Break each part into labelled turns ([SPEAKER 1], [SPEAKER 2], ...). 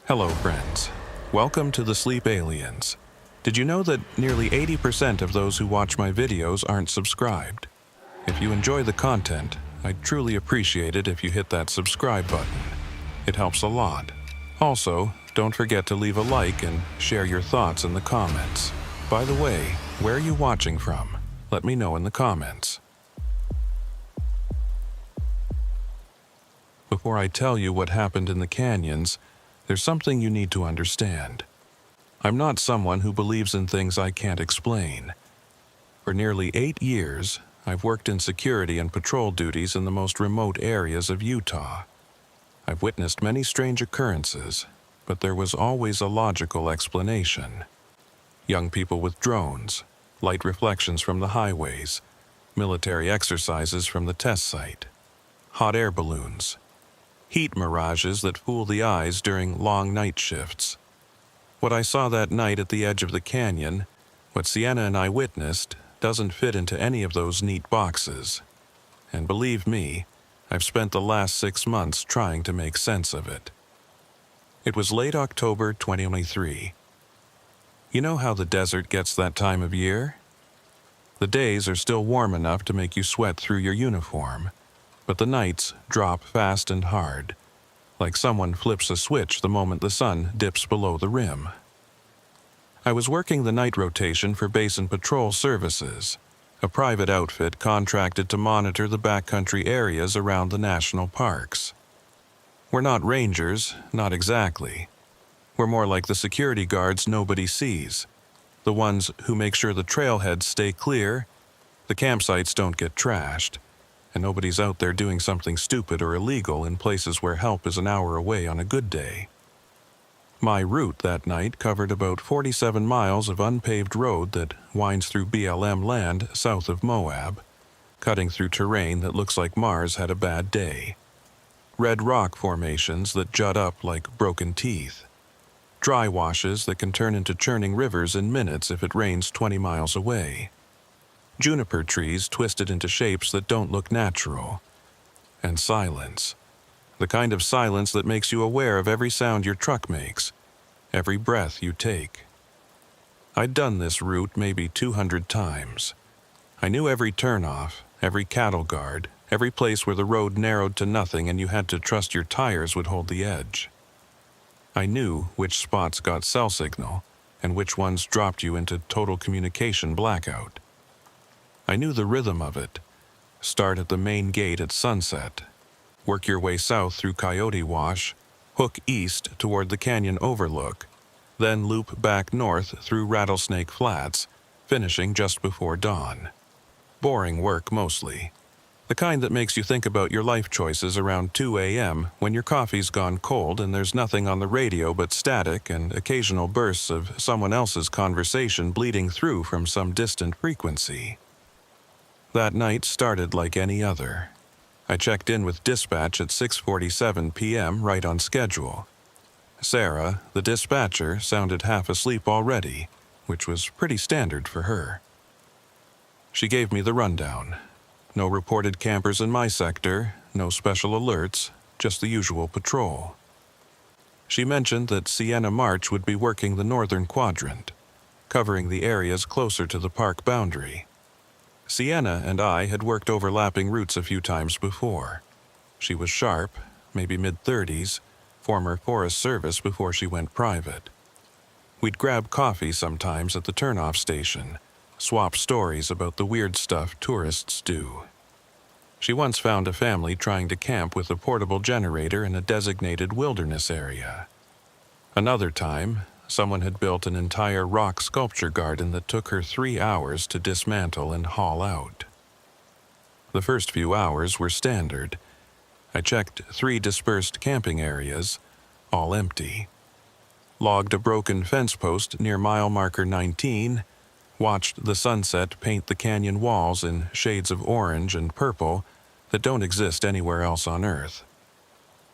[SPEAKER 1] Hello, friends. Welcome to the Sleep Aliens. Did you know that nearly 80% of those who watch my videos aren't subscribed? If you enjoy the content, I'd truly appreciate it if you hit that subscribe button. It helps a lot. Also, don't forget to leave a like and share your thoughts in the comments. By the way, where are you watching from? Let me know in the comments. Before I tell you what happened in the canyons, there's something you need to understand. I'm not someone who believes in things I can't explain. For nearly 8 years, I've worked in security and patrol duties in the most remote areas of Utah. I've witnessed many strange occurrences, but there was always a logical explanation. Young people with drones, light reflections from the highways, military exercises from the test site, hot air balloons, heat mirages that fool the eyes during long night shifts. What I saw that night at the edge of the canyon, what Sienna and I witnessed, doesn't fit into any of those neat boxes. And believe me, I've spent the last 6 months trying to make sense of it. It was late October 2023. You know how the desert gets that time of year? The days are still warm enough to make you sweat through your uniform, but the nights drop fast and hard, like someone flips a switch the moment the sun dips below the rim. I was working the night rotation for Basin Patrol Services, a private outfit contracted to monitor the backcountry areas around the national parks. We're not rangers, not exactly. We're more like the security guards nobody sees, the ones who make sure the trailheads stay clear, the campsites don't get trashed, and nobody's out there doing something stupid or illegal in places where help is an hour away on a good day. My route that night covered about 47 miles of unpaved road that winds through BLM land south of Moab, cutting through terrain that looks like Mars had a bad day. Red rock formations that jut up like broken teeth. Dry washes that can turn into churning rivers in minutes if it rains 20 miles away. Juniper trees twisted into shapes that don't look natural. And silence. The kind of silence that makes you aware of every sound your truck makes, every breath you take. I'd done this route maybe 200 times. I knew every turnoff, every cattle guard, every place where the road narrowed to nothing and you had to trust your tires would hold the edge. I knew which spots got cell signal and which ones dropped you into total communication blackout. I knew the rhythm of it. Start at the main gate at sunset. Work your way south through Coyote Wash, hook east toward the canyon overlook, then loop back north through Rattlesnake Flats, finishing just before dawn. Boring work mostly. The kind that makes you think about your life choices around 2 a.m. when your coffee's gone cold and there's nothing on the radio but static and occasional bursts of someone else's conversation bleeding through from some distant frequency. That night started like any other. I checked in with dispatch at 6:47 p.m. right on schedule. Sarah, the dispatcher, sounded half asleep already, which was pretty standard for her. She gave me the rundown. No reported campers in my sector, no special alerts, just the usual patrol. She mentioned that Sienna March would be working the northern quadrant, covering the areas closer to the park boundary. Sienna and I had worked overlapping routes a few times before. She was sharp, maybe mid-30s, former Forest Service before she went private. We'd grab coffee sometimes at the turnoff station, swap stories about the weird stuff tourists do. She once found a family trying to camp with a portable generator in a designated wilderness area. Another time, someone had built an entire rock sculpture garden that took her 3 hours to dismantle and haul out. The first few hours were standard. I checked 3 dispersed camping areas, all empty. Logged a broken fence post near mile marker 19, watched the sunset paint the canyon walls in shades of orange and purple that don't exist anywhere else on Earth.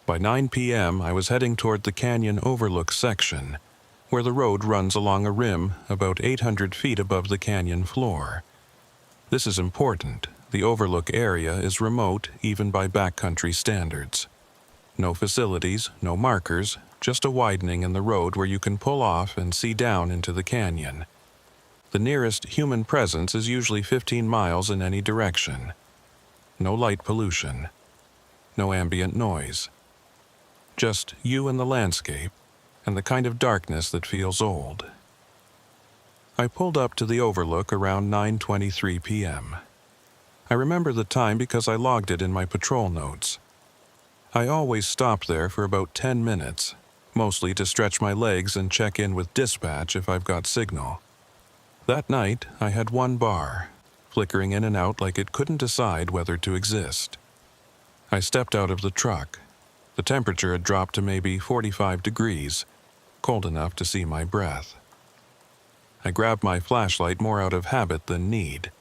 [SPEAKER 1] By 9 p.m., I was heading toward the canyon overlook section, where the road runs along a rim about 800 feet above the canyon floor. This is important. The overlook area is remote even by backcountry standards. No facilities, no markers, just a widening in the road where you can pull off and see down into the canyon. The nearest human presence is usually 15 miles in any direction. No light pollution. No ambient noise. Just you and the landscape, and the kind of darkness that feels old. I pulled up to the overlook around 9:23 p.m. I remember the time because I logged it in my patrol notes. I always stopped there for about 10 minutes, mostly to stretch my legs and check in with dispatch if I've got signal. That night, I had one bar, flickering in and out like it couldn't decide whether to exist. I stepped out of the truck. The temperature had dropped to maybe 45 degrees, cold enough to see my breath. I grabbed my flashlight more out of habit than need.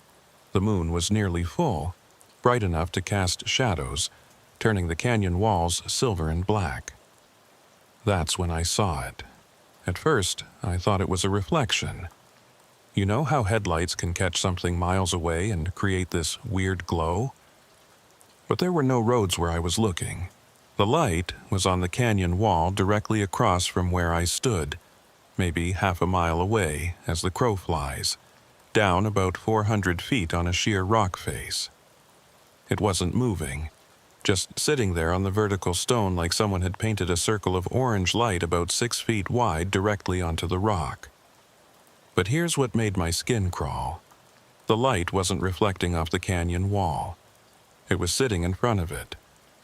[SPEAKER 1] The moon was nearly full, bright enough to cast shadows, turning the canyon walls silver and black. That's when I saw it. At first, I thought it was a reflection. You know how headlights can catch something miles away and create this weird glow? But there were no roads where I was looking. The light was on the canyon wall directly across from where I stood, maybe half a mile away as the crow flies, down about 400 feet on a sheer rock face. It wasn't moving, just sitting there on the vertical stone like someone had painted a circle of orange light about 6 feet wide directly onto the rock. But here's what made my skin crawl. The light wasn't reflecting off the canyon wall. It was sitting in front of it,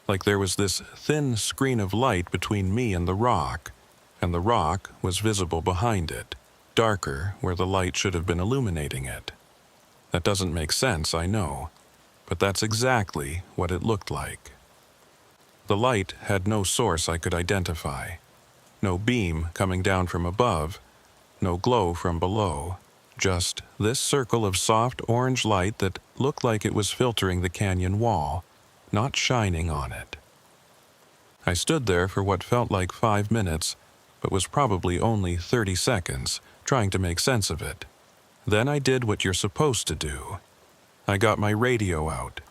[SPEAKER 1] like there was this thin screen of light between me and the rock was visible behind it, darker where the light should have been illuminating it. That doesn't make sense, I know, but that's exactly what it looked like. The light had no source I could identify, no beam coming down from above, no glow from below, just this circle of soft orange light that looked like it was filtering the canyon wall, not shining on it. I stood there for what felt like 5 minutes, but was probably only 30 seconds, trying to make sense of it. Then I did what you're supposed to do. I got my radio out.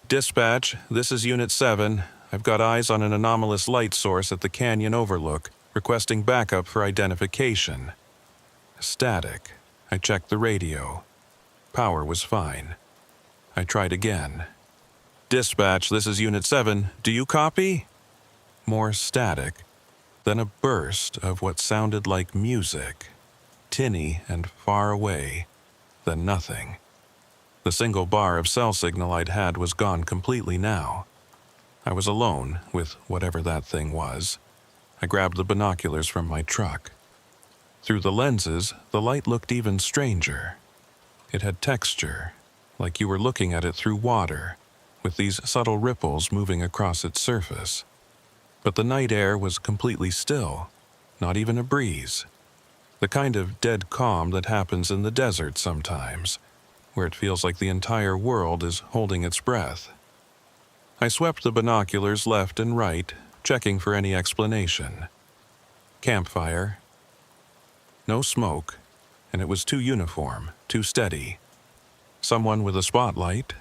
[SPEAKER 1] "Dispatch, this is Unit 7. I've got eyes on an anomalous light source at the canyon overlook, requesting backup for identification." Static. I checked the radio. Power was fine. I tried again. "Dispatch, this is Unit 7. Do you copy?" More static. Then a burst of what sounded like music. Tinny and far away. Then nothing. The single bar of cell signal I'd had was gone completely now. I was alone with whatever that thing was. I grabbed the binoculars from my truck. Through the lenses, the light looked even stranger. It had texture, like you were looking at it through water, with these subtle ripples moving across its surface. But the night air was completely still, not even a breeze. The kind of dead calm that happens in the desert sometimes, where it feels like the entire world is holding its breath. I swept the binoculars left and right, checking for any explanation. Campfire. No smoke, and it was too uniform, too steady. Someone with a spotlight.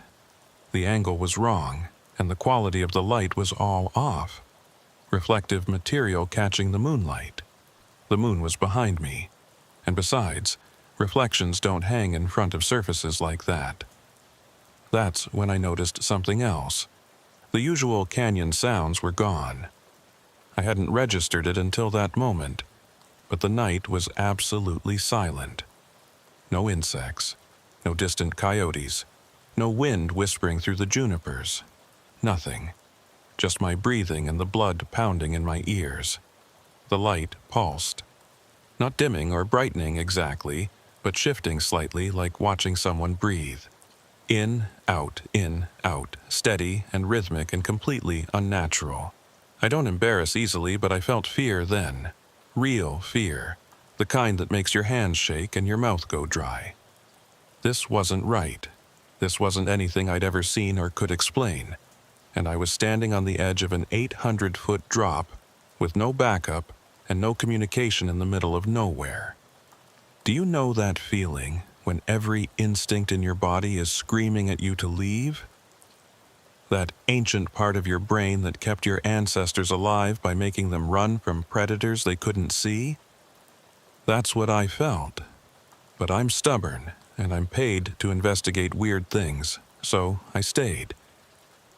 [SPEAKER 1] The angle was wrong, and the quality of the light was all off. Reflective material catching the moonlight. The moon was behind me, and besides, reflections don't hang in front of surfaces like that. That's when I noticed something else. The usual canyon sounds were gone. I hadn't registered it until that moment, but the night was absolutely silent. No insects, no distant coyotes, no wind whispering through the junipers. Nothing. Just my breathing and the blood pounding in my ears. The light pulsed. Not dimming or brightening exactly, but shifting slightly like watching someone breathe. In, out, steady and rhythmic and completely unnatural. I don't embarrass easily, but I felt fear then. Real fear. The kind that makes your hands shake and your mouth go dry. This wasn't right. This wasn't anything I'd ever seen or could explain. And I was standing on the edge of an 800-foot drop with no backup and no communication in the middle of nowhere. Do you know that feeling when every instinct in your body is screaming at you to leave? That ancient part of your brain that kept your ancestors alive by making them run from predators they couldn't see? That's what I felt. But I'm stubborn, and I'm paid to investigate weird things, so I stayed.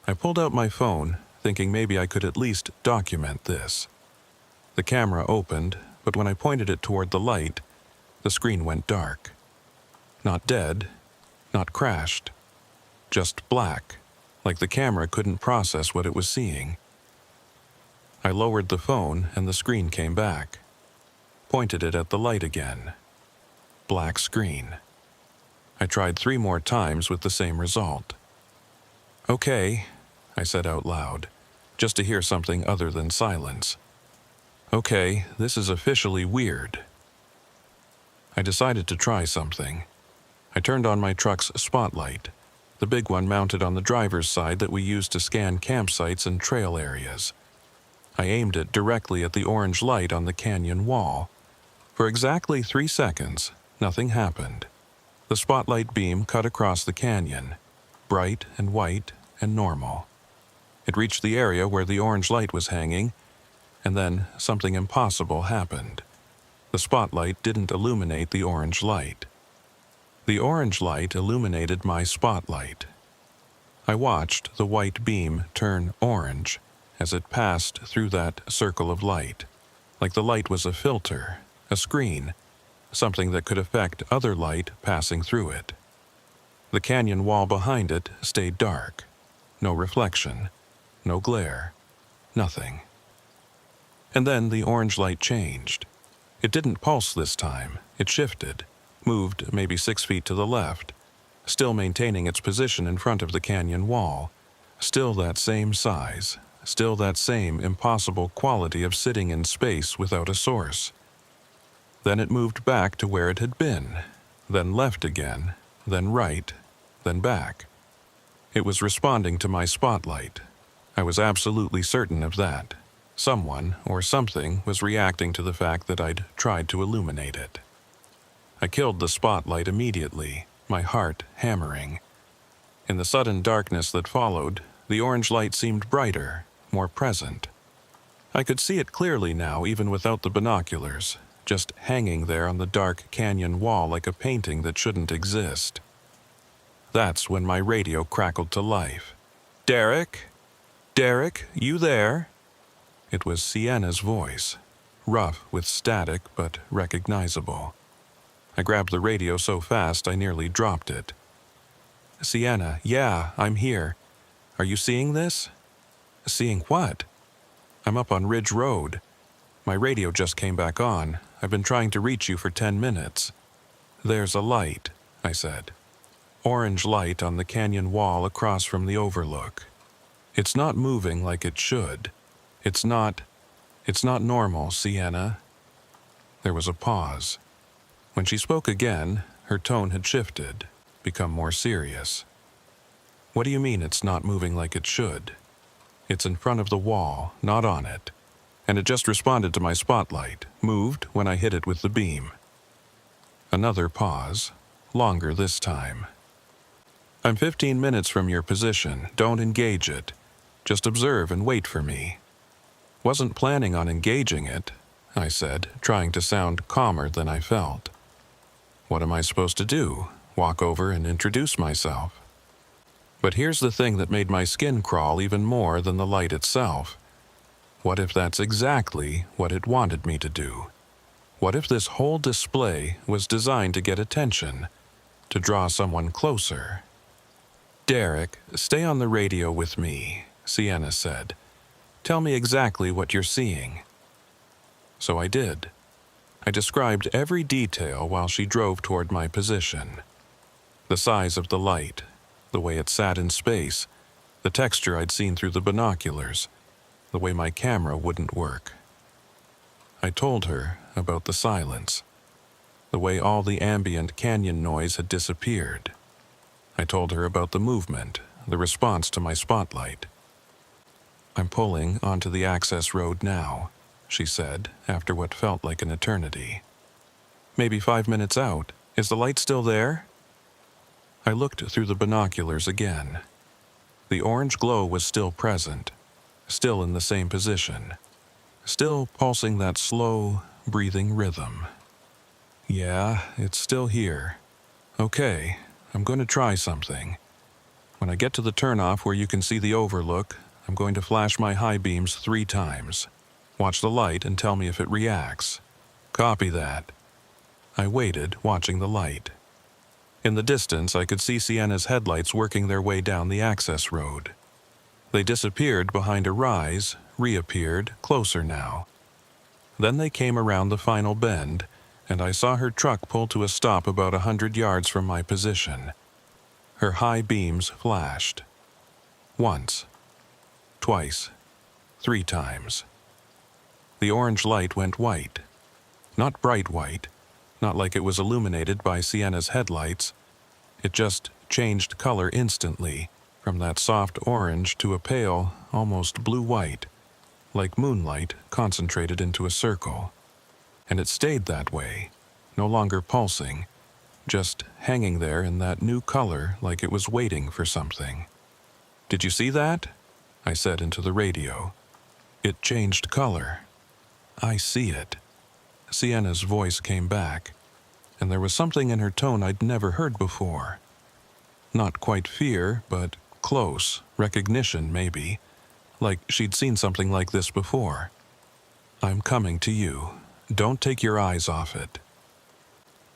[SPEAKER 1] I pulled out my phone, thinking maybe I could at least document this. The camera opened, but when I pointed it toward the light, the screen went dark. Not dead, not crashed, just black, like the camera couldn't process what it was seeing. I lowered the phone and the screen came back. Pointed it at the light again. Black screen. I tried 3 more times with the same result. "Okay," I said out loud, just to hear something other than silence. "Okay, this is officially weird." I decided to try something. I turned on my truck's spotlight, the big one mounted on the driver's side that we use to scan campsites and trail areas. I aimed it directly at the orange light on the canyon wall. For exactly 3 seconds, nothing happened. The spotlight beam cut across the canyon, bright and white and normal. It reached the area where the orange light was hanging, and then something impossible happened. The spotlight didn't illuminate the orange light. The orange light illuminated my spotlight. I watched the white beam turn orange as it passed through that circle of light, like the light was a filter, a screen, something that could affect other light passing through it. The canyon wall behind it stayed dark. No reflection, no glare, nothing. And then the orange light changed. It didn't pulse this time, it shifted, moved maybe 6 feet to the left, still maintaining its position in front of the canyon wall, still that same size, still that same impossible quality of sitting in space without a source. Then it moved back to where it had been, then left again, then right, then back. It was responding to my spotlight. I was absolutely certain of that. Someone or something was reacting to the fact that I'd tried to illuminate it. I killed the spotlight immediately, my heart hammering. In the sudden darkness that followed, the orange light seemed brighter, more present. I could see it clearly now even without the binoculars, just hanging there on the dark canyon wall like a painting that shouldn't exist. That's when my radio crackled to life. "Derek? Derek, you there?" It was Sienna's voice, rough with static but recognizable. I grabbed the radio so fast I nearly dropped it. "Sienna, yeah, I'm here. Are you seeing this?" "Seeing what?" "I'm up on Ridge Road. My radio just came back on. I've been trying to reach you for 10 minutes. "There's a light," I said. Orange light on the canyon wall across from the overlook. "It's not moving like it should. It's not normal, Sienna." There was a pause. When she spoke again, her tone had shifted, become more serious. "What do you mean it's not moving like it should? It's in front of the wall, not on it. And it just responded to my spotlight, moved when I hit it with the beam." Another pause, longer this time. "I'm 15 minutes from your position. Don't engage it. Just observe and wait for me." "Wasn't planning on engaging it," I said, trying to sound calmer than I felt. "What am I supposed to do? Walk over and introduce myself?" But here's the thing that made my skin crawl even more than the light itself. What if that's exactly what it wanted me to do? What if this whole display was designed to get attention, to draw someone closer? "Derek, stay on the radio with me," Sienna said. "Tell me exactly what you're seeing." So I did. I described every detail while she drove toward my position. The size of the light, the way it sat in space, the texture I'd seen through the binoculars, the way my camera wouldn't work. I told her about the silence, the way all the ambient canyon noise had disappeared. I told her about the movement, the response to my spotlight. "I'm pulling onto the access road now," she said, after what felt like an eternity. "Maybe 5 minutes out. Is the light still there?" I looked through the binoculars again. The orange glow was still present, still in the same position, still pulsing that slow, breathing rhythm. Yeah, it's still here. Okay, I'm going to try something. When I get to the turnoff where you can see the overlook, I'm going to flash my high beams 3 times. Watch the light and tell me if it reacts. Copy that. I waited, watching the light. In the distance, I could see Sienna's headlights working their way down the access road. They disappeared behind a rise, reappeared, closer now. Then they came around the final bend, and I saw her truck pull to a stop about 100 yards from my position. Her high beams flashed. Once. Twice. 3 times. The orange light went white. Not bright white, not like it was illuminated by Sienna's headlights. It just changed color instantly, from that soft orange to a pale, almost blue-white, like moonlight concentrated into a circle. And it stayed that way, no longer pulsing, just hanging there in that new color like it was waiting for something. "Did you see that?" I said into the radio. "It changed color." "I see it." Sienna's voice came back, and there was something in her tone I'd never heard before. Not quite fear, but close, recognition maybe, like she'd seen something like this before. "I'm coming to you. Don't take your eyes off it."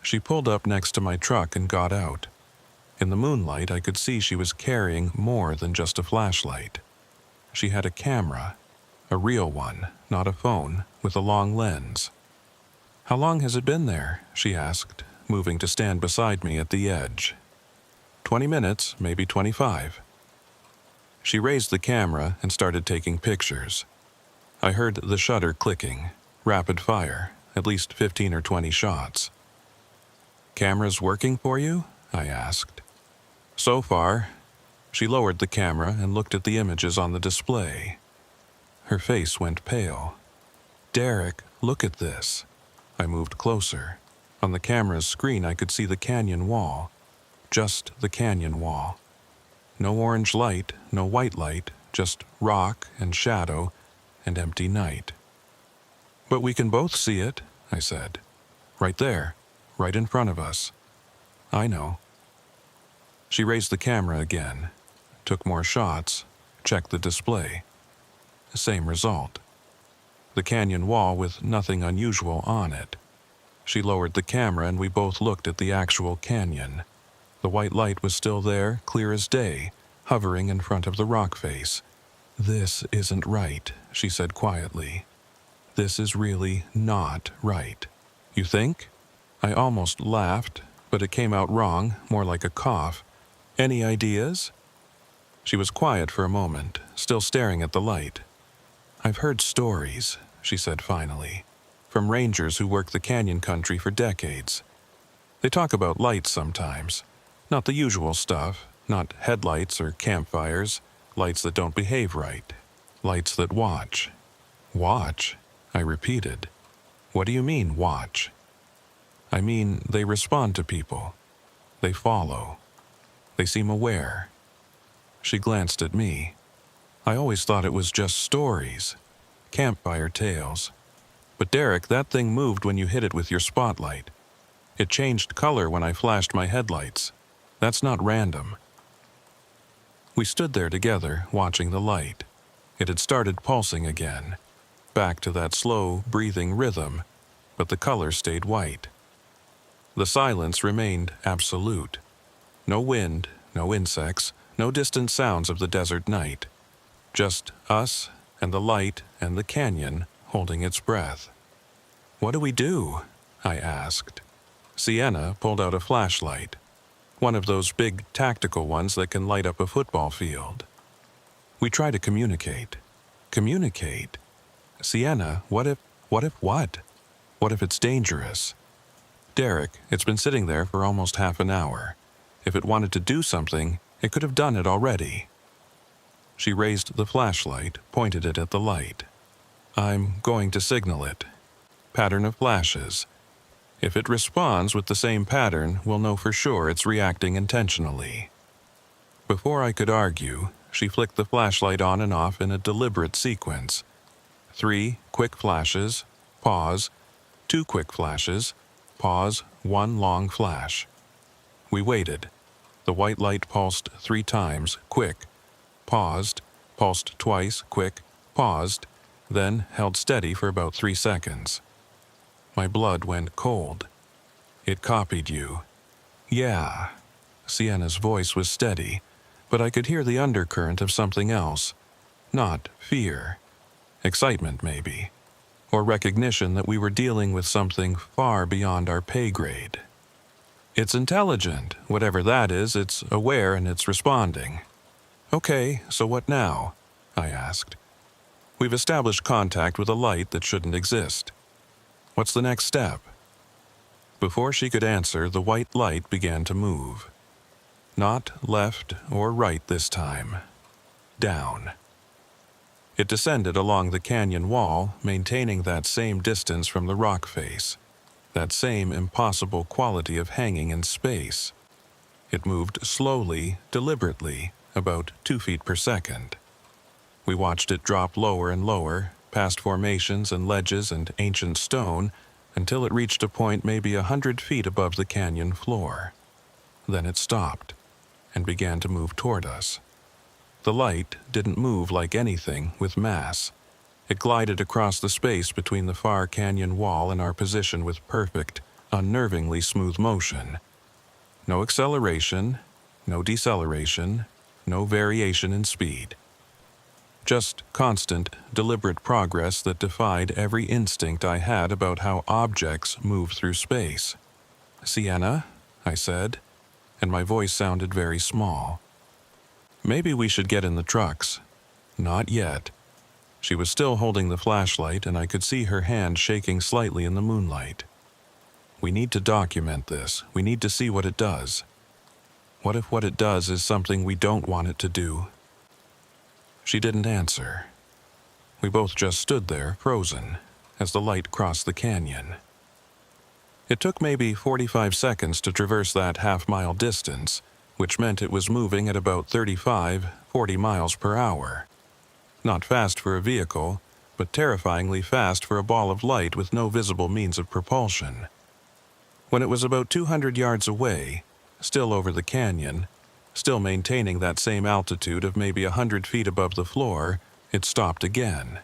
[SPEAKER 1] She pulled up next to my truck and got out. In the moonlight, I could see she was carrying more than just a flashlight. She had a camera, a real one, not a phone, with a long lens. "How long has it been there?" she asked, moving to stand beside me at the edge. 20 minutes, maybe 25. She raised the camera and started taking pictures. I heard the shutter clicking, rapid fire, at least 15 or 20 shots. "Camera's working for you?" I asked. "So far." She lowered the camera and looked at the images on the display. Her face went pale. "Derek, look at this." I moved closer. On the camera's screen, I could see the canyon wall. Just the canyon wall. No orange light, no white light, just rock and shadow and empty night. "But we can both see it," I said. "Right there, right in front of us." "I know." She raised the camera again, took more shots, checked the display. Same result. The canyon wall with nothing unusual on it. She lowered the camera and we both looked at the actual canyon. The white light was still there, clear as day, hovering in front of the rock face. "This isn't right," she said quietly. "This is really not right." "You think?" I almost laughed, but it came out wrong, more like a cough. "Any ideas?" She was quiet for a moment, still staring at the light. "I've heard stories," she said finally, "from rangers who work the canyon country for decades. They talk about lights sometimes. Not the usual stuff, not headlights or campfires, lights that don't behave right. Lights that watch." "Watch?" I repeated. "What do you mean, watch?" "I mean, they respond to people. They follow. They seem aware." She glanced at me. "I always thought it was just stories. Campfire tales. But Derek, that thing moved when you hit it with your spotlight. It changed color when I flashed my headlights. That's not random." We stood there together, watching the light. It had started pulsing again, back to that slow, breathing rhythm, but the color stayed white. The silence remained absolute. No wind, no insects, no distant sounds of the desert night. Just us and the light and the canyon holding its breath. "What do we do?" I asked. Sienna pulled out a flashlight, one of those big tactical ones that can light up a football field. "We try to communicate." "Communicate?" "Sienna, what if what? What if it's dangerous?" "Derek, it's been sitting there for almost half an hour. If it wanted to do something, it could have done it already." She raised the flashlight, pointed it at the light. "I'm going to signal it. Pattern of flashes. If it responds with the same pattern, we'll know for sure it's reacting intentionally." Before I could argue, she flicked the flashlight on and off in a deliberate sequence. 3 quick flashes, pause, 2 quick flashes, pause, 1 long flash. We waited. The white light pulsed 3 times, quick, paused, pulsed twice, quick, paused, then held steady for about 3 seconds. My blood went cold. It copied you. Yeah. Sienna's voice was steady, but I could hear the undercurrent of something else. Not fear. Excitement, maybe. Or recognition that we were dealing with something far beyond our pay grade. It's intelligent. Whatever that is, it's aware and it's responding. Okay, so what now? I asked. We've established contact with a light that shouldn't exist. What's the next step? Before she could answer, the white light began to move. Not left or right this time. Down. It descended along the canyon wall, maintaining that same distance from the rock face, that same impossible quality of hanging in space. It moved slowly, deliberately, about 2 feet per second. We watched it drop lower and lower, past formations and ledges and ancient stone, until it reached a point maybe 100 feet above the canyon floor. Then it stopped and began to move toward us. The light didn't move like anything with mass. It glided across the space between the far canyon wall and our position with perfect, unnervingly smooth motion. No acceleration, no deceleration, no variation in speed. Just constant, deliberate progress that defied every instinct I had about how objects move through space. "Sienna?" I said, and my voice sounded very small. "Maybe we should get in the trucks." Not yet. She was still holding the flashlight, and I could see her hand shaking slightly in the moonlight. "We need to document this. We need to see what it does. What if what it does is something we don't want it to do?" She didn't answer. We both just stood there, frozen, as the light crossed the canyon. It took maybe 45 seconds to traverse that half-mile distance, which meant it was moving at about 35-40 miles per hour. Not fast for a vehicle, but terrifyingly fast for a ball of light with no visible means of propulsion. When it was about 200 yards away, still over the canyon, still maintaining that same altitude of maybe 100 feet above the floor, it stopped again.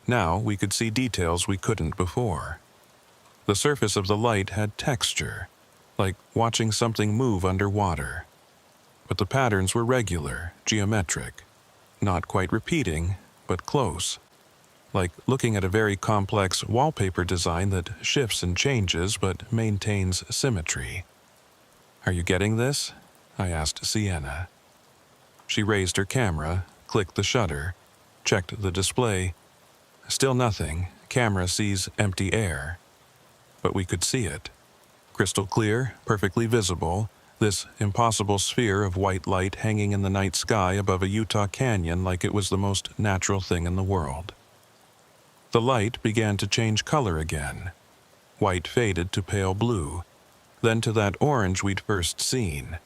[SPEAKER 1] Now we could see details we couldn't before. The surface of the light had texture, like watching something move underwater. But the patterns were regular, geometric, not quite repeating, but close. Like looking at a very complex wallpaper design that shifts and changes but maintains symmetry. "Are you getting this?" I asked Sienna. She raised her camera, clicked the shutter, checked the display. Still nothing. Camera sees empty air. But we could see it. Crystal clear, perfectly visible, this impossible sphere of white light hanging in the night sky above a Utah canyon like it was the most natural thing in the world. The light began to change color again. White faded to pale blue, then to that orange we'd first seen,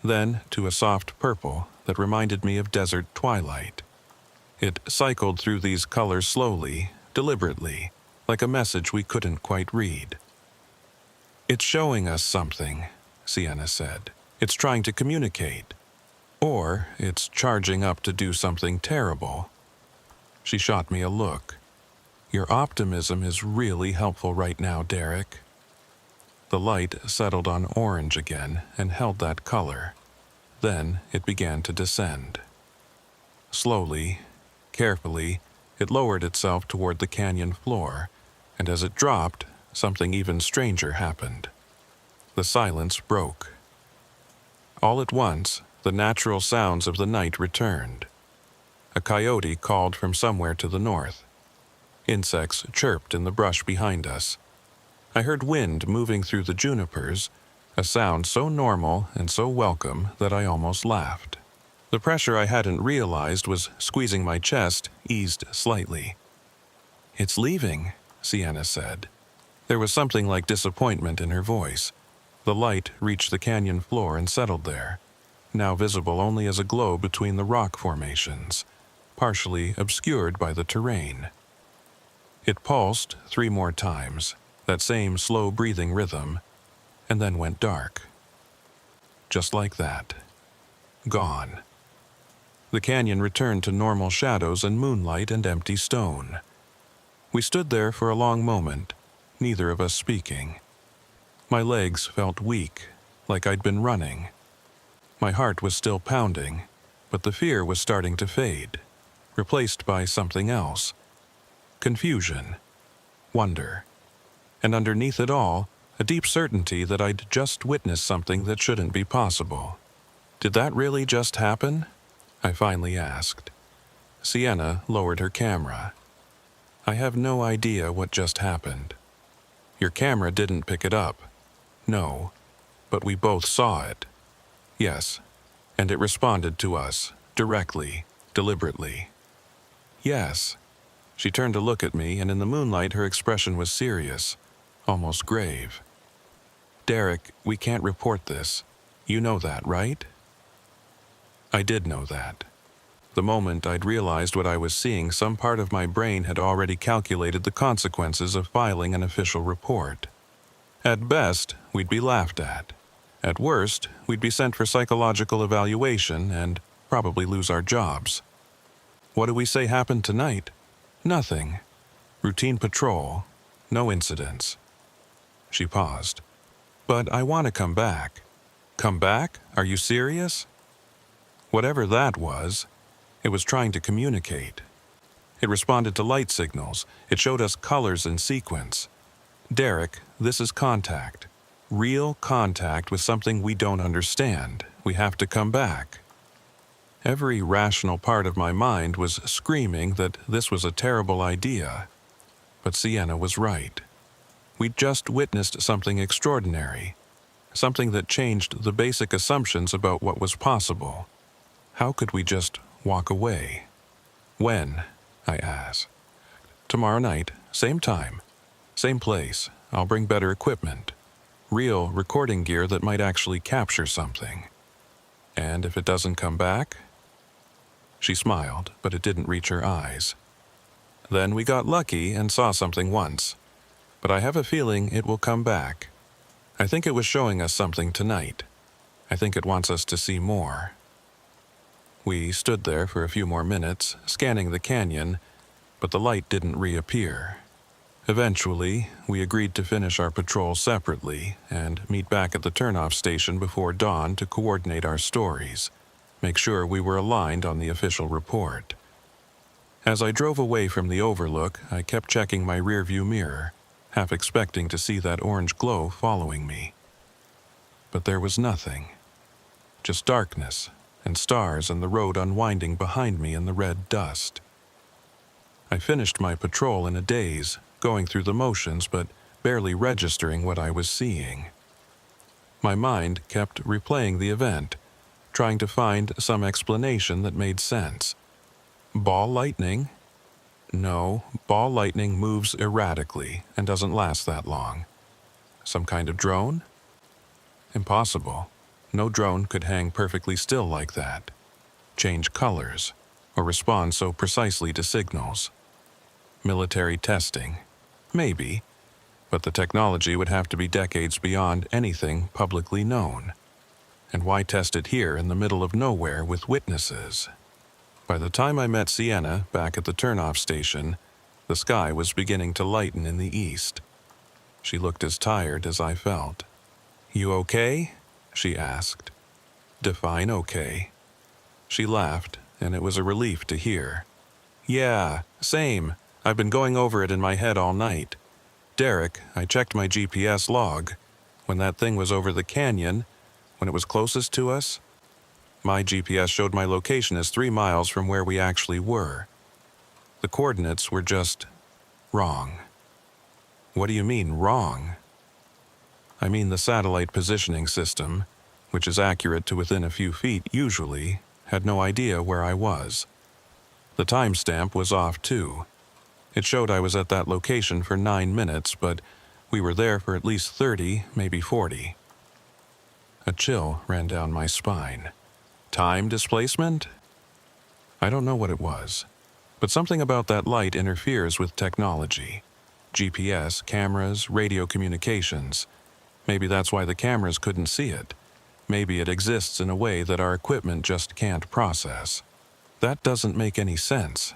[SPEAKER 1] then to a soft purple that reminded me of desert twilight. It cycled through these colors slowly, deliberately, like a message we couldn't quite read. "It's showing us something," Sienna said. "It's trying to communicate. Or it's charging up to do something terrible." She shot me a look. "Your optimism is really helpful right now, Derek." The light settled on orange again and held that color. Then it began to descend. Slowly, carefully, it lowered itself toward the canyon floor, and as it dropped, something even stranger happened. The silence broke. All at once, the natural sounds of the night returned. A coyote called from somewhere to the north. Insects chirped in the brush behind us. I heard wind moving through the junipers, a sound so normal and so welcome that I almost laughed. The pressure I hadn't realized was squeezing my chest eased slightly. "It's leaving," Sienna said. There was something like disappointment in her voice. The light reached the canyon floor and settled there. now visible only as a glow between the rock formations, partially obscured by the terrain. It pulsed 3 more times, that same slow breathing rhythm, and then went dark. Just like that. Gone. The canyon returned to normal shadows and moonlight and empty stone. We stood there for a long moment, neither of us speaking. My legs felt weak, like I'd been running. My heart was still pounding, but the fear was starting to fade, replaced by something else. Confusion, wonder, and underneath it all, a deep certainty that I'd just witnessed something that shouldn't be possible. Did that really just happen? I finally asked. Sienna lowered her camera. I have no idea what just happened. Your camera didn't pick it up. No, but we both saw it. Yes, and it responded to us, directly, deliberately. Yes. She turned to look at me, and in the moonlight her expression was serious, almost grave. Derek, we can't report this. You know that, right? I did know that. The moment I'd realized what I was seeing, some part of my brain had already calculated the consequences of filing an official report. At best, we'd be laughed at. At worst, we'd be sent for psychological evaluation and probably lose our jobs. What do we say happened tonight? Nothing. Routine patrol. No incidents. She paused. But I want to come back. Come back? Are you serious? Whatever that was, it was trying to communicate. It responded to light signals. It showed us colors in sequence. Derek, this is contact. Real contact with something we don't understand. We have to come back. Every rational part of my mind was screaming that this was a terrible idea. But Sienna was right. We'd just witnessed something extraordinary. Something that changed the basic assumptions about what was possible. How could we just walk away? When? I asked. Tomorrow night, same time, same place. I'll bring better equipment. Real recording gear that might actually capture something. And if it doesn't come back? She smiled, but it didn't reach her eyes. Then we got lucky and saw something once. But I have a feeling it will come back. I think it was showing us something tonight. I think it wants us to see more. We stood there for a few more minutes, scanning the canyon, but the light didn't reappear. Eventually, we agreed to finish our patrol separately and meet back at the turnoff station before dawn to coordinate our stories, make sure we were aligned on the official report. As I drove away from the overlook, I kept checking my rearview mirror, half expecting to see that orange glow following me. But there was nothing. Just darkness and stars and the road unwinding behind me in the red dust. I finished my patrol in a daze, going through the motions but barely registering what I was seeing. My mind kept replaying the event, trying to find some explanation that made sense. Ball lightning? No, ball lightning moves erratically and doesn't last that long. Some kind of drone? Impossible. No drone could hang perfectly still like that, change colors, or respond so precisely to signals. Military testing? Maybe, but the technology would have to be decades beyond anything publicly known. And why test it here in the middle of nowhere with witnesses? By the time I met Sienna back at the turnoff station, the sky was beginning to lighten in the east. She looked as tired as I felt. "You okay?" she asked. Define okay. She laughed, and it was a relief to hear. "Yeah, same. I've been going over it in my head all night. Derek, I checked my GPS log. When that thing was over the canyon, when it was closest to us, my GPS showed my location as 3 miles from where we actually were. The coordinates were just wrong." "What do you mean, wrong?" "I mean the satellite positioning system, which is accurate to within a few feet usually, had no idea where I was. The timestamp was off too. It showed I was at that location for 9 minutes, but we were there for at least 30, maybe 40. A chill ran down my spine. Time displacement? I don't know what it was, but something about that light interferes with technology. GPS, cameras, radio communications. Maybe that's why the cameras couldn't see it. Maybe it exists in a way that our equipment just can't process. That doesn't make any sense.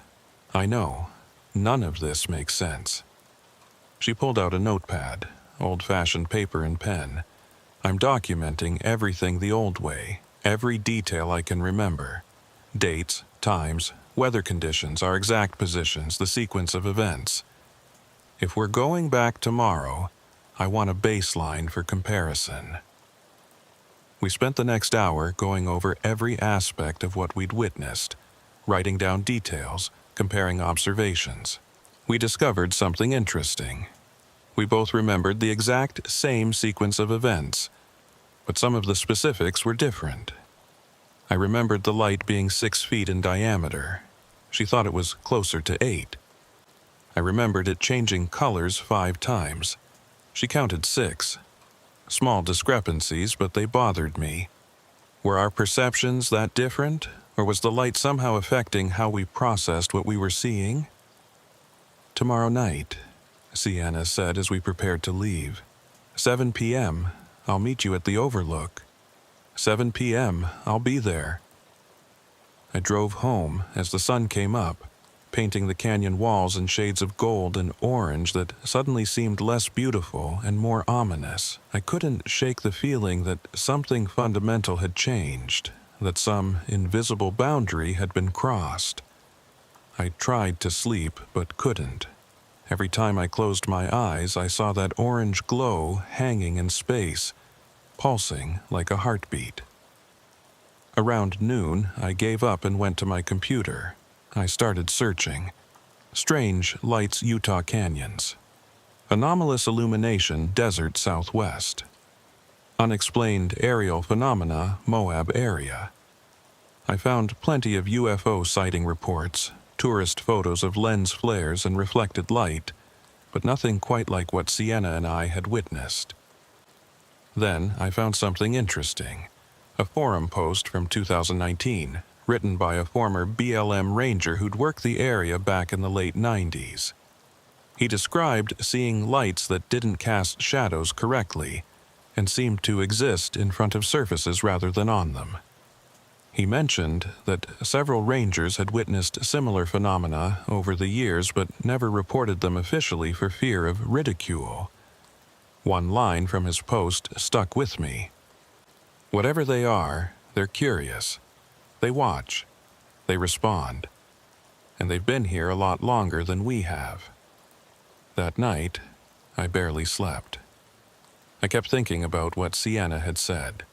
[SPEAKER 1] I know. None of this makes sense. She pulled out a notepad, old-fashioned paper and pen. I'm documenting everything the old way, every detail I can remember. Dates, times, weather conditions, our exact positions, the sequence of events. If we're going back tomorrow, I want a baseline for comparison. We spent the next hour going over every aspect of what we'd witnessed, writing down details, comparing observations. We discovered something interesting. We both remembered the exact same sequence of events, but some of the specifics were different. I remembered the light being 6 feet in diameter. She thought it was closer to 8. I remembered it changing colors 5 times. She counted 6. Small discrepancies, but they bothered me. Were our perceptions that different, or was the light somehow affecting how we processed what we were seeing? Tomorrow night, Sienna said as we prepared to leave. 7 p.m., I'll meet you at the Overlook. 7 p.m., I'll be there. I drove home as the sun came up, painting the canyon walls in shades of gold and orange that suddenly seemed less beautiful and more ominous. I couldn't shake the feeling that something fundamental had changed, that some invisible boundary had been crossed. I tried to sleep, but couldn't. Every time I closed my eyes, I saw that orange glow hanging in space, pulsing like a heartbeat. Around noon, I gave up and went to my computer. I started searching. Strange Lights Utah Canyons. Anomalous illumination desert southwest. Unexplained aerial phenomena Moab area. I found plenty of UFO sighting reports, tourist photos of lens flares and reflected light, but nothing quite like what Sienna and I had witnessed. Then I found something interesting. A forum post from 2019, written by a former BLM ranger who'd worked the area back in the late 90s. He described seeing lights that didn't cast shadows correctly and seemed to exist in front of surfaces rather than on them. He mentioned that several rangers had witnessed similar phenomena over the years but never reported them officially for fear of ridicule. One line from his post stuck with me. Whatever they are, they're curious. They watch. They respond. And they've been here a lot longer than we have. That night, I barely slept. I kept thinking about what Sienna had said.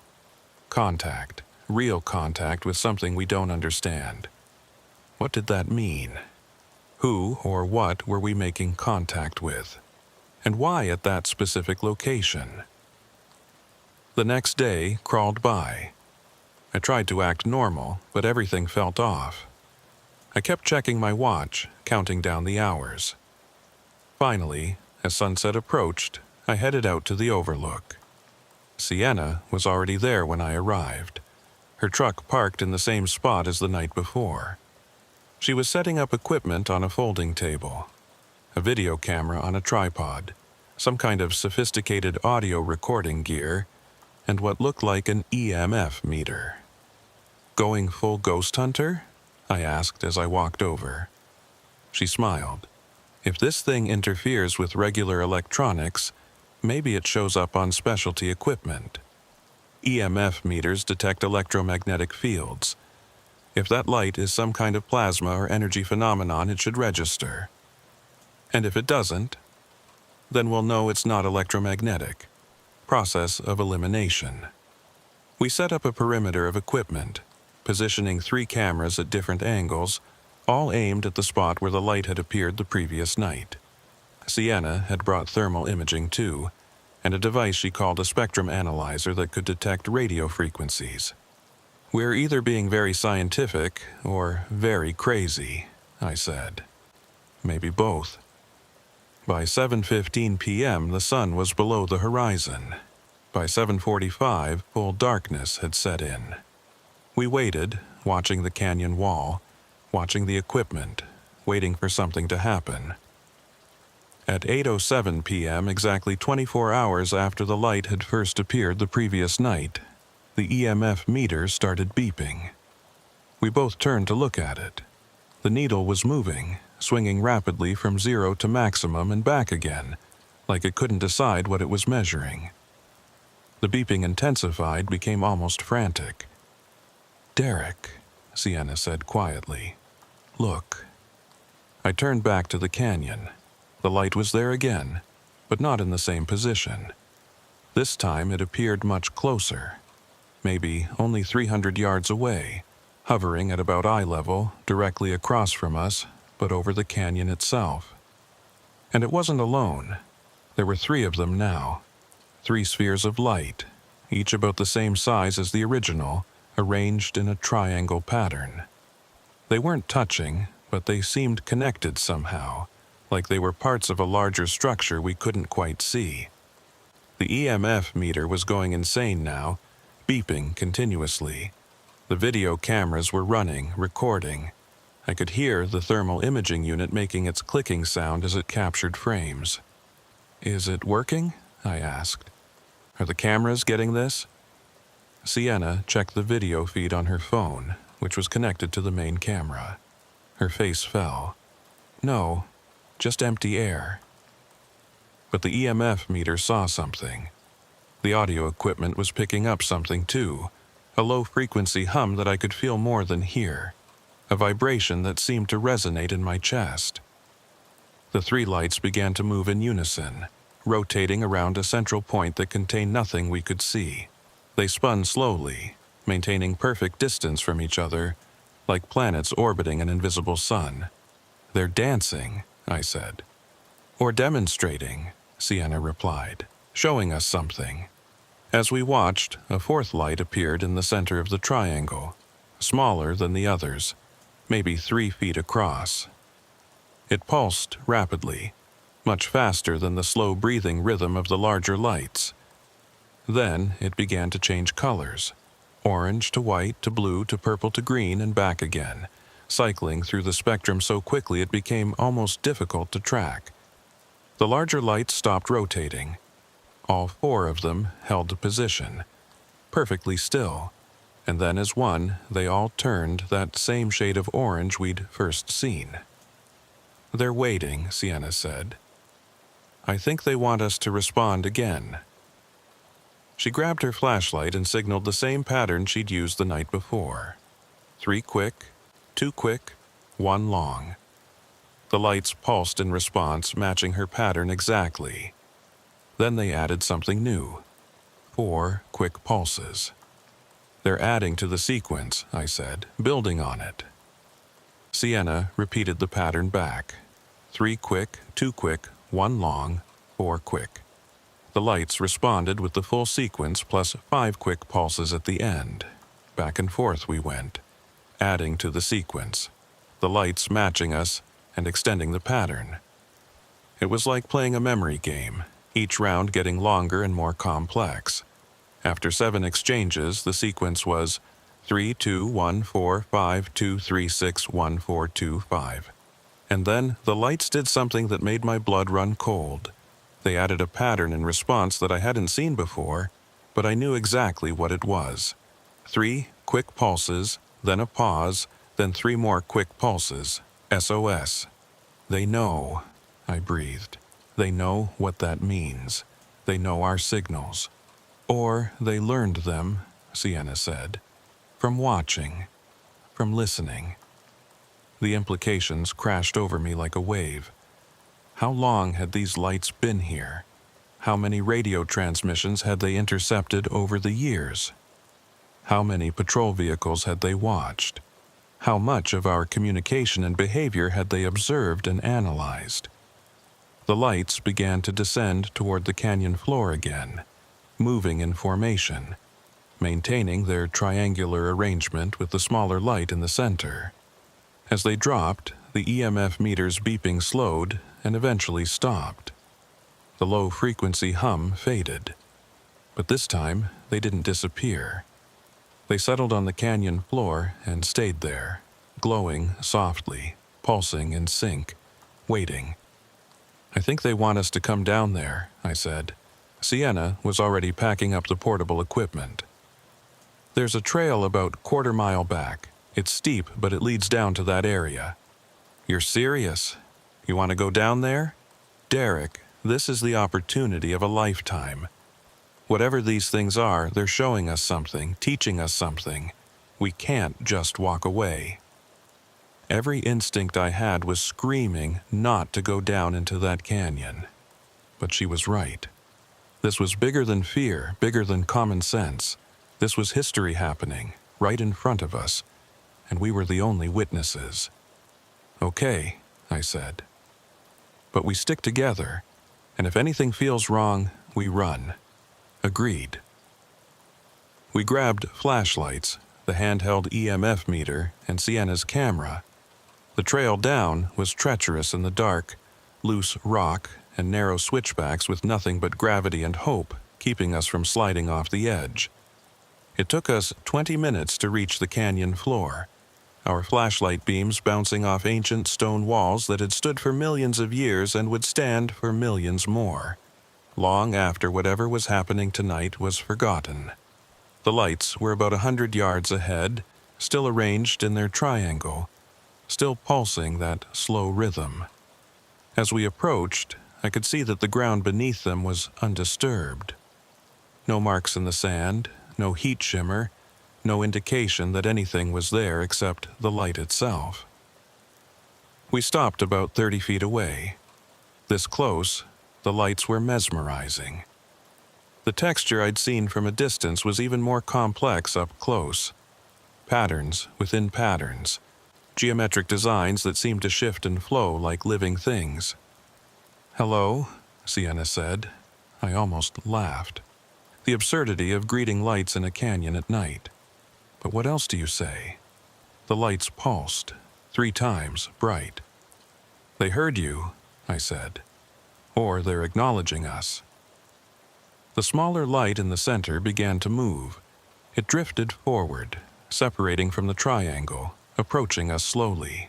[SPEAKER 1] Contact. Real contact with something we don't understand. What did that mean? Who or what were we making contact with? And why at that specific location? The next day crawled by. I tried to act normal, but everything felt off. I kept checking my watch, counting down the hours. Finally, as sunset approached, I headed out to the Overlook. Sienna was already there when I arrived, her truck parked in the same spot as the night before. She was setting up equipment on a folding table, a video camera on a tripod, some kind of sophisticated audio recording gear, and what looked like an EMF meter. "Going full ghost hunter?" I asked as I walked over. She smiled. "If this thing interferes with regular electronics, maybe it shows up on specialty equipment. EMF meters detect electromagnetic fields. If that light is some kind of plasma or energy phenomenon, it should register. And if it doesn't, then we'll know it's not electromagnetic. Process of elimination." We set up a perimeter of equipment, positioning 3 cameras at different angles, all aimed at the spot where the light had appeared the previous night. Sienna had brought thermal imaging too, and a device she called a spectrum analyzer that could detect radio frequencies. "We're either being very scientific or very crazy," I said. "Maybe both." By 7:15 p.m., the sun was below the horizon. By 7:45, full darkness had set in. We waited, watching the canyon wall, watching the equipment, waiting for something to happen. At 8:07 p.m., exactly 24 hours after the light had first appeared the previous night, the EMF meter started beeping. We both turned to look at it. The needle was moving, swinging rapidly from 0 to maximum and back again, like it couldn't decide what it was measuring. The beeping intensified, became almost frantic. "Derek," Sienna said quietly, "look." I turned back to the canyon. The light was there again, but not in the same position. This time it appeared much closer, maybe only 300 yards away, hovering at about eye level, directly across from us, but over the canyon itself. And it wasn't alone. There were 3 of them now. 3 spheres of light, each about the same size as the original, arranged in a triangle pattern. They weren't touching, but they seemed connected somehow, like they were parts of a larger structure we couldn't quite see. The EMF meter was going insane now, beeping continuously. The video cameras were running, recording. I could hear the thermal imaging unit making its clicking sound as it captured frames. "Is it working?" I asked. "Are the cameras getting this?" Sienna checked the video feed on her phone, which was connected to the main camera. Her face fell. "No, just empty air." But the EMF meter saw something. The audio equipment was picking up something too, a low-frequency hum that I could feel more than hear, a vibration that seemed to resonate in my chest. The 3 lights began to move in unison, rotating around a central point that contained nothing we could see. They spun slowly, maintaining perfect distance from each other, like planets orbiting an invisible sun. "They're dancing," I said. "Or demonstrating," Sienna replied, "showing us something." As we watched, a 4th light appeared in the center of the triangle, smaller than the others, maybe 3 feet across. It pulsed rapidly, much faster than the slow breathing rhythm of the larger lights. Then it began to change colors, orange to white to blue to purple to green and back again, cycling through the spectrum so quickly it became almost difficult to track. The larger lights stopped rotating. All 4 of them held position, perfectly still, and then as one, they all turned that same shade of orange we'd first seen. "They're waiting," Sienna said. "I think they want us to respond again." She grabbed her flashlight and signaled the same pattern she'd used the night before. 3 quick, 2 quick, 1 long. The lights pulsed in response, matching her pattern exactly. Then they added something new. 4 quick pulses. "They're adding to the sequence," I said, "building on it." Sienna repeated the pattern back. 3 quick, 2 quick, 1 long, 4 quick. The lights responded with the full sequence plus 5 quick pulses at the end. Back and forth we went, adding to the sequence, the lights matching us and extending the pattern. It was like playing a memory game, each round getting longer and more complex. After 7 exchanges, the sequence was 3, 2, 1, 4, 5, 2, 3, 6, 1, 4, 2, 5. And then the lights did something that made my blood run cold. They added a pattern in response that I hadn't seen before, but I knew exactly what it was. 3 quick pulses, then a pause, then 3 more quick pulses. SOS. "They know," I breathed. "They know what that means. They know our signals." "Or they learned them," Sienna said, "from watching, from listening." The implications crashed over me like a wave. How long had these lights been here? How many radio transmissions had they intercepted over the years? How many patrol vehicles had they watched? How much of our communication and behavior had they observed and analyzed? The lights began to descend toward the canyon floor again, moving in formation, maintaining their triangular arrangement with the smaller light in the center. As they dropped, the EMF meter's beeping slowed and eventually stopped. The low-frequency hum faded. But this time, they didn't disappear. They settled on the canyon floor and stayed there, glowing softly, pulsing in sync, waiting. "I think they want us to come down there," I said. Sienna was already packing up the portable equipment. "There's a trail about quarter-mile back. It's steep, but it leads down to that area." "You're serious? You want to go down there?" "Derek, this is the opportunity of a lifetime. Whatever these things are, they're showing us something, teaching us something. We can't just walk away." Every instinct I had was screaming not to go down into that canyon. But she was right. This was bigger than fear, bigger than common sense. This was history happening, right in front of us, and we were the only witnesses. "Okay," I said. "But we stick together, and if anything feels wrong, we run." Agreed. We grabbed flashlights, the handheld EMF meter, and Sienna's camera. The trail down was treacherous in the dark, loose rock and narrow switchbacks with nothing but gravity and hope keeping us from sliding off the edge. It took us 20 minutes to reach the canyon floor, our flashlight beams bouncing off ancient stone walls that had stood for millions of years and would stand for millions more, long after whatever was happening tonight was forgotten. The lights were about 100 yards ahead, still arranged in their triangle, still pulsing that slow rhythm. As we approached, I could see that the ground beneath them was undisturbed. No marks in the sand, no heat shimmer, no indication that anything was there except the light itself. We stopped about 30 feet away. This close, the lights were mesmerizing. The texture I'd seen from a distance was even more complex up close. Patterns within patterns. Geometric designs that seemed to shift and flow like living things. "Hello," Sienna said. I almost laughed. The absurdity of greeting lights in a canyon at night. But what else do you say? The lights pulsed, 3 times bright. "They heard you," I said. "Or they're acknowledging us." The smaller light in the center began to move. It drifted forward, separating from the triangle, approaching us slowly.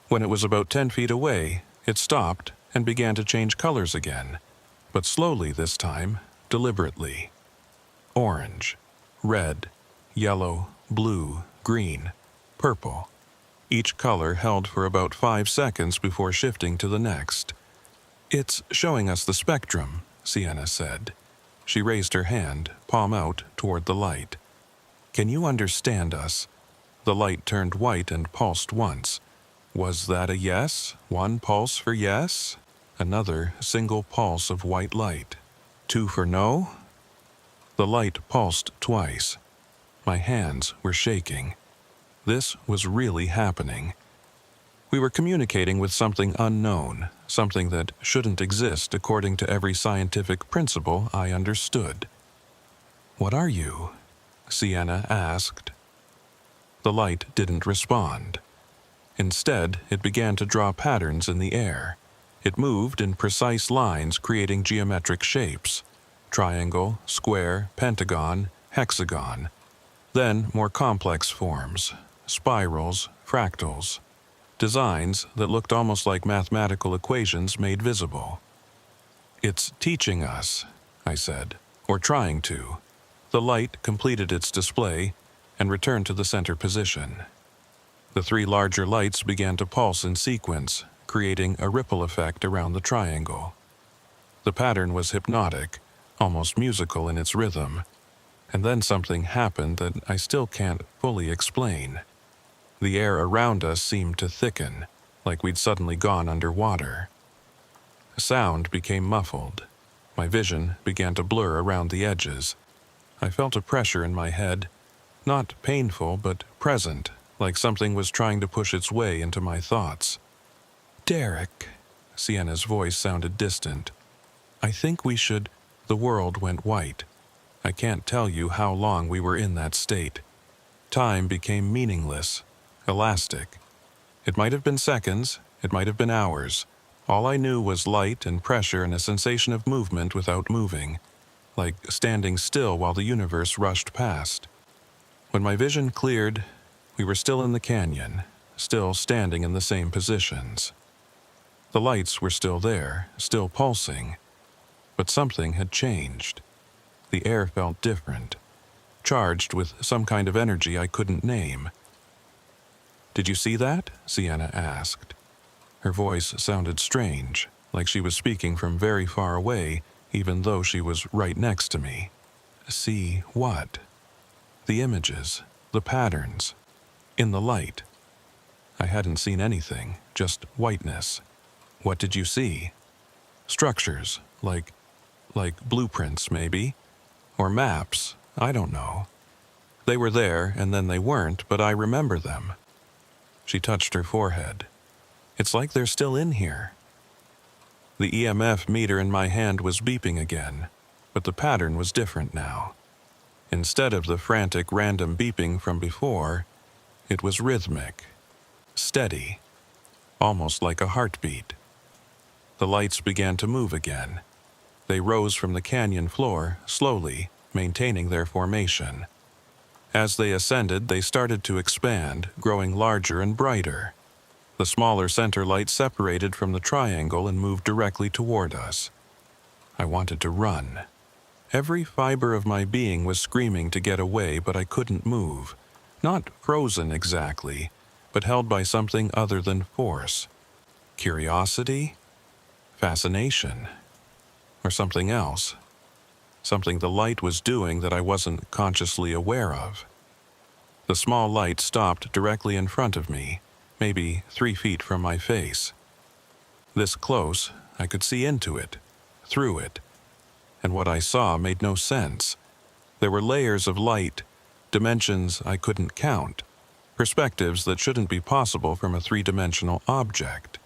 [SPEAKER 1] When it was about 10 feet away, it stopped and began to change colors again, but slowly this time, deliberately. Orange, red, yellow, blue, green, purple. Each color held for about 5 seconds before shifting to the next. "It's showing us the spectrum," Sienna said. She raised her hand, palm out, toward the light. "Can you understand us?" The light turned white and pulsed once. Was that a yes? One pulse for yes? Another single pulse of white light. 2 for no? The light pulsed twice. My hands were shaking. This was really happening. We were communicating with something unknown, something that shouldn't exist according to every scientific principle I understood. "What are you?" Sienna asked. The light didn't respond. Instead, it began to draw patterns in the air. It moved in precise lines, creating geometric shapes: triangle, square, pentagon, hexagon. Then more complex forms: spirals, fractals. Designs that looked almost like mathematical equations made visible. "It's teaching us," I said, "or trying to." The light completed its display and returned to the center position. The 3 larger lights began to pulse in sequence, creating a ripple effect around the triangle. The pattern was hypnotic, almost musical in its rhythm, and then something happened that I still can't fully explain. The air around us seemed to thicken, like we'd suddenly gone underwater. Sound became muffled. My vision began to blur around the edges. I felt a pressure in my head, not painful but present, like something was trying to push its way into my thoughts. "Derek," Sienna's voice sounded distant. "I think we should—" The world went white. I can't tell you how long we were in that state. Time became meaningless, elastic. It might have been seconds, it might have been hours. All I knew was light and pressure and a sensation of movement without moving, like standing still while the universe rushed past. When my vision cleared, we were still in the canyon, still standing in the same positions. The lights were still there, still pulsing, but something had changed. The air felt different, charged with some kind of energy I couldn't name. "Did you see that?" Sienna asked. Her voice sounded strange, like she was speaking from very far away, even though she was right next to me. "See what?" "The images, the patterns, in the light." I hadn't seen anything, just whiteness. "What did you see?" "Structures, like blueprints, maybe? Or maps, I don't know. They were there, and then they weren't, but I remember them." She touched her forehead. "It's like they're still in here." The EMF meter in my hand was beeping again, but the pattern was different now. Instead of the frantic random beeping from before, it was rhythmic, steady, almost like a heartbeat. The lights began to move again. They rose from the canyon floor, slowly, maintaining their formation. As they ascended, they started to expand, growing larger and brighter. The smaller center light separated from the triangle and moved directly toward us. I wanted to run. Every fiber of my being was screaming to get away, but I couldn't move. Not frozen exactly, but held by something other than force. Curiosity? Fascination? Or something else? Something the light was doing that I wasn't consciously aware of. The small light stopped directly in front of me, maybe 3 feet from my face. This close, I could see into it, through it, and what I saw made no sense. There were layers of light, dimensions I couldn't count, perspectives that shouldn't be possible from a 3-dimensional object.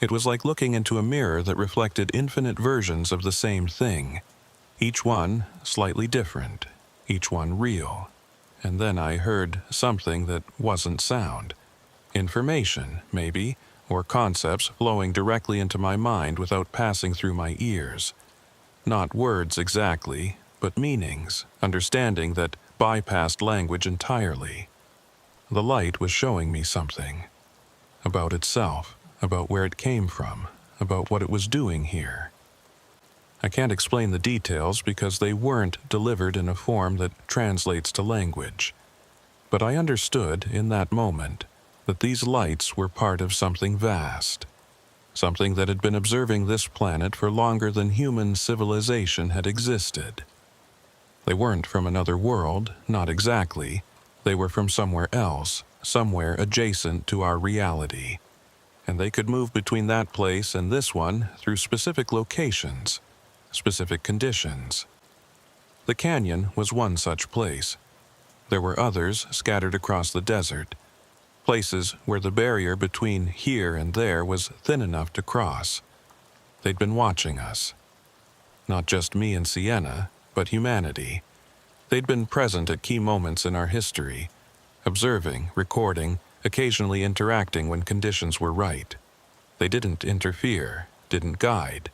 [SPEAKER 1] It was like looking into a mirror that reflected infinite versions of the same thing, each one slightly different, each one real. And then I heard something that wasn't sound. Information, maybe, or concepts flowing directly into my mind without passing through my ears. Not words exactly, but meanings, understanding that bypassed language entirely. The light was showing me something. About itself, about where it came from, about what it was doing here. I can't explain the details because they weren't delivered in a form that translates to language. But I understood in that moment that these lights were part of something vast, something that had been observing this planet for longer than human civilization had existed. They weren't from another world, not exactly. They were from somewhere else, somewhere adjacent to our reality. And they could move between that place and this one through specific locations, specific conditions. The canyon was one such place. There were others scattered across the desert, places where the barrier between here and there was thin enough to cross. They'd been watching us. Not just me and Sienna, but humanity. They'd been present at key moments in our history, observing, recording, occasionally interacting when conditions were right. They didn't interfere, didn't guide.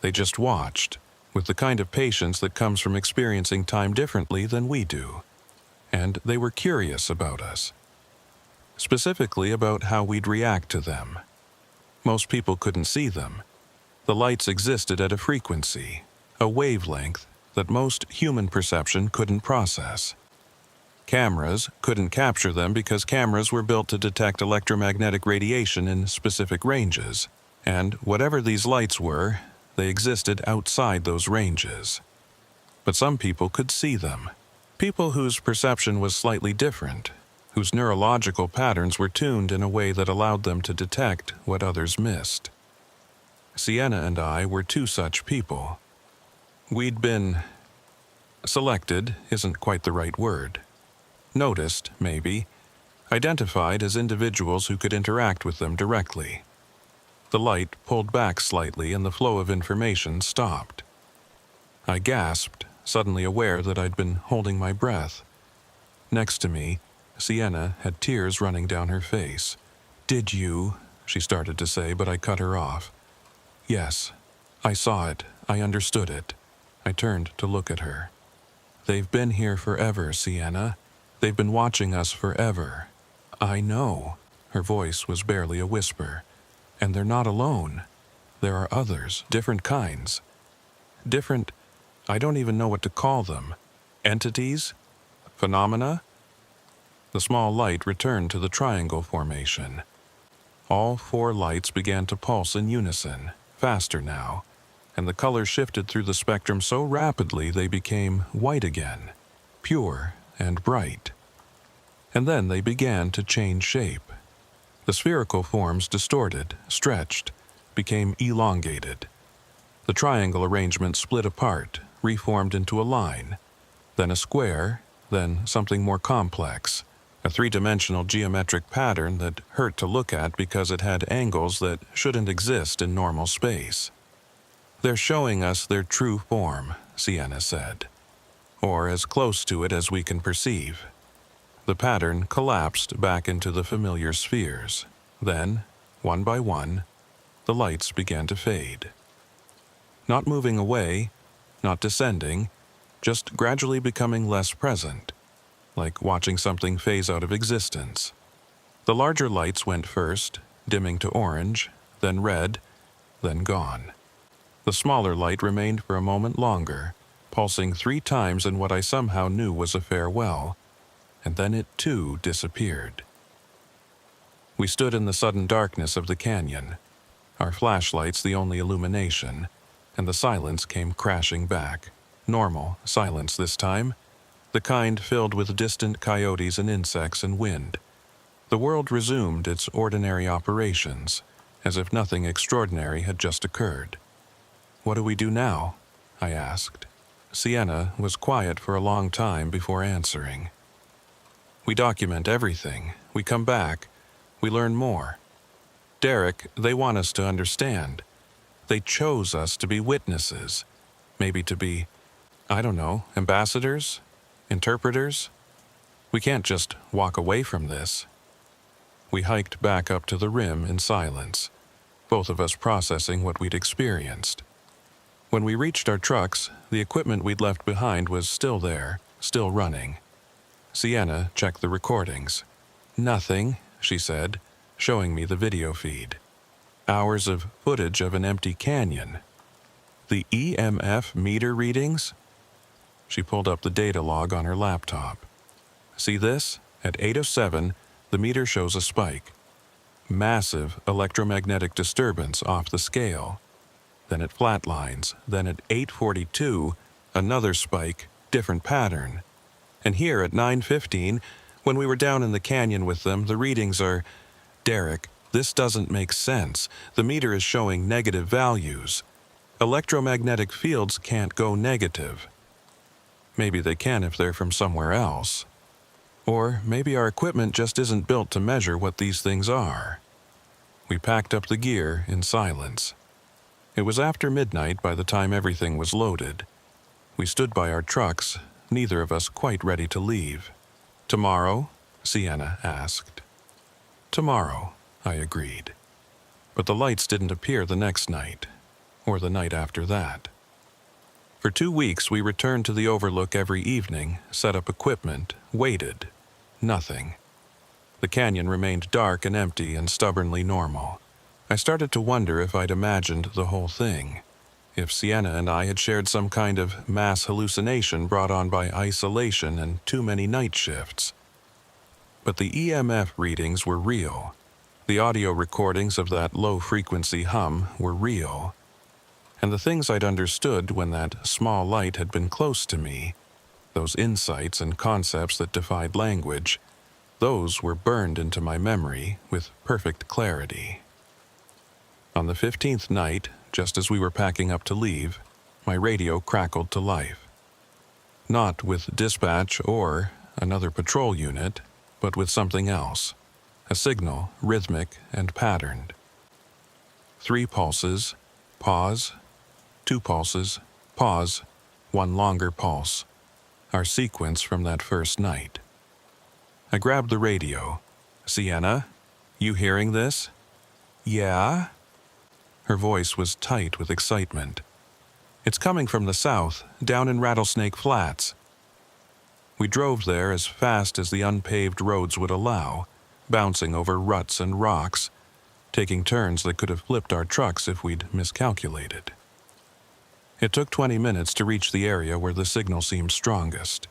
[SPEAKER 1] They just watched, with the kind of patience that comes from experiencing time differently than we do. And they were curious about us. Specifically about how we'd react to them. Most people couldn't see them. The lights existed at a frequency, a wavelength, that most human perception couldn't process. Cameras couldn't capture them because cameras were built to detect electromagnetic radiation in specific ranges, and whatever these lights were, they existed outside those ranges. But some people could see them. People whose perception was slightly different, whose neurological patterns were tuned in a way that allowed them to detect what others missed. Sienna and I were 2 such people. We'd been selected isn't quite the right word. Noticed, maybe, identified as individuals who could interact with them directly. The light pulled back slightly and the flow of information stopped. I gasped, suddenly aware that I'd been holding my breath. Next to me, Sienna had tears running down her face. "Did you?" she started to say, but I cut her off. "Yes, I saw it. I understood it." I turned to look at her. They've been here forever, Sienna. They've been watching us forever. I know. Her voice was barely a whisper. And they're not alone. There are others, different kinds. Different, I don't even know what to call them. Entities? Phenomena? The small light returned to the triangle formation. All 4 lights began to pulse in unison, faster now, and the colors shifted through the spectrum so rapidly they became white again, pure and bright. And then they began to change shape. The spherical forms distorted, stretched, became elongated. The triangle arrangement split apart, reformed into a line, then a square, then something more complex, a 3-dimensional geometric pattern that hurt to look at because it had angles that shouldn't exist in normal space. They're showing us their true form, Sienna said, or as close to it as we can perceive. The pattern collapsed back into the familiar spheres. Then, one by one, the lights began to fade. Not moving away, not descending, just gradually becoming less present, like watching something phase out of existence. The larger lights went first, dimming to orange, then red, then gone. The smaller light remained for a moment longer, pulsing 3 times in what I somehow knew was a farewell, and then it too disappeared. We stood in the sudden darkness of the canyon, our flashlights the only illumination, and the silence came crashing back. Normal silence this time, the kind filled with distant coyotes and insects and wind. The world resumed its ordinary operations, as if nothing extraordinary had just occurred. "What do we do now?" I asked. Sienna was quiet for a long time before answering. "We document everything. We come back. We learn more. Derek, they want us to understand. They chose us to be witnesses. Maybe to be, I don't know, ambassadors? Interpreters? We can't just walk away from this." We hiked back up to the rim in silence, both of us processing what we'd experienced. When we reached our trucks, the equipment we'd left behind was still there, still running. Sienna checked the recordings. "Nothing," she said, showing me the video feed. Hours of footage of an empty canyon. The EMF meter readings? She pulled up the data log on her laptop. "See this? At 8:07, the meter shows a spike. Massive electromagnetic disturbance off the scale. Then it flatlines. Then at 8:42, another spike, different pattern. And here at 9:15, when we were down in the canyon with them, the readings are, Derek, this doesn't make sense. The meter is showing negative values. Electromagnetic fields can't go negative. Maybe they can if they're from somewhere else. Or maybe our equipment just isn't built to measure what these things are." We packed up the gear in silence. It was after midnight by the time everything was loaded. We stood by our trucks, neither of us quite ready to leave. "Tomorrow?" Sienna asked. "Tomorrow," I agreed. But the lights didn't appear the next night, or the night after that. For 2 weeks we returned to the overlook every evening, set up equipment, waited. Nothing. The canyon remained dark and empty and stubbornly normal. I started to wonder if I'd imagined the whole thing, if Sienna and I had shared some kind of mass hallucination brought on by isolation and too many night shifts. But the EMF readings were real. The audio recordings of that low-frequency hum were real. And the things I'd understood when that small light had been close to me, those insights and concepts that defied language, those were burned into my memory with perfect clarity. On the 15th night, just as we were packing up to leave, my radio crackled to life. Not with dispatch or another patrol unit, but with something else, a signal, rhythmic and patterned. 3 pulses, pause, 2 pulses, pause, 1 longer pulse, our sequence from that first night. I grabbed the radio. "Sienna, you hearing this?" "Yeah?" Her voice was tight with excitement. "It's coming from the south, down in Rattlesnake Flats. We drove there as fast as the unpaved roads would allow, bouncing over ruts and rocks, taking turns that could have flipped our trucks if we'd miscalculated. It took 20 minutes to reach the area where the signal seemed strongest.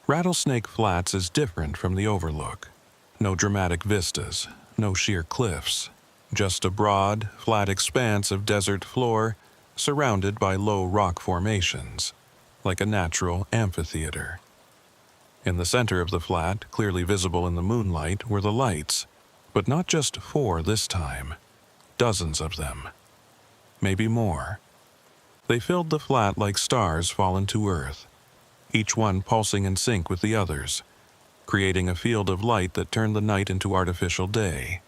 [SPEAKER 1] Rattlesnake Flats is different from the Overlook. No dramatic vistas, no sheer cliffs, just a broad, flat expanse of desert floor surrounded by low rock formations, like a natural amphitheater. In the center of the flat, clearly visible in the moonlight, were the lights, but not just 4 this time. Dozens of them. Maybe more. They filled the flat like stars fallen to earth, each one pulsing in sync with the others, creating a field of light that turned the night into artificial day.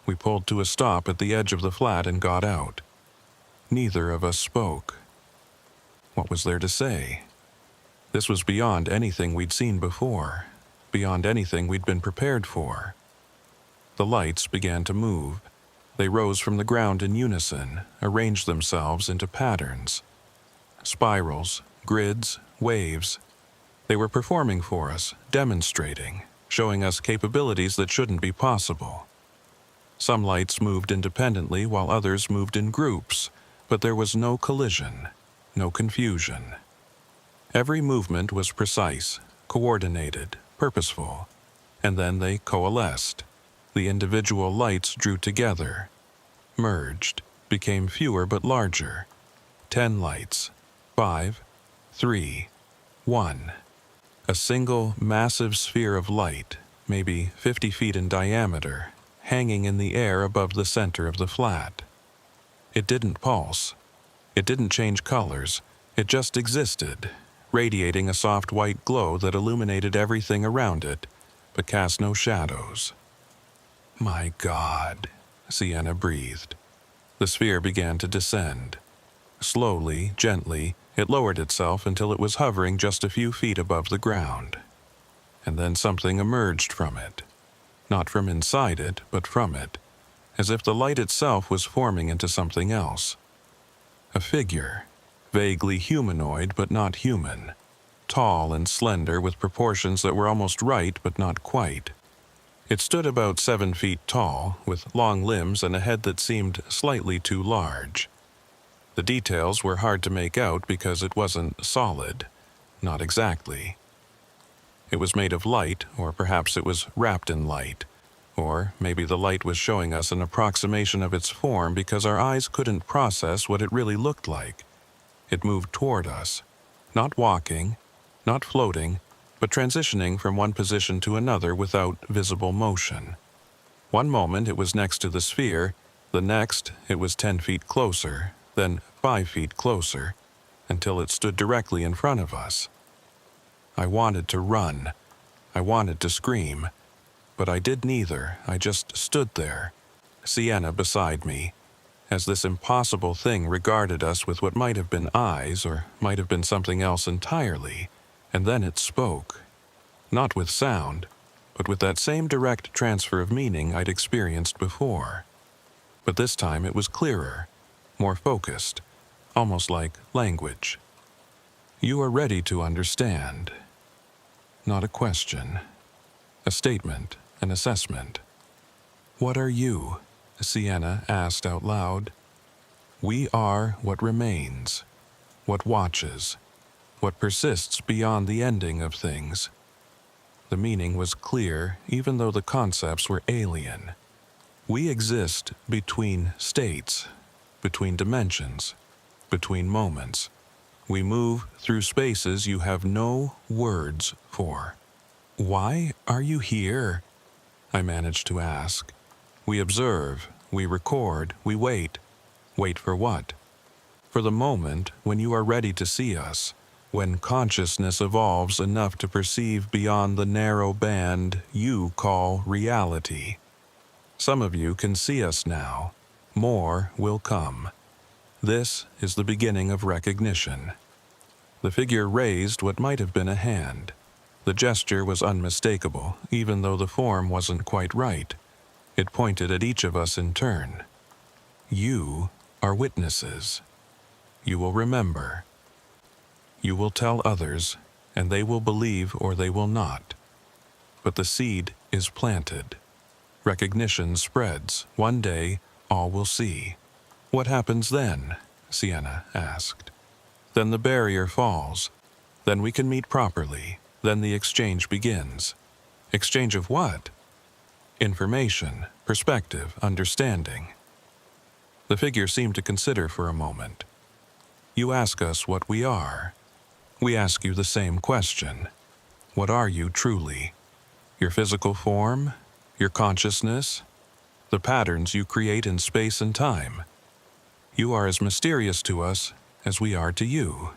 [SPEAKER 1] We pulled to a stop at the edge of the flat and got out. Neither of us spoke. What was there to say? This was beyond anything we'd seen before, beyond anything we'd been prepared for. The lights began to move. They rose from the ground in unison, arranged themselves into patterns. Spirals, grids, waves. They were performing for us, demonstrating, showing us capabilities that shouldn't be possible. Some lights moved independently while others moved in groups, but there was no collision, no confusion. Every movement was precise, coordinated, purposeful, and then they coalesced. The individual lights drew together, merged, became fewer but larger. 10 lights, 5, 3, 1. A single massive sphere of light, maybe 50 feet in diameter, hanging in the air above the center of the flat. It didn't pulse. It didn't change colors. It just existed, radiating a soft white glow that illuminated everything around it, but cast no shadows. "My God," Sienna breathed. The sphere began to descend. Slowly, gently, it lowered itself until it was hovering just a few feet above the ground. And then something emerged from it. Not from inside it, but from it, as if the light itself was forming into something else. A figure, vaguely humanoid but not human, tall and slender with proportions that were almost right but not quite. It stood about 7 feet tall, with long limbs and a head that seemed slightly too large. The details were hard to make out because it wasn't solid, not exactly. It was made of light, or perhaps it was wrapped in light, or maybe the light was showing us an approximation of its form because our eyes couldn't process what it really looked like. It moved toward us, not walking, not floating, but transitioning from one position to another without visible motion. One moment it was next to the sphere, the next it was 10 feet closer, then 5 feet closer, until it stood directly in front of us. I wanted to run. I wanted to scream. But I did neither. I just stood there, Sienna beside me, as this impossible thing regarded us with what might have been eyes or might have been something else entirely, and then it spoke. Not with sound, but with that same direct transfer of meaning I'd experienced before. But this time it was clearer, more focused, almost like language. "You are ready to understand." Not a question. A statement, an assessment. "What are you?" Sienna asked out loud. "We are what remains, what watches, what persists beyond the ending of things." The meaning was clear, even though the concepts were alien. We exist between states, between dimensions, between moments. We move through spaces you have no words for. "Why are you here?" I managed to ask. "We observe, we record, we wait." Wait for what? For the moment when you are ready to see us, when consciousness evolves enough to perceive beyond the narrow band you call reality. Some of you can see us now. More will come. This is the beginning of recognition. The figure raised what might have been a hand. The gesture was unmistakable, even though the form wasn't quite right. It pointed at each of us in turn. You are witnesses. You will remember. You will tell others. and they will believe or they will not. But the seed is planted. Recognition spreads. One day, all will see. What happens then? Sienna asked. Then the barrier falls. Then we can meet properly. Then the exchange begins. Exchange of what? Information, perspective, understanding. The figure seemed to consider for a moment. You ask us what we are. We ask you the same question. What are you truly? Your physical form? Your consciousness? The patterns you create in space and time? You are as mysterious to us as we are to you.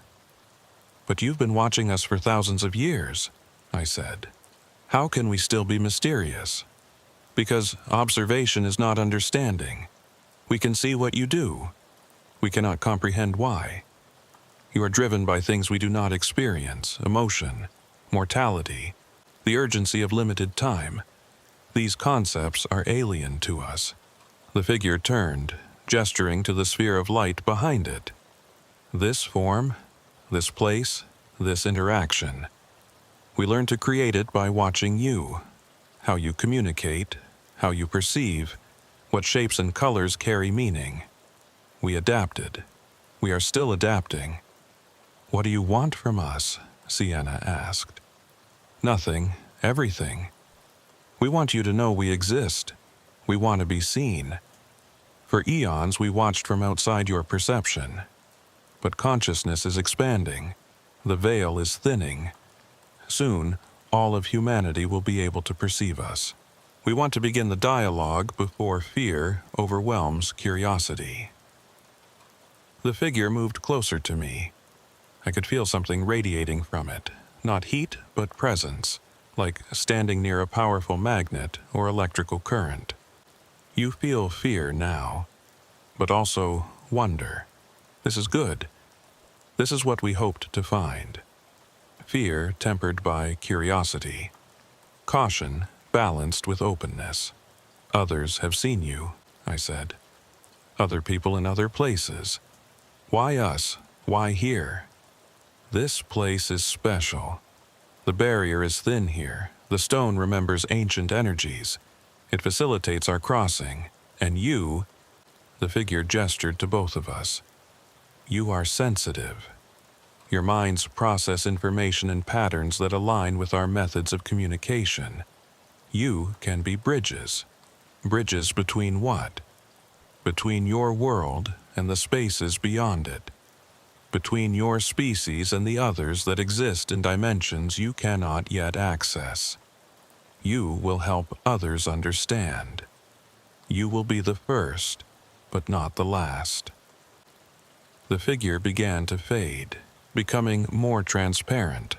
[SPEAKER 1] But you've been watching us for thousands of years, I said. How can we still be mysterious? Because observation is not understanding. We can see what you do. We cannot comprehend why. You are driven by things we do not experience, emotion, mortality, the urgency of limited time. These concepts are alien to us. The figure turned, gesturing to the sphere of light behind it. This form, this place, this interaction. We learn to create it by watching you, how you communicate, how you perceive, what shapes and colors carry meaning. We adapted. We are still adapting. What do you want from us? Sienna asked. Nothing, everything. We want you to know we exist. We want to be seen. For eons we watched from outside your perception. But consciousness is expanding. The veil is thinning. Soon, all of humanity will be able to perceive us. We want to begin the dialogue before fear overwhelms curiosity. The figure moved closer to me. I could feel something radiating from it, not heat, but presence, like standing near a powerful magnet or electrical current. You feel fear now, but also wonder. This is good. This is what we hoped to find. Fear tempered by curiosity. Caution balanced with openness. Others have seen you, I said. Other people in other places. Why us? Why here? This place is special. The barrier is thin here. The stone remembers ancient energies. It facilitates our crossing. And you, the figure gestured to both of us. You are sensitive. Your minds process information in patterns that align with our methods of communication. You can be bridges. Bridges between what? Between your world and the spaces beyond it. Between your species and the others that exist in dimensions you cannot yet access. You will help others understand. You will be the first, but not the last. The figure began to fade, becoming more transparent,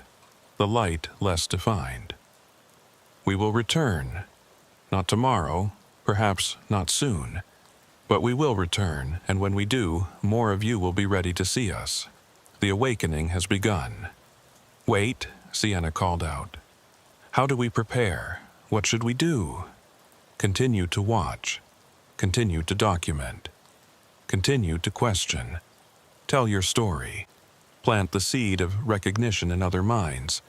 [SPEAKER 1] the light less defined. We will return. Not tomorrow, perhaps not soon. But we will return, and when we do, more of you will be ready to see us. The awakening has begun. Wait, Sienna called out. How do we prepare? What should we do? Continue to watch. Continue to document. Continue to question. Tell your story. Plant the seed of recognition in other minds.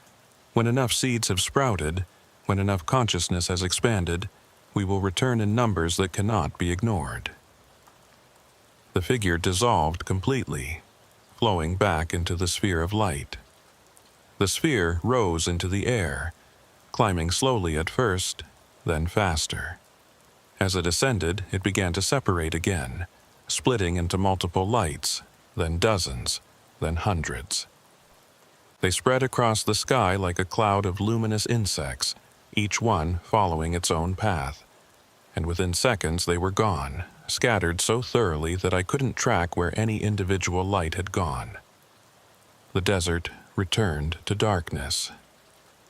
[SPEAKER 1] When enough seeds have sprouted, when enough consciousness has expanded, we will return in numbers that cannot be ignored. The figure dissolved completely, flowing back into the sphere of light. The sphere rose into the air, climbing slowly at first, then faster. As it ascended, it began to separate again, splitting into multiple lights, then dozens, then hundreds. They spread across the sky like a cloud of luminous insects, each one following its own path. And within seconds they were gone, scattered so thoroughly that I couldn't track where any individual light had gone. The desert returned to darkness.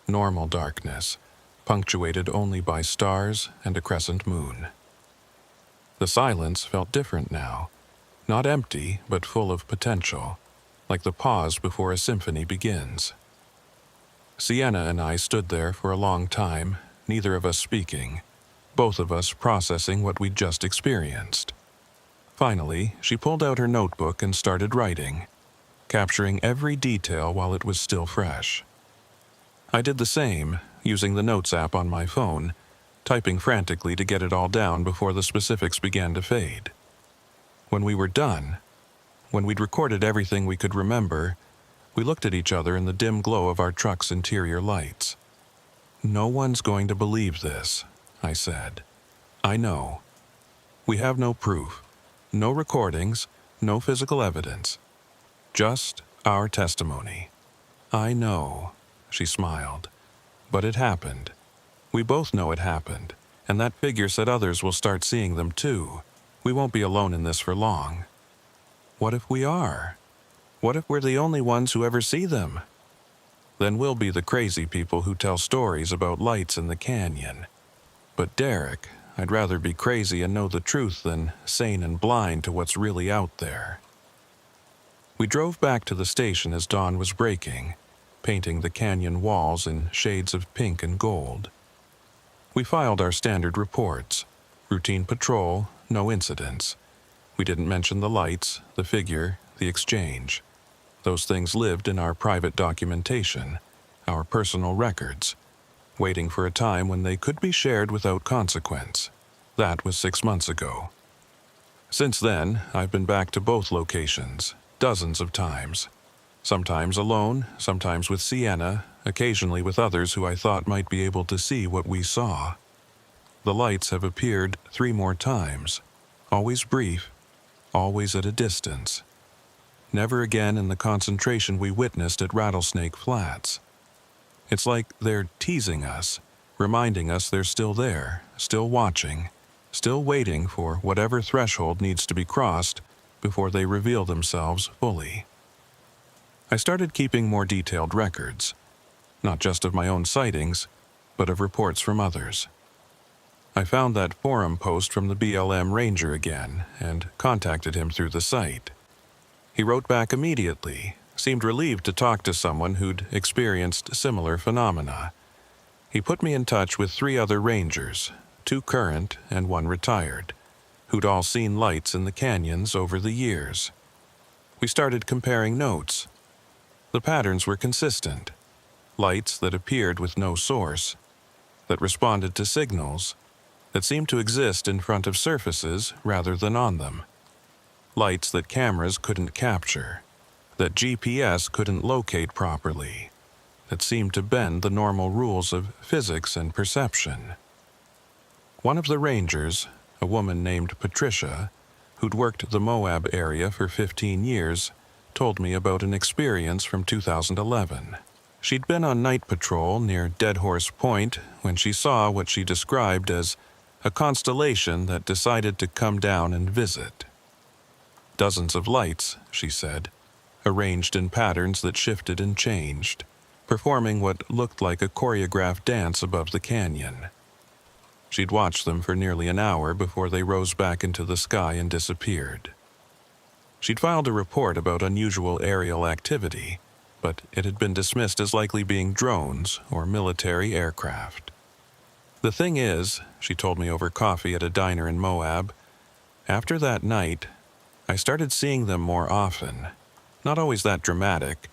[SPEAKER 1] Normal darkness, punctuated only by stars and a crescent moon. The silence felt different now, not empty but full of potential, like the pause before a symphony begins. Sienna and I stood there for a long time, neither of us speaking, both of us processing what we'd just experienced. Finally, she pulled out her notebook and started writing, capturing every detail while it was still fresh. I did the same, using the Notes app on my phone, typing frantically to get it all down before the specifics began to fade. When we were done, when we'd recorded everything we could remember, we looked at each other in the dim glow of our truck's interior lights. "No one's going to believe this," I said. "I know. We have no proof, no recordings, no physical evidence. Just our testimony." "I know," she smiled. "But it happened. We both know it happened, and that figure said others will start seeing them too. We won't be alone in this for long." "What if we are? What if we're the only ones who ever see them?" "Then we'll be the crazy people who tell stories about lights in the canyon. But Derek, I'd rather be crazy and know the truth than sane and blind to what's really out there." We drove back to the station as dawn was breaking, painting the canyon walls in shades of pink and gold. We filed our standard reports. Routine patrol, no incidents. We didn't mention the lights, the figure, the exchange. Those things lived in our private documentation, our personal records, waiting for a time when they could be shared without consequence. That was 6 months ago. Since then, I've been back to both locations, dozens of times. Sometimes alone, sometimes with Sienna, occasionally with others who I thought might be able to see what we saw. The lights have appeared 3 more times, always brief, always at a distance. Never again in the concentration we witnessed at Rattlesnake Flats. It's like they're teasing us, reminding us they're still there, still watching, still waiting for whatever threshold needs to be crossed before they reveal themselves fully. I started keeping more detailed records, not just of my own sightings, but of reports from others. I found that forum post from the BLM ranger again and contacted him through the site. He wrote back immediately, seemed relieved to talk to someone who'd experienced similar phenomena. He put me in touch with 3 other rangers, 2 current and 1 retired, who'd all seen lights in the canyons over the years. We started comparing notes. The patterns were consistent. Lights that appeared with no source, that responded to signals, that seemed to exist in front of surfaces rather than on them. Lights that cameras couldn't capture, that GPS couldn't locate properly, that seemed to bend the normal rules of physics and perception. One of the rangers, a woman named Patricia, who'd worked the Moab area for 15 years, told me about an experience from 2011. She'd been on night patrol near Dead Horse Point when she saw what she described as a constellation that decided to come down and visit. Dozens of lights, she said, arranged in patterns that shifted and changed, performing what looked like a choreographed dance above the canyon. She'd watched them for nearly an hour before they rose back into the sky and disappeared. She'd filed a report about unusual aerial activity, but it had been dismissed as likely being drones or military aircraft. "The thing is," she told me over coffee at a diner in Moab, "after that night, I started seeing them more often. Not always that dramatic,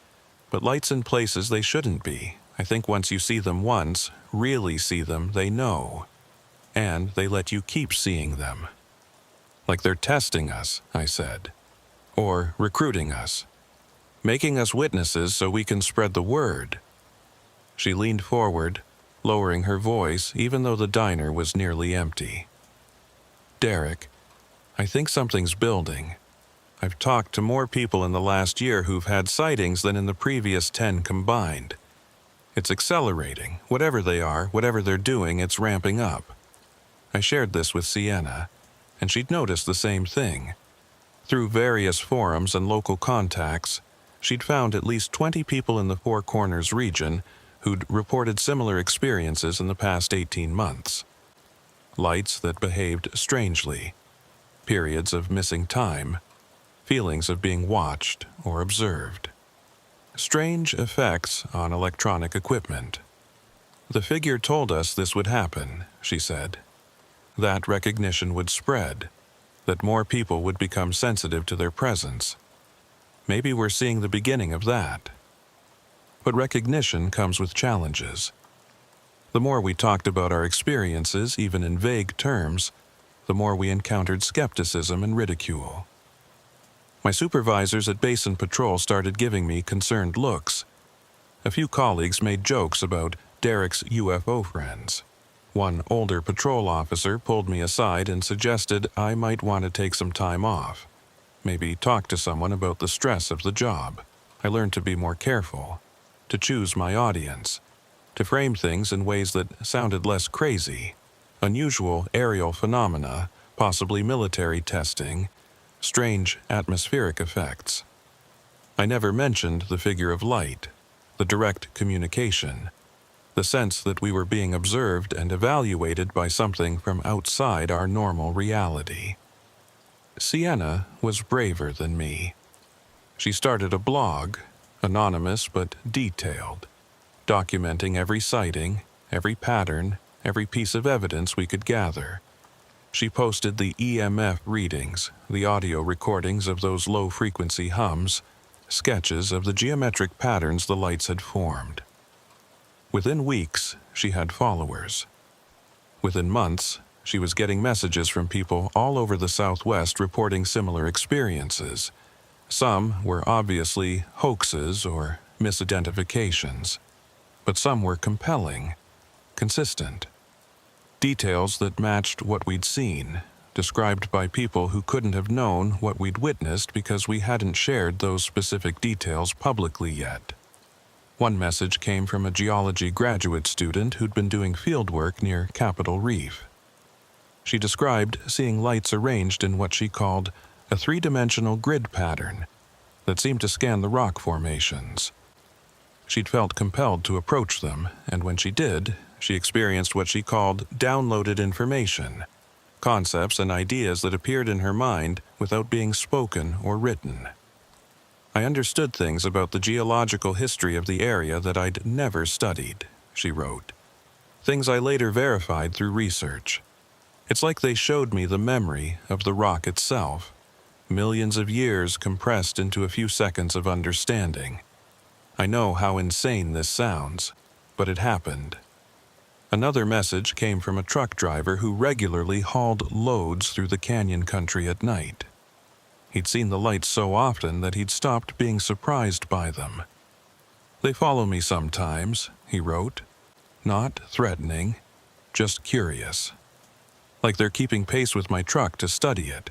[SPEAKER 1] but lights in places they shouldn't be. I think once you see them once, really see them, they know. And they let you keep seeing them." "Like they're testing us," I said. "Or recruiting us. Making us witnesses so we can spread the word." She leaned forward, lowering her voice even though the diner was nearly empty. "Derek, I think something's building. I've talked to more people in the last year who've had sightings than in the previous 10 combined. It's accelerating. Whatever they are, whatever they're doing, it's ramping up." I shared this with Sienna, and she'd noticed the same thing. Through various forums and local contacts, she'd found at least 20 people in the Four Corners region who'd reported similar experiences in the past 18 months. Lights that behaved strangely, periods of missing time, feelings of being watched or observed. Strange effects on electronic equipment. "The figure told us this would happen," she said. "That recognition would spread, that more people would become sensitive to their presence. Maybe we're seeing the beginning of that." but recognition comes with challenges. The more we talked about our experiences, even in vague terms, the more we encountered skepticism and ridicule. My supervisors at Basin Patrol started giving me concerned looks. A few colleagues made jokes about Derek's UFO friends. One older patrol officer pulled me aside and suggested I might want to take some time off, maybe talk to someone about the stress of the job. I learned to be more careful, to choose my audience, to frame things in ways that sounded less crazy. Unusual aerial phenomena, possibly military testing, strange atmospheric effects. I never mentioned the figure of light, the direct communication, the sense that we were being observed and evaluated by something from outside our normal reality. Sienna was braver than me. She started a blog, anonymous but detailed, documenting every sighting, every pattern, every piece of evidence we could gather. She posted the EMF readings, the audio recordings of those low-frequency hums, sketches of the geometric patterns the lights had formed. Within weeks, she had followers. Within months, she was getting messages from people all over the Southwest reporting similar experiences. Some were obviously hoaxes or misidentifications, but some were compelling, consistent. Details that matched what we'd seen, described by people who couldn't have known what we'd witnessed because we hadn't shared those specific details publicly yet. One message came from a geology graduate student who'd been doing fieldwork near Capitol Reef. She described seeing lights arranged in what she called a three-dimensional grid pattern that seemed to scan the rock formations. She'd felt compelled to approach them, and when she did, she experienced what she called downloaded information, concepts and ideas that appeared in her mind without being spoken or written. I understood things about the geological history of the area that I'd never studied, she wrote. Things I later verified through research. It's like they showed me the memory of the rock itself, millions of years compressed into a few seconds of understanding. I know how insane this sounds, but it happened. Another message came from a truck driver who regularly hauled loads through the canyon country at night. He'd seen the lights so often that he'd stopped being surprised by them. They follow me sometimes, he wrote. Not threatening, just curious. Like they're keeping pace with my truck to study it.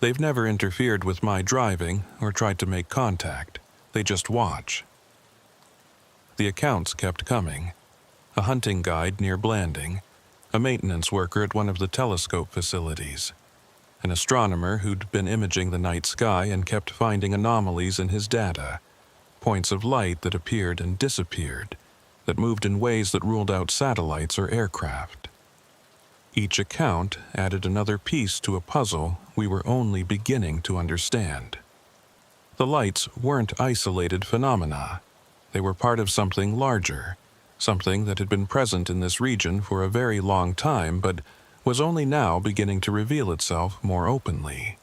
[SPEAKER 1] They've never interfered with my driving or tried to make contact. They just watch. The accounts kept coming. A hunting guide near Blanding, a maintenance worker at one of the telescope facilities, an astronomer who'd been imaging the night sky and kept finding anomalies in his data, points of light that appeared and disappeared, that moved in ways that ruled out satellites or aircraft. Each account added another piece to a puzzle we were only beginning to understand. The lights weren't isolated phenomena. They were part of something larger, something that had been present in this region for a very long time but was only now beginning to reveal itself more openly.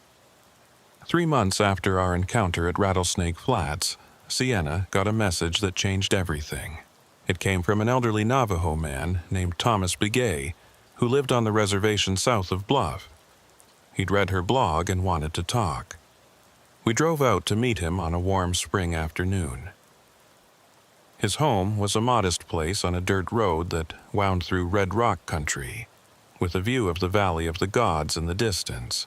[SPEAKER 1] 3 months after our encounter at Rattlesnake Flats, Sienna got a message that changed everything. It came from an elderly Navajo man named Thomas Begay, who lived on the reservation south of Bluff. He'd read her blog and wanted to talk. We drove out to meet him on a warm spring afternoon. His home was a modest place on a dirt road that wound through red rock country, with a view of the Valley of the Gods in the distance.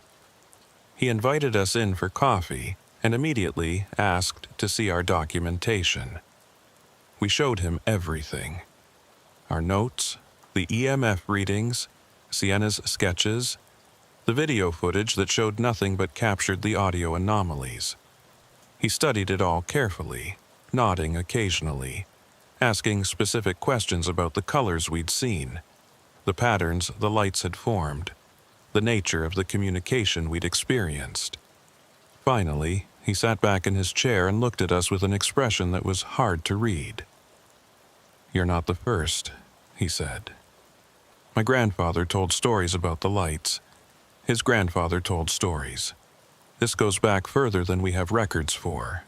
[SPEAKER 1] He invited us in for coffee and immediately asked to see our documentation. We showed him everything. Our notes, the EMF readings, Sienna's sketches, the video footage that showed nothing but captured the audio anomalies. He studied it all carefully, nodding occasionally, asking specific questions about the colors we'd seen, the patterns the lights had formed, the nature of the communication we'd experienced. Finally, he sat back in his chair and looked at us with an expression that was hard to read. "You're not the first," he said. My grandfather told stories about the lights. His grandfather told stories. This goes back further than we have records for.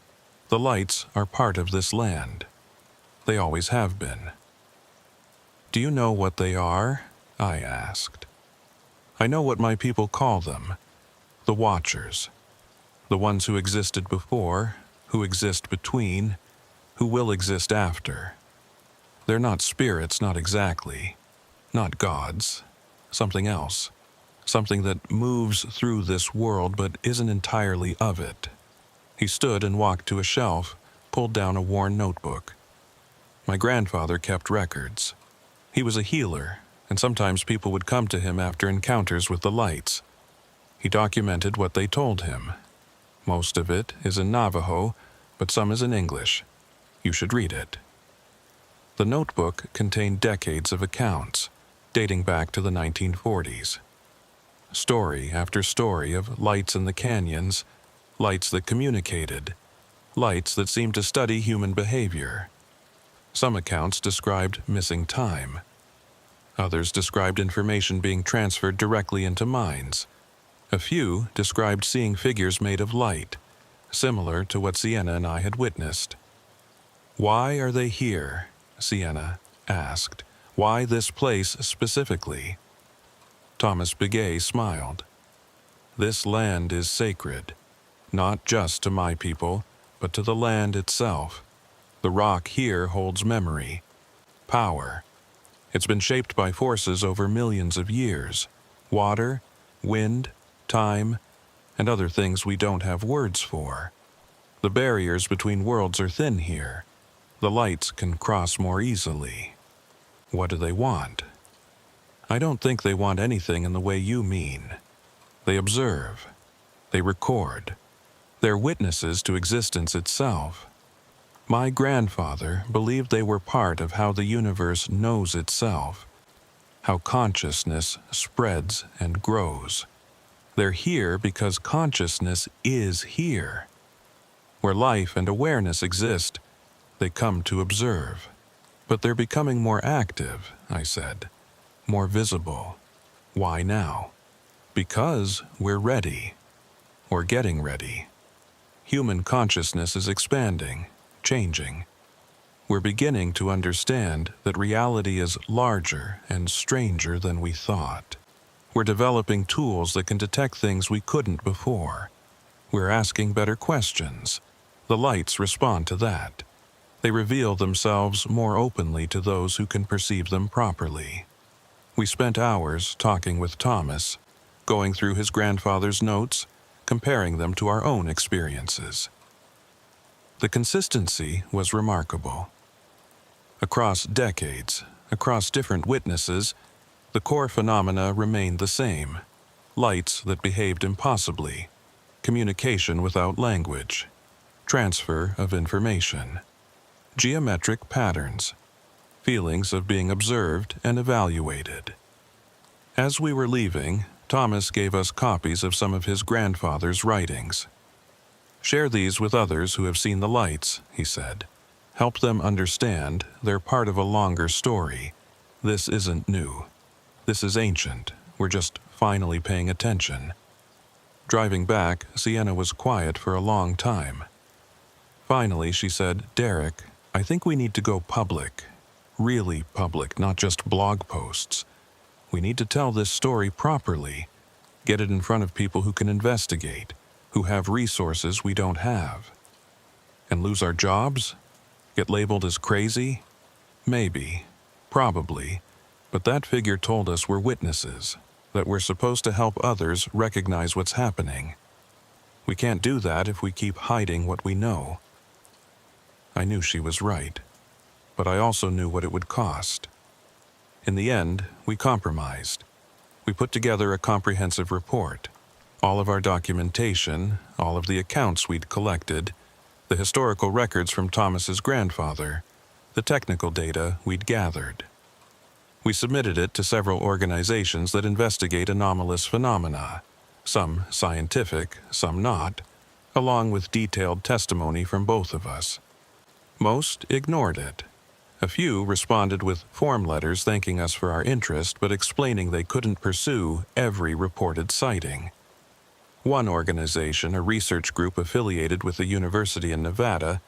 [SPEAKER 1] The lights are part of this land. They always have been. Do you know what they are? I asked. I know what my people call them, the Watchers. The ones who existed before, who exist between, who will exist after. They're not spirits, not exactly. Not gods. Something else. Something that moves through this world but isn't entirely of it. He stood and walked to a shelf, pulled down a worn notebook. My grandfather kept records. He was a healer, and sometimes people would come to him after encounters with the lights. He documented what they told him. Most of it is in Navajo, but some is in English. You should read it. The notebook contained decades of accounts, dating back to the 1940s. Story after story of lights in the canyons, lights that communicated, lights that seemed to study human behavior. Some accounts described missing time. Others described information being transferred directly into minds. A few described seeing figures made of light, similar to what Sienna and I had witnessed. "Why are they here?" Sienna asked. "Why this place specifically?" Thomas Begay smiled. "This land is sacred, not just to my people, but to the land itself. The rock here holds memory, power. It's been shaped by forces over millions of years. Water, wind, time, and other things we don't have words for. The barriers between worlds are thin here. The lights can cross more easily. What do they want? I don't think they want anything in the way you mean. They observe. They record. They're witnesses to existence itself. My grandfather believed they were part of how the universe knows itself, how consciousness spreads and grows. They're here because consciousness is here. Where life and awareness exist, they come to observe. But they're becoming more active, I said, more visible. Why now? Because we're ready, or getting ready. Human consciousness is expanding, changing. We're beginning to understand that reality is larger and stranger than we thought. We're developing tools that can detect things we couldn't before. We're asking better questions. The lights respond to that. They reveal themselves more openly to those who can perceive them properly. We spent hours talking with Thomas, going through his grandfather's notes, comparing them to our own experiences. The consistency was remarkable. Across decades, across different witnesses, the core phenomena remained the same. Lights that behaved impossibly, communication without language, transfer of information, geometric patterns, feelings of being observed and evaluated. As we were leaving, Thomas gave us copies of some of his grandfather's writings. "Share these with others who have seen the lights," he said. "Help them understand they're part of a longer story. This isn't new. This is ancient. We're just finally paying attention." Driving back, Sienna was quiet for a long time. Finally, she said, "Derek, I think we need to go public. Really public, not just blog posts. We need to tell this story properly, get it in front of people who can investigate, who have resources we don't have. And lose our jobs? Get labeled as crazy? Maybe, probably, but that figure told us we're witnesses, that we're supposed to help others recognize what's happening. We can't do that if we keep hiding what we know." I knew she was right, but I also knew what it would cost. In the end, we compromised. We put together a comprehensive report. All of our documentation, all of the accounts we'd collected, the historical records from Thomas's grandfather, the technical data we'd gathered. We submitted it to several organizations that investigate anomalous phenomena, some scientific, some not, along with detailed testimony from both of us. Most ignored it. A few responded with form letters thanking us for our interest but explaining they couldn't pursue every reported sighting. One organization, a research group affiliated with the university in Nevada,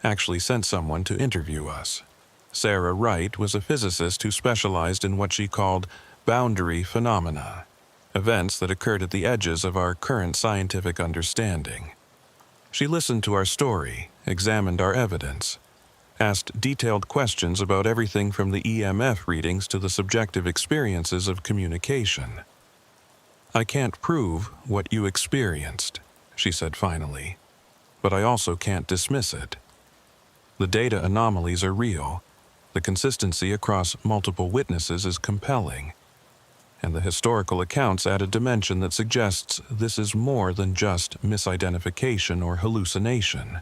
[SPEAKER 1] actually sent someone to interview us. Sarah Wright was a physicist who specialized in what she called boundary phenomena, events that occurred at the edges of our current scientific understanding. She listened to our story, examined our evidence, asked detailed questions about everything from the EMF readings to the subjective experiences of communication. "I can't prove what you experienced," she said finally, "but I also can't dismiss it. The data anomalies are real, the consistency across multiple witnesses is compelling, and the historical accounts add a dimension that suggests this is more than just misidentification or hallucination."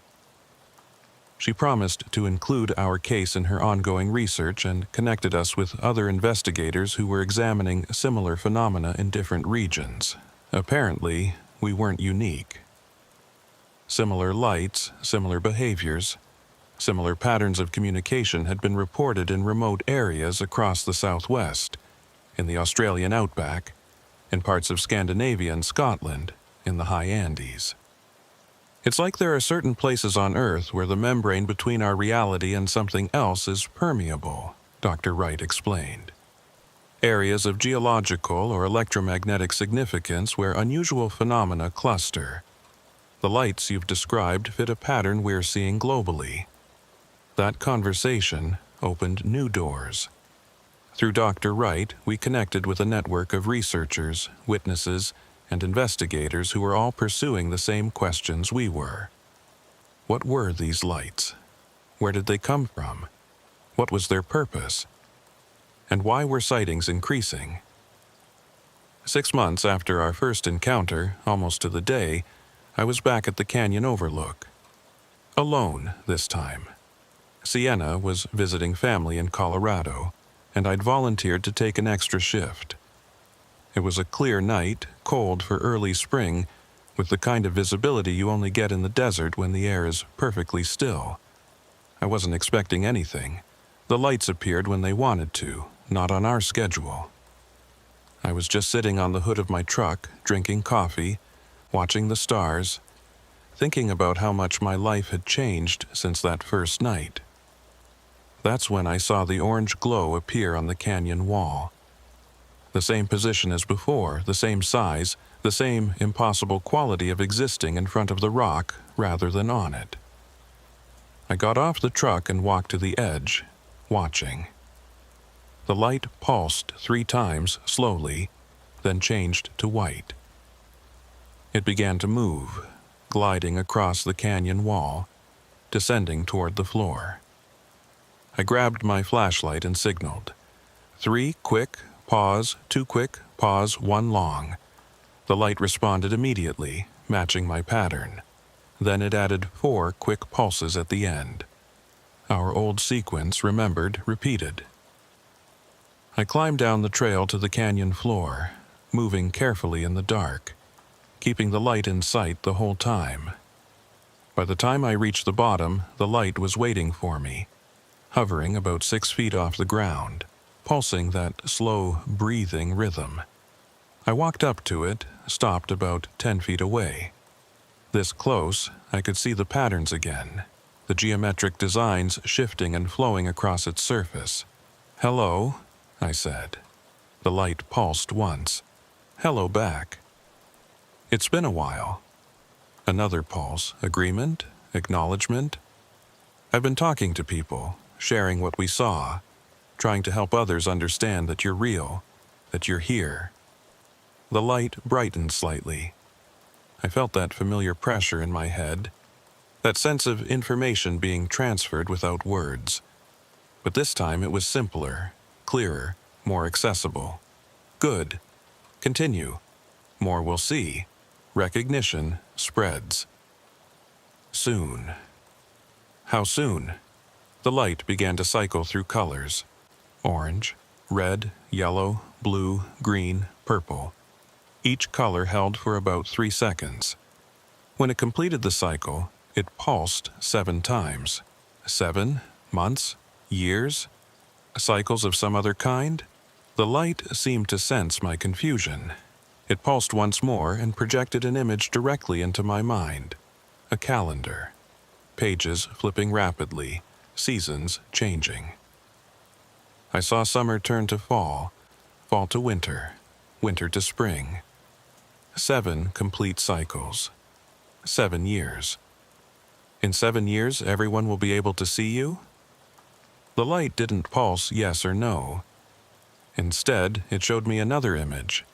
[SPEAKER 1] She promised to include our case in her ongoing research and connected us with other investigators who were examining similar phenomena in different regions. Apparently, we weren't unique. Similar lights, similar behaviors, similar patterns of communication had been reported in remote areas across the Southwest, in the Australian outback, in parts of Scandinavia and Scotland, in the high Andes. "It's like there are certain places on Earth where the membrane between our reality and something else is permeable," Dr. Wright explained. "Areas of geological or electromagnetic significance where unusual phenomena cluster. The lights you've described fit a pattern we're seeing globally." That conversation opened new doors. Through Dr. Wright, we connected with a network of researchers, witnesses, and investigators who were all pursuing the same questions we were. What were these lights? Where did they come from? What was their purpose? And why were sightings increasing? 6 months after our first encounter, almost to the day, I was back at the canyon overlook. Alone this time. Sienna was visiting family in Colorado, and I'd volunteered to take an extra shift. It was a clear night, cold for early spring, with the kind of visibility you only get in the desert when the air is perfectly still. I wasn't expecting anything. The lights appeared when they wanted to, not on our schedule. I was just sitting on the hood of my truck, drinking coffee, watching the stars, thinking about how much my life had changed since that first night. That's when I saw the orange glow appear on the canyon wall. The same position as before, the same size, the same impossible quality of existing in front of the rock rather than on it. I got off the truck and walked to the edge, watching. The light pulsed 3 times, slowly, then changed to white. It began to move, gliding across the canyon wall, descending toward the floor. I grabbed my flashlight and signaled. 3 quick, pause, 2 quick, pause, 1 long. The light responded immediately, matching my pattern. Then it added 4 quick pulses at the end. Our old sequence, remembered, repeated. I climbed down the trail to the canyon floor, moving carefully in the dark, keeping the light in sight the whole time. By the time I reached the bottom, the light was waiting for me, hovering about 6 feet off the ground, pulsing that slow, breathing rhythm. I walked up to it, stopped about 10 feet away. This close, I could see the patterns again, the geometric designs shifting and flowing across its surface. "Hello," I said. The light pulsed once. "Hello back." "It's been a while." Another pulse, agreement, acknowledgement. "I've been talking to people, sharing what we saw, trying to help others understand that you're real, that you're here." The light brightened slightly. I felt that familiar pressure in my head, that sense of information being transferred without words. But this time it was simpler, clearer, more accessible. "Good. Continue. More we'll see. Recognition spreads." Soon. How soon? The light began to cycle through colors. Orange, red, yellow, blue, green, purple. Each color held for about 3 seconds. When it completed the cycle, it pulsed 7 times. 7 months? Years? Cycles of some other kind? The light seemed to sense my confusion. It pulsed once more and projected an image directly into my mind. A calendar. Pages flipping rapidly, seasons changing. I saw summer turn to fall, fall to winter, winter to spring. 7 complete cycles. 7 years. In 7 years, everyone will be able to see you? The light didn't pulse yes or no. Instead, it showed me another image.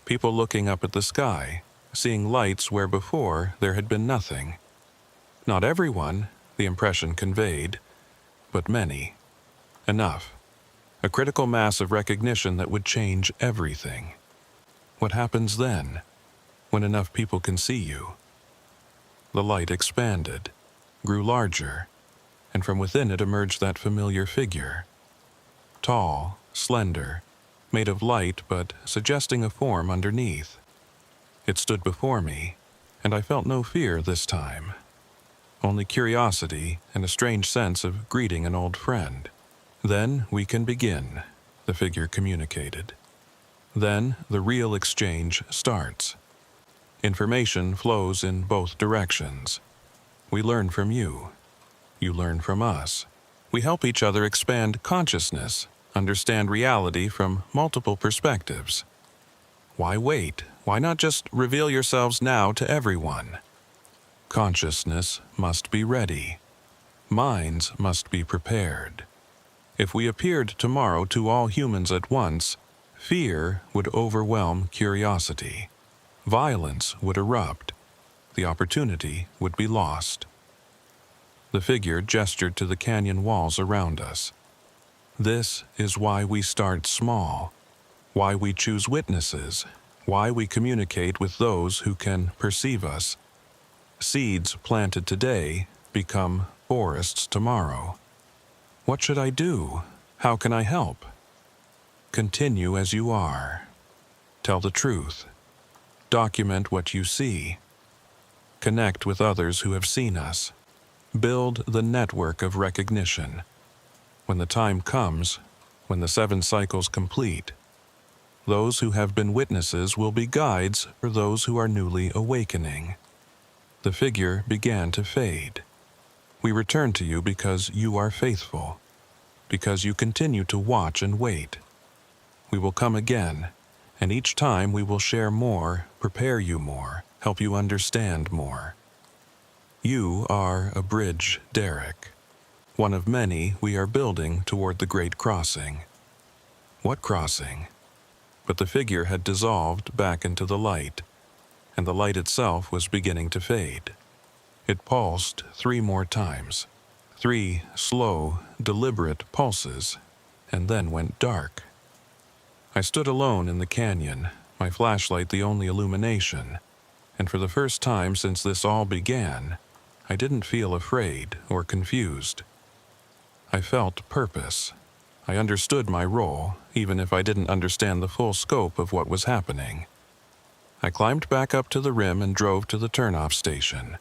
[SPEAKER 1] People looking up at the sky, seeing lights where before there had been nothing. Not everyone, the impression conveyed, but many. Enough. A critical mass of recognition that would change everything. What happens then, when enough people can see you? The light expanded, grew larger, and from within it emerged that familiar figure. Tall, slender, made of light but suggesting a form underneath. It stood before me, and I felt no fear this time. Only curiosity and a strange sense of greeting an old friend. "Then we can begin," the figure communicated. Then the real exchange starts. Information flows in both directions. We learn from you. You learn from us. We help each other expand consciousness, understand reality from multiple perspectives. Why wait? Why not just reveal yourselves now to everyone? Consciousness must be ready. Minds must be prepared. If we appeared tomorrow to all humans at once, fear would overwhelm curiosity. Violence would erupt. The opportunity would be lost. The figure gestured to the canyon walls around us. This is why we start small, why we choose witnesses, why we communicate with those who can perceive us. Seeds planted today become forests tomorrow. What should I do? How can I help? Continue as you are. Tell the truth. Document what you see. Connect with others who have seen us. Build the network of recognition. When the time comes, when the 7 cycles complete, those who have been witnesses will be guides for those who are newly awakening. The figure began to fade. We return to you because you are faithful, because you continue to watch and wait. We will come again, and each time we will share more, prepare you more, help you understand more. You are a bridge, Derek. One of many we are building toward the great crossing. What crossing? But the figure had dissolved back into the light, and the light itself was beginning to fade. It pulsed 3 more times. 3 slow, deliberate pulses, and then went dark. I stood alone in the canyon, my flashlight the only illumination, and for the first time since this all began, I didn't feel afraid or confused. I felt purpose. I understood my role, even if I didn't understand the full scope of what was happening. I climbed back up to the rim and drove to the turnoff station.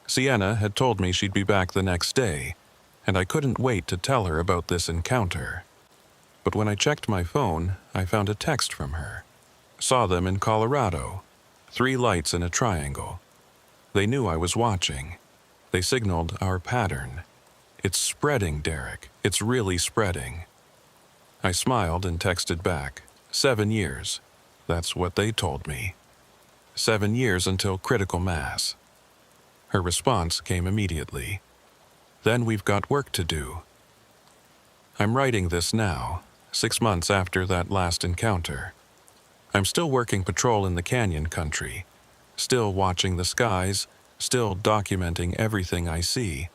[SPEAKER 1] Sienna had told me she'd be back the next day, and I couldn't wait to tell her about this encounter. But when I checked my phone, I found a text from her. Saw them in Colorado. 3 lights in a triangle. They knew I was watching. They signaled our pattern. It's spreading, Derek. It's really spreading. I smiled and texted back. 7 years. That's what they told me. 7 years until critical mass. Her response came immediately. Then we've got work to do. I'm writing this now, 6 months after that last encounter. I'm still working patrol in the canyon country, still watching the skies, still documenting everything I see.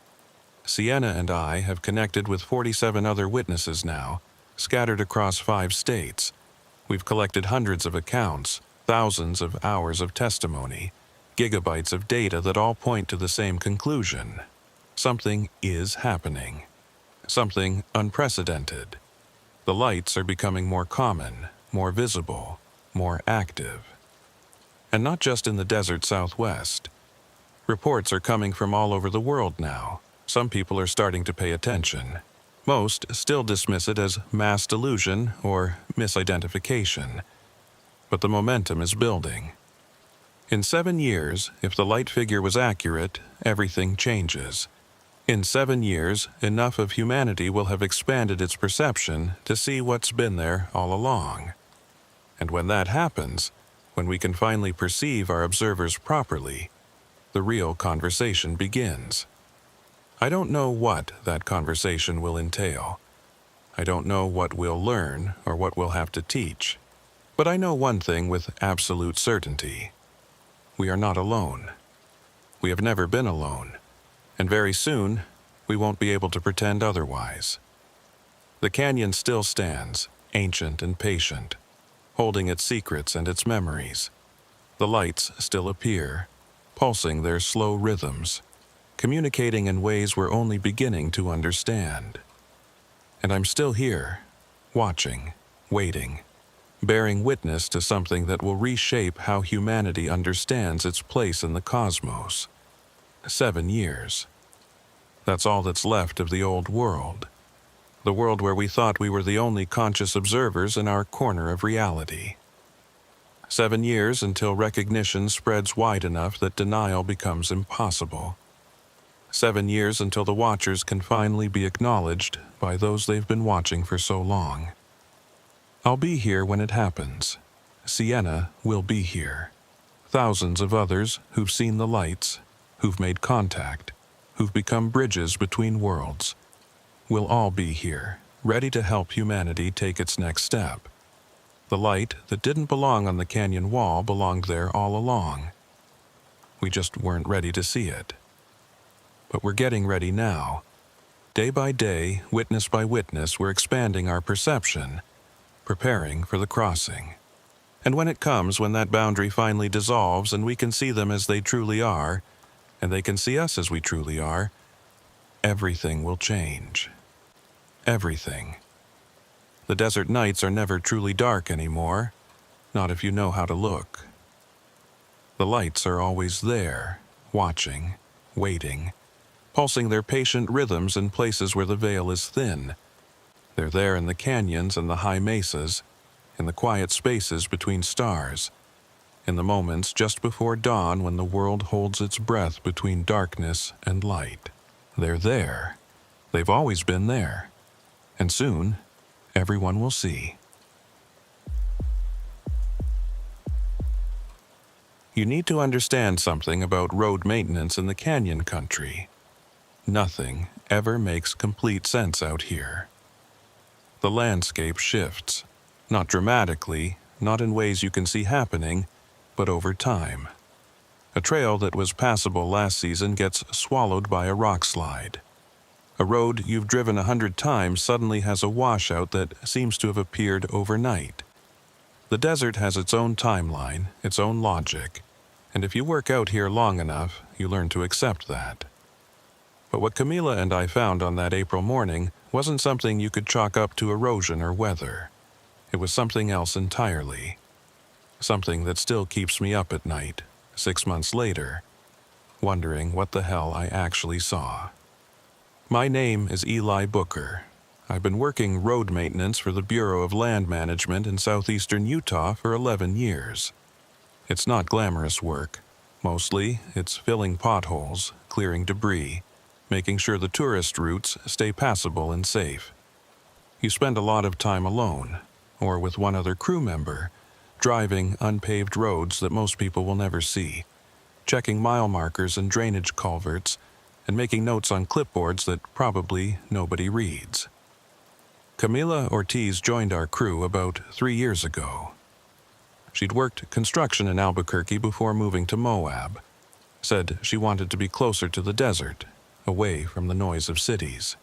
[SPEAKER 1] Sienna and I have connected with 47 other witnesses now, scattered across 5 states. We've collected hundreds of accounts, thousands of hours of testimony, gigabytes of data that all point to the same conclusion. Something is happening. Something unprecedented. The lights are becoming more common, more visible, more active. And not just in the desert Southwest. Reports are coming from all over the world now. Some people are starting to pay attention. Most still dismiss it as mass delusion or misidentification. But the momentum is building. In 7 years, if the light figure was accurate, everything changes. In 7 years, enough of humanity will have expanded its perception to see what's been there all along. And when that happens, when we can finally perceive our observers properly, the real conversation begins. I don't know what that conversation will entail. I don't know what we'll learn or what we'll have to teach. But I know one thing with absolute certainty. We are not alone. We have never been alone. And very soon, we won't be able to pretend otherwise. The canyon still stands, ancient and patient, holding its secrets and its memories. The lights still appear, pulsing their slow rhythms, communicating in ways we're only beginning to understand. And I'm still here, watching, waiting, bearing witness to something that will reshape how humanity understands its place in the cosmos. 7 years. That's all that's left of the old world. The world where we thought we were the only conscious observers in our corner of reality. 7 years until recognition spreads wide enough that denial becomes impossible. 7 years until the watchers can finally be acknowledged by those they've been watching for so long. I'll be here when it happens. Sienna will be here. Thousands of others who've seen the lights, who've made contact, who've become bridges between worlds. We'll all be here, ready to help humanity take its next step. The light that didn't belong on the canyon wall belonged there all along. We just weren't ready to see it. But we're getting ready now. Day by day, witness by witness, we're expanding our perception, preparing for the crossing. And when it comes, when that boundary finally dissolves and we can see them as they truly are, and they can see us as we truly are, everything will change. Everything. The desert nights are never truly dark anymore, not if you know how to look. The lights are always there, watching, waiting, pulsing their patient rhythms in places where the veil is thin. They're there in the canyons and the high mesas, in the quiet spaces between stars, in the moments just before dawn when the world holds its breath between darkness and light. They're there. They've always been there. And soon, everyone will see. You need to understand something about road maintenance in the canyon country. Nothing ever makes complete sense out here. The landscape shifts, not dramatically, not in ways you can see happening, but over time. A trail that was passable last season gets swallowed by a rock slide. A road you've driven 100 times suddenly has a washout that seems to have appeared overnight. The desert has its own timeline, its own logic, and if you work out here long enough, you learn to accept that. But what Camila and I found on that April morning wasn't something you could chalk up to erosion or weather. It was something else entirely. Something that still keeps me up at night, 6 months later, wondering what the hell I actually saw. My name is Eli Booker. I've been working road maintenance for the Bureau of Land Management in southeastern Utah for 11 years. It's not glamorous work. Mostly, it's filling potholes, clearing debris, making sure the tourist routes stay passable and safe. You spend a lot of time alone, or with one other crew member, driving unpaved roads that most people will never see, checking mile markers and drainage culverts, and making notes on clipboards that probably nobody reads. Camila Ortiz joined our crew about 3 years ago. She'd worked construction in Albuquerque before moving to Moab. Said she wanted to be closer to the desert, away from the noise of cities.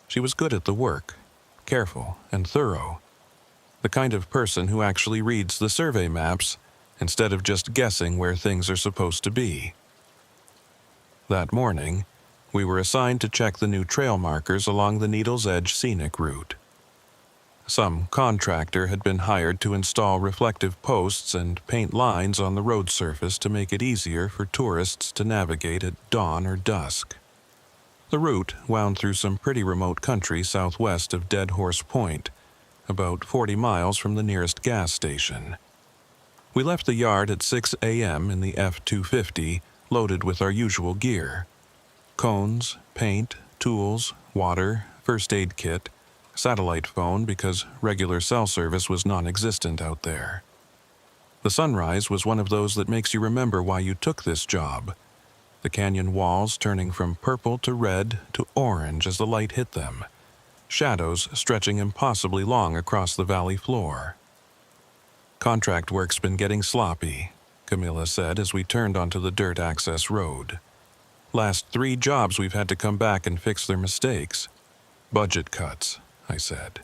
[SPEAKER 1] She was good at the work, careful and thorough. The kind of person who actually reads the survey maps instead of just guessing where things are supposed to be. That morning, we were assigned to check the new trail markers along the Needle's Edge scenic route. Some contractor had been hired to install reflective posts and paint lines on the road surface to make it easier for tourists to navigate at dawn or dusk. The route wound through some pretty remote country southwest of Dead Horse Point, about 40 miles from the nearest gas station. We left the yard at 6 a.m. in the F-250, loaded with our usual gear: cones, paint, tools, water, first aid kit, satellite phone because regular cell service was non-existent out there. The sunrise was one of those that makes you remember why you took this job. The canyon walls turning from purple to red to orange as the light hit them, shadows stretching impossibly long across the valley floor. Contract work's been getting sloppy, Camilla said as we turned onto the dirt access road. Last 3 jobs we've had to come back and fix their mistakes. Budget cuts, I said.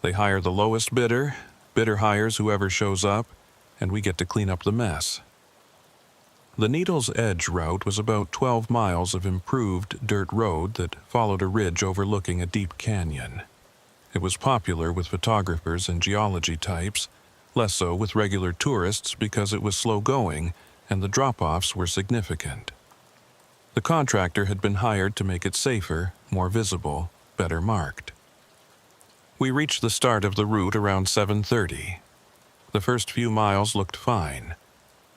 [SPEAKER 1] They hire the lowest bidder hires whoever shows up, and we get to clean up the mess. The Needle's Edge route was about 12 miles of improved dirt road that followed a ridge overlooking a deep canyon. It was popular with photographers and geology types, less so with regular tourists because it was slow going and the drop-offs were significant. The contractor had been hired to make it safer, more visible, better marked. We reached the start of the route around 7:30. The first few miles looked fine.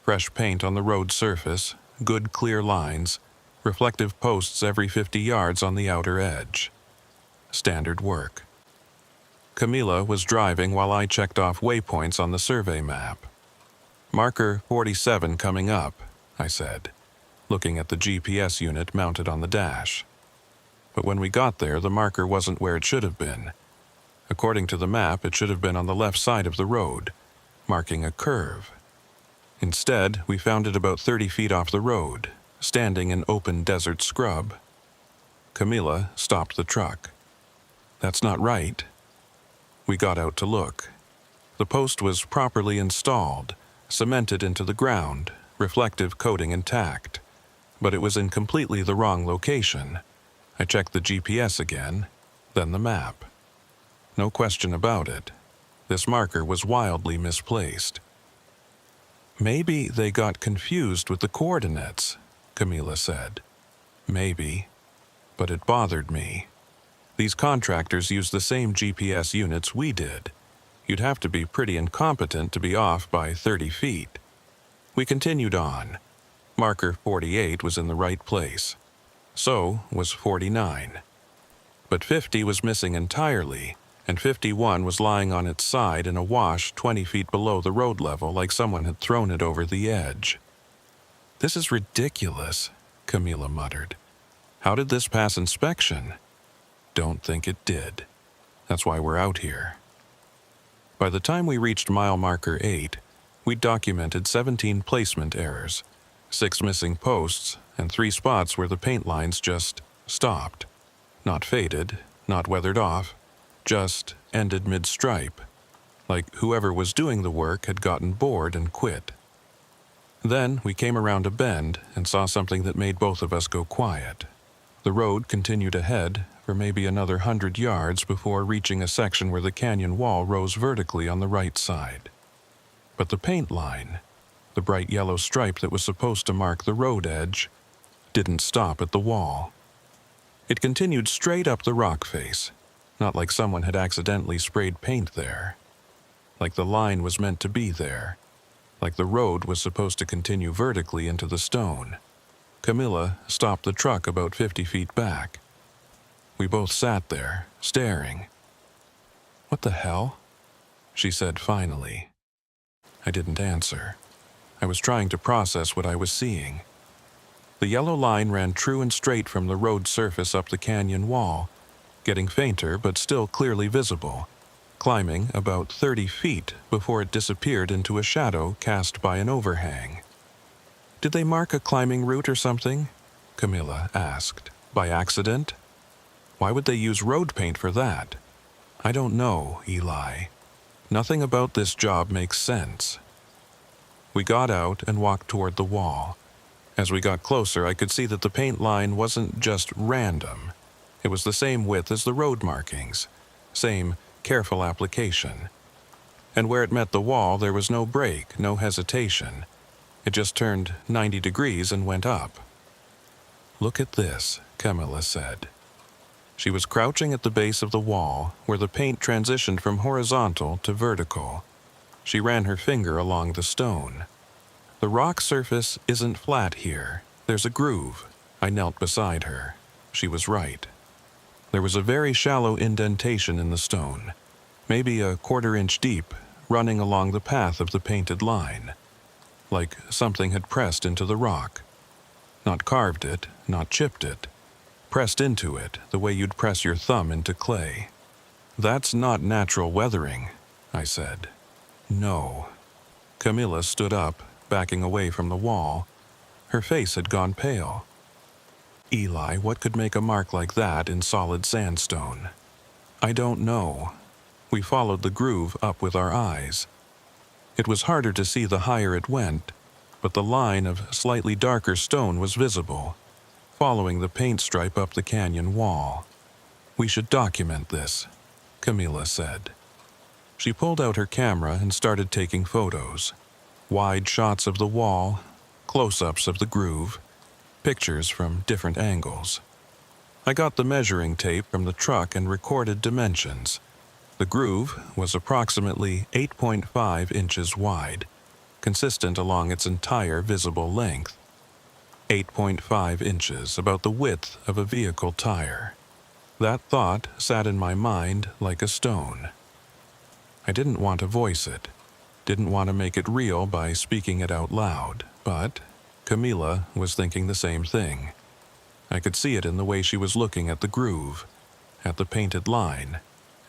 [SPEAKER 1] Fresh paint on the road surface, good clear lines, reflective posts every 50 yards on the outer edge. Standard work. Camilla was driving while I checked off waypoints on the survey map. Marker 47 coming up, I said, looking at the GPS unit mounted on the dash. But when we got there, the marker wasn't where it should have been. According to the map, it should have been on the left side of the road, marking a curve. Instead, we found it about 30 feet off the road, standing in open desert scrub. Camilla stopped the truck. That's not right. We got out to look. The post was properly installed, cemented into the ground, reflective coating intact. But it was in completely the wrong location. I checked the GPS again, then the map. No question about it. This marker was wildly misplaced. Maybe they got confused with the coordinates, Camilla said. Maybe. But it bothered me. These contractors used the same GPS units we did. You'd have to be pretty incompetent to be off by 30 feet. We continued on. Marker 48 was in the right place. So was 49. But 50 was missing entirely, and 51 was lying on its side in a wash 20 feet below the road level like someone had thrown it over the edge. This is ridiculous, Camilla muttered. How did this pass inspection? Don't think it did. That's why we're out here. By the time we reached mile marker 8, we'd documented 17 placement errors, 6 missing posts, and 3 spots where the paint lines just stopped. Not faded, not weathered off, just ended mid-stripe, like whoever was doing the work had gotten bored and quit. Then we came around a bend and saw something that made both of us go quiet. The road continued ahead for maybe another 100 yards before reaching a section where the canyon wall rose vertically on the right side. But the paint line, the bright yellow stripe that was supposed to mark the road edge, didn't stop at the wall. It continued straight up the rock face, not like someone had accidentally sprayed paint there. Like the line was meant to be there. Like the road was supposed to continue vertically into the stone. Camilla stopped the truck about 50 feet back. We both sat there, staring. "What the hell?" she said finally. I didn't answer. I was trying to process what I was seeing. The yellow line ran true and straight from the road surface up the canyon wall, getting fainter but still clearly visible, climbing about 30 feet before it disappeared into a shadow cast by an overhang. "Did they mark a climbing route or something?" Camilla asked. "By accident? Why would they use road paint for that?" "I don't know, Eli. Nothing about this job makes sense." We got out and walked toward the wall. As we got closer, I could see that the paint line wasn't just random. It was the same width as the road markings, same careful application. And where it met the wall, there was no break, no hesitation. It just turned 90 degrees and went up. "Look at this," Camilla said. She was crouching at the base of the wall, where the paint transitioned from horizontal to vertical. She ran her finger along the stone. "The rock surface isn't flat here. There's a groove." I knelt beside her. She was right. There was a very shallow indentation in the stone, maybe a quarter-inch deep, running along the path of the painted line, like something had pressed into the rock. Not carved it, not chipped it. Pressed into it the way you'd press your thumb into clay. "That's not natural weathering," I said. "No." Camilla stood up, backing away from the wall. Her face had gone pale. "Eli, what could make a mark like that in solid sandstone?" "I don't know." We followed the groove up with our eyes. It was harder to see the higher it went, but the line of slightly darker stone was visible, following the paint stripe up the canyon wall. "We should document this," Camilla said. She pulled out her camera and started taking photos. Wide shots of the wall, close-ups of the groove, pictures from different angles. I got the measuring tape from the truck and recorded dimensions. The groove was approximately 8.5 inches wide, consistent along its entire visible length. 8.5 inches, about the width of a vehicle tire. That thought sat in my mind like a stone. I didn't want to voice it, didn't want to make it real by speaking it out loud, but Camilla was thinking the same thing. I could see it in the way she was looking at the groove, at the painted line,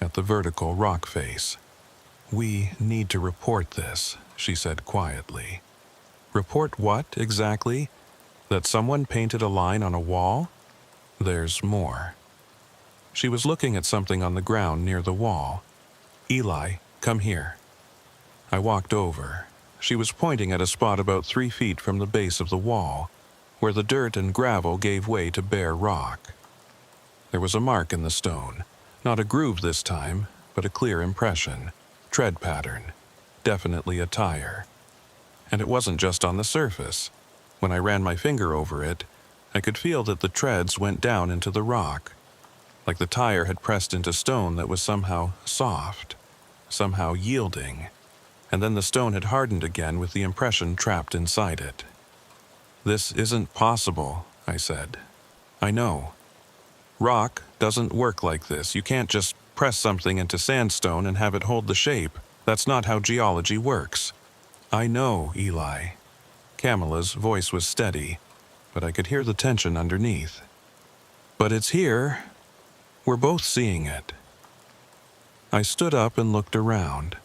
[SPEAKER 1] at the vertical rock face. "We need to report this," she said quietly. "Report what, exactly? That someone painted a line on a wall? There's more." She was looking at something on the ground near the wall. "Eli, come here." I walked over. She was pointing at a spot about 3 feet from the base of the wall, where the dirt and gravel gave way to bare rock. There was a mark in the stone, not a groove this time, but a clear impression, tread pattern, definitely a tire. And it wasn't just on the surface. When I ran my finger over it, I could feel that the treads went down into the rock, like the tire had pressed into stone that was somehow soft, somehow yielding, and then the stone had hardened again with the impression trapped inside it. "This isn't possible," I said. "I know. Rock doesn't work like this. You can't just press something into sandstone and have it hold the shape. That's not how geology works." "I know, Eli." Camilla's voice was steady, but I could hear the tension underneath. "But it's here. We're both seeing it." I stood up and looked around.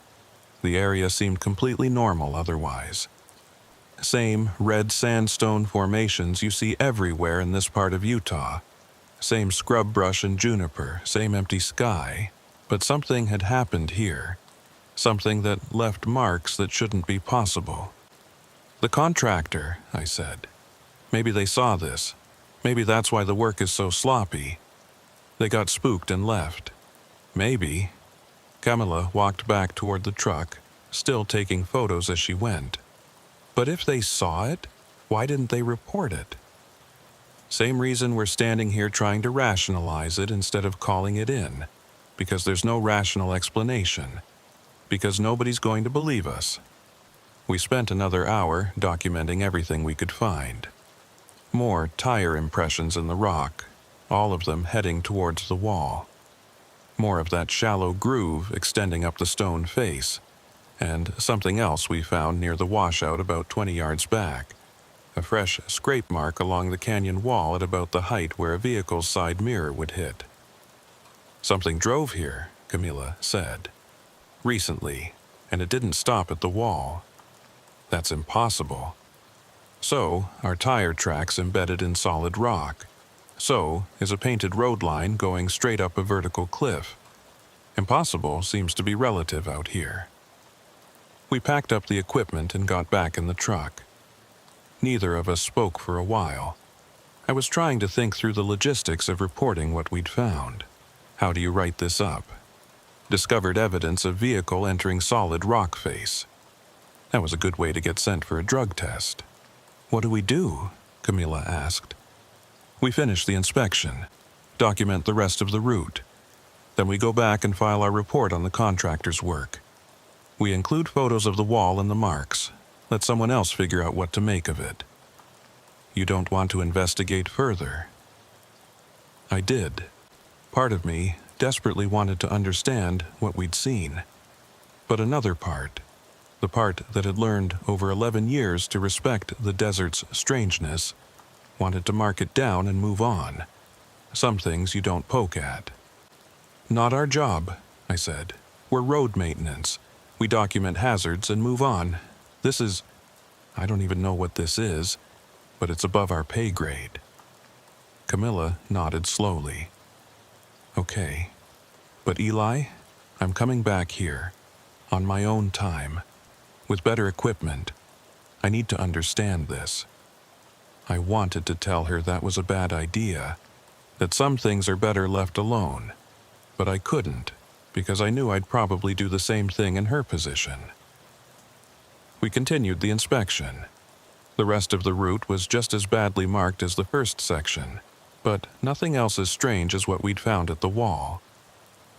[SPEAKER 1] The area seemed completely normal otherwise. Same red sandstone formations you see everywhere in this part of Utah. Same scrub brush and juniper, same empty sky. But something had happened here. Something that left marks that shouldn't be possible. "The contractor," I said. "Maybe they saw this. Maybe that's why the work is so sloppy. They got spooked and left. Maybe." Camilla walked back toward the truck, still taking photos as she went. "But if they saw it, why didn't they report it?" "Same reason we're standing here trying to rationalize it instead of calling it in. Because there's no rational explanation. Because nobody's going to believe us." We spent another hour documenting everything we could find. More tire impressions in the rock, all of them heading towards the wall. More of that shallow groove extending up the stone face, and something else we found near the washout about 20 yards back, a fresh scrape mark along the canyon wall at about the height where a vehicle's side mirror would hit. "Something drove here," Camilla said. "Recently, and it didn't stop at the wall. That's impossible. So are tire tracks embedded in solid rock. So is a painted road line going straight up a vertical cliff. Impossible seems to be relative out here." We packed up the equipment and got back in the truck. Neither of us spoke for a while. I was trying to think through the logistics of reporting what we'd found. How do you write this up? Discovered evidence of vehicle entering solid rock face. That was a good way to get sent for a drug test. "What do we do?" Camilla asked. "We finish the inspection, document the rest of the route. Then we go back and file our report on the contractor's work. We include photos of the wall and the marks. Let someone else figure out what to make of it." "You don't want to investigate further?" I did. Part of me desperately wanted to understand what we'd seen. But another part, the part that had learned over 11 years to respect the desert's strangeness, wanted to mark it down and move on. Some things you don't poke at. Not our job, I said. We're road maintenance. We document hazards and move on. I don't even know what this is, but it's above our pay grade. Camilla nodded slowly. Okay. But Eli, I'm coming back here, on my own time, with better equipment. I need to understand this. I wanted to tell her that was a bad idea, that some things are better left alone, but I couldn't, because I knew I'd probably do the same thing in her position. We continued the inspection. The rest of the route was just as badly marked as the first section, but nothing else as strange as what we'd found at the wall.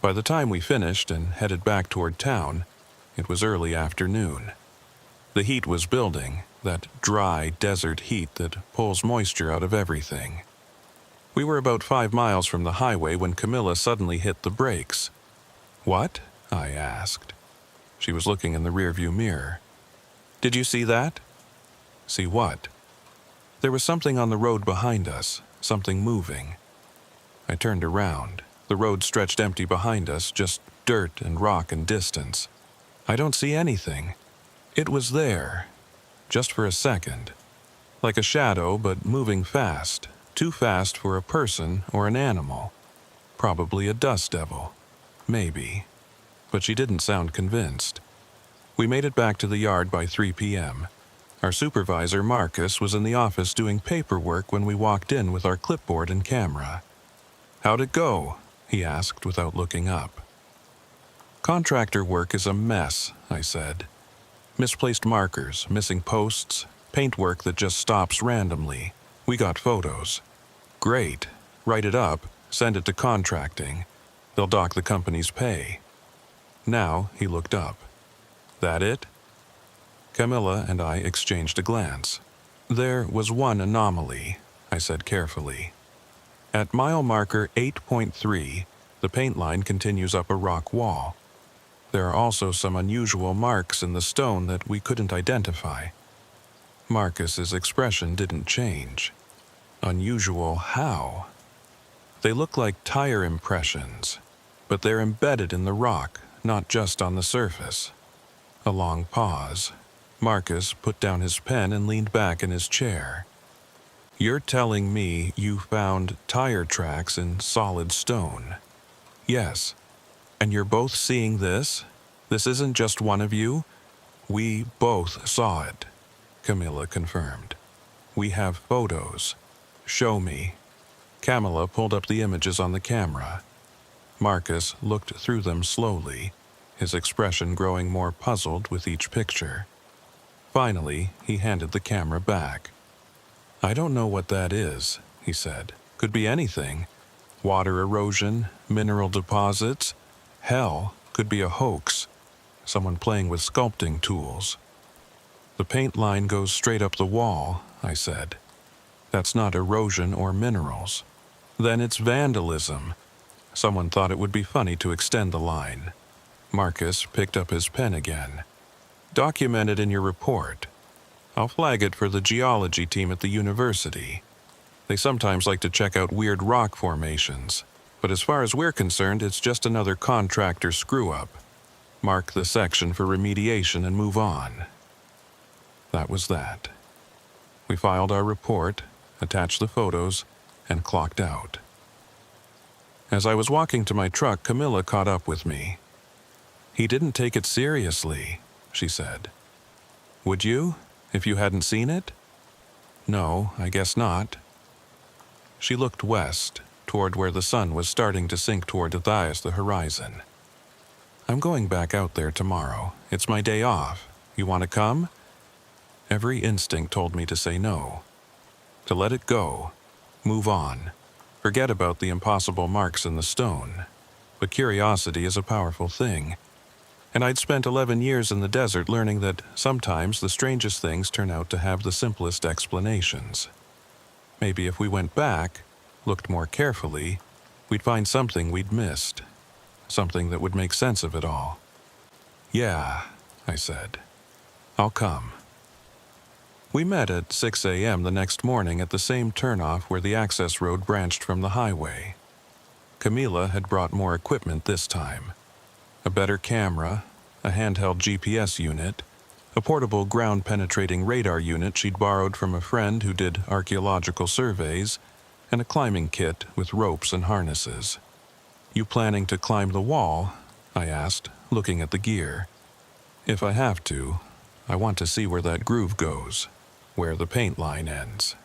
[SPEAKER 1] By the time we finished and headed back toward town, it was early afternoon. The heat was building, that dry desert heat that pulls moisture out of everything. We were about 5 miles from the highway when Camilla suddenly hit the brakes. "What?" I asked. She was looking in the rearview mirror. "Did you see that?" "See what?" "There was something on the road behind us, something moving." I turned around. The road stretched empty behind us, just dirt and rock and distance. "I don't see anything." "It was there, just for a second. Like a shadow, but moving fast, too fast for a person or an animal. Probably a dust devil. Maybe." But she didn't sound convinced. We made it back to the yard by 3 p.m. Our supervisor, Marcus, was in the office doing paperwork when we walked in with our clipboard and camera. "How'd it go?" he asked without looking up. "Contractor work is a mess," I said. "Misplaced markers, missing posts, paintwork that just stops randomly. We got photos." "Great. Write it up, send it to contracting. They'll dock the company's pay." Now he looked up. "That it?" Camilla and I exchanged a glance. "There was one anomaly," I said carefully. "At mile marker 8.3, the paint line continues up a rock wall. There are also some unusual marks in the stone that we couldn't identify." Marcus's expression didn't change. "Unusual how?" "They look like tire impressions, but they're embedded in the rock, not just on the surface." A long pause. Marcus put down his pen and leaned back in his chair. "You're telling me you found tire tracks in solid stone?" "Yes. And you're both seeing this? This isn't just one of you?" "We both saw it," Camilla confirmed. "We have photos. Show me." Camilla pulled up the images on the camera. Marcus looked through them slowly, his expression growing more puzzled with each picture. Finally, he handed the camera back. "I don't know what that is," he said. "Could be anything. Water erosion, mineral deposits. Hell, could be a hoax. Someone playing with sculpting tools." "The paint line goes straight up the wall," I said. "That's not erosion or minerals." "Then it's vandalism. Someone thought it would be funny to extend the line." Marcus picked up his pen again. "Document it in your report. I'll flag it for the geology team at the university. They sometimes like to check out weird rock formations, but as far as we're concerned, it's just another contractor screw-up. Mark the section for remediation and move on." That was that. We filed our report, attached the photos, and clocked out. As I was walking to my truck, Camilla caught up with me. "He didn't take it seriously," she said. "Would you, if you hadn't seen it?" "No, I guess not." She looked west, toward where the sun was starting to sink toward the horizon. "I'm going back out there tomorrow. It's my day off. You want to come?" Every instinct told me to say no. To let it go. Move on. Forget about the impossible marks in the stone. But curiosity is a powerful thing. And I'd spent 11 years in the desert learning that sometimes the strangest things turn out to have the simplest explanations. Maybe if we went back, looked more carefully, we'd find something we'd missed, something that would make sense of it all. "Yeah," I said. "I'll come." We met at 6 a.m. the next morning at the same turnoff where the access road branched from the highway. Camila had brought more equipment this time. A better camera, a handheld GPS unit, a portable ground-penetrating radar unit she'd borrowed from a friend who did archaeological surveys, and a climbing kit with ropes and harnesses. "You planning to climb the wall?" I asked, looking at the gear. "If I have to, I want to see where that groove goes, where the paint line ends."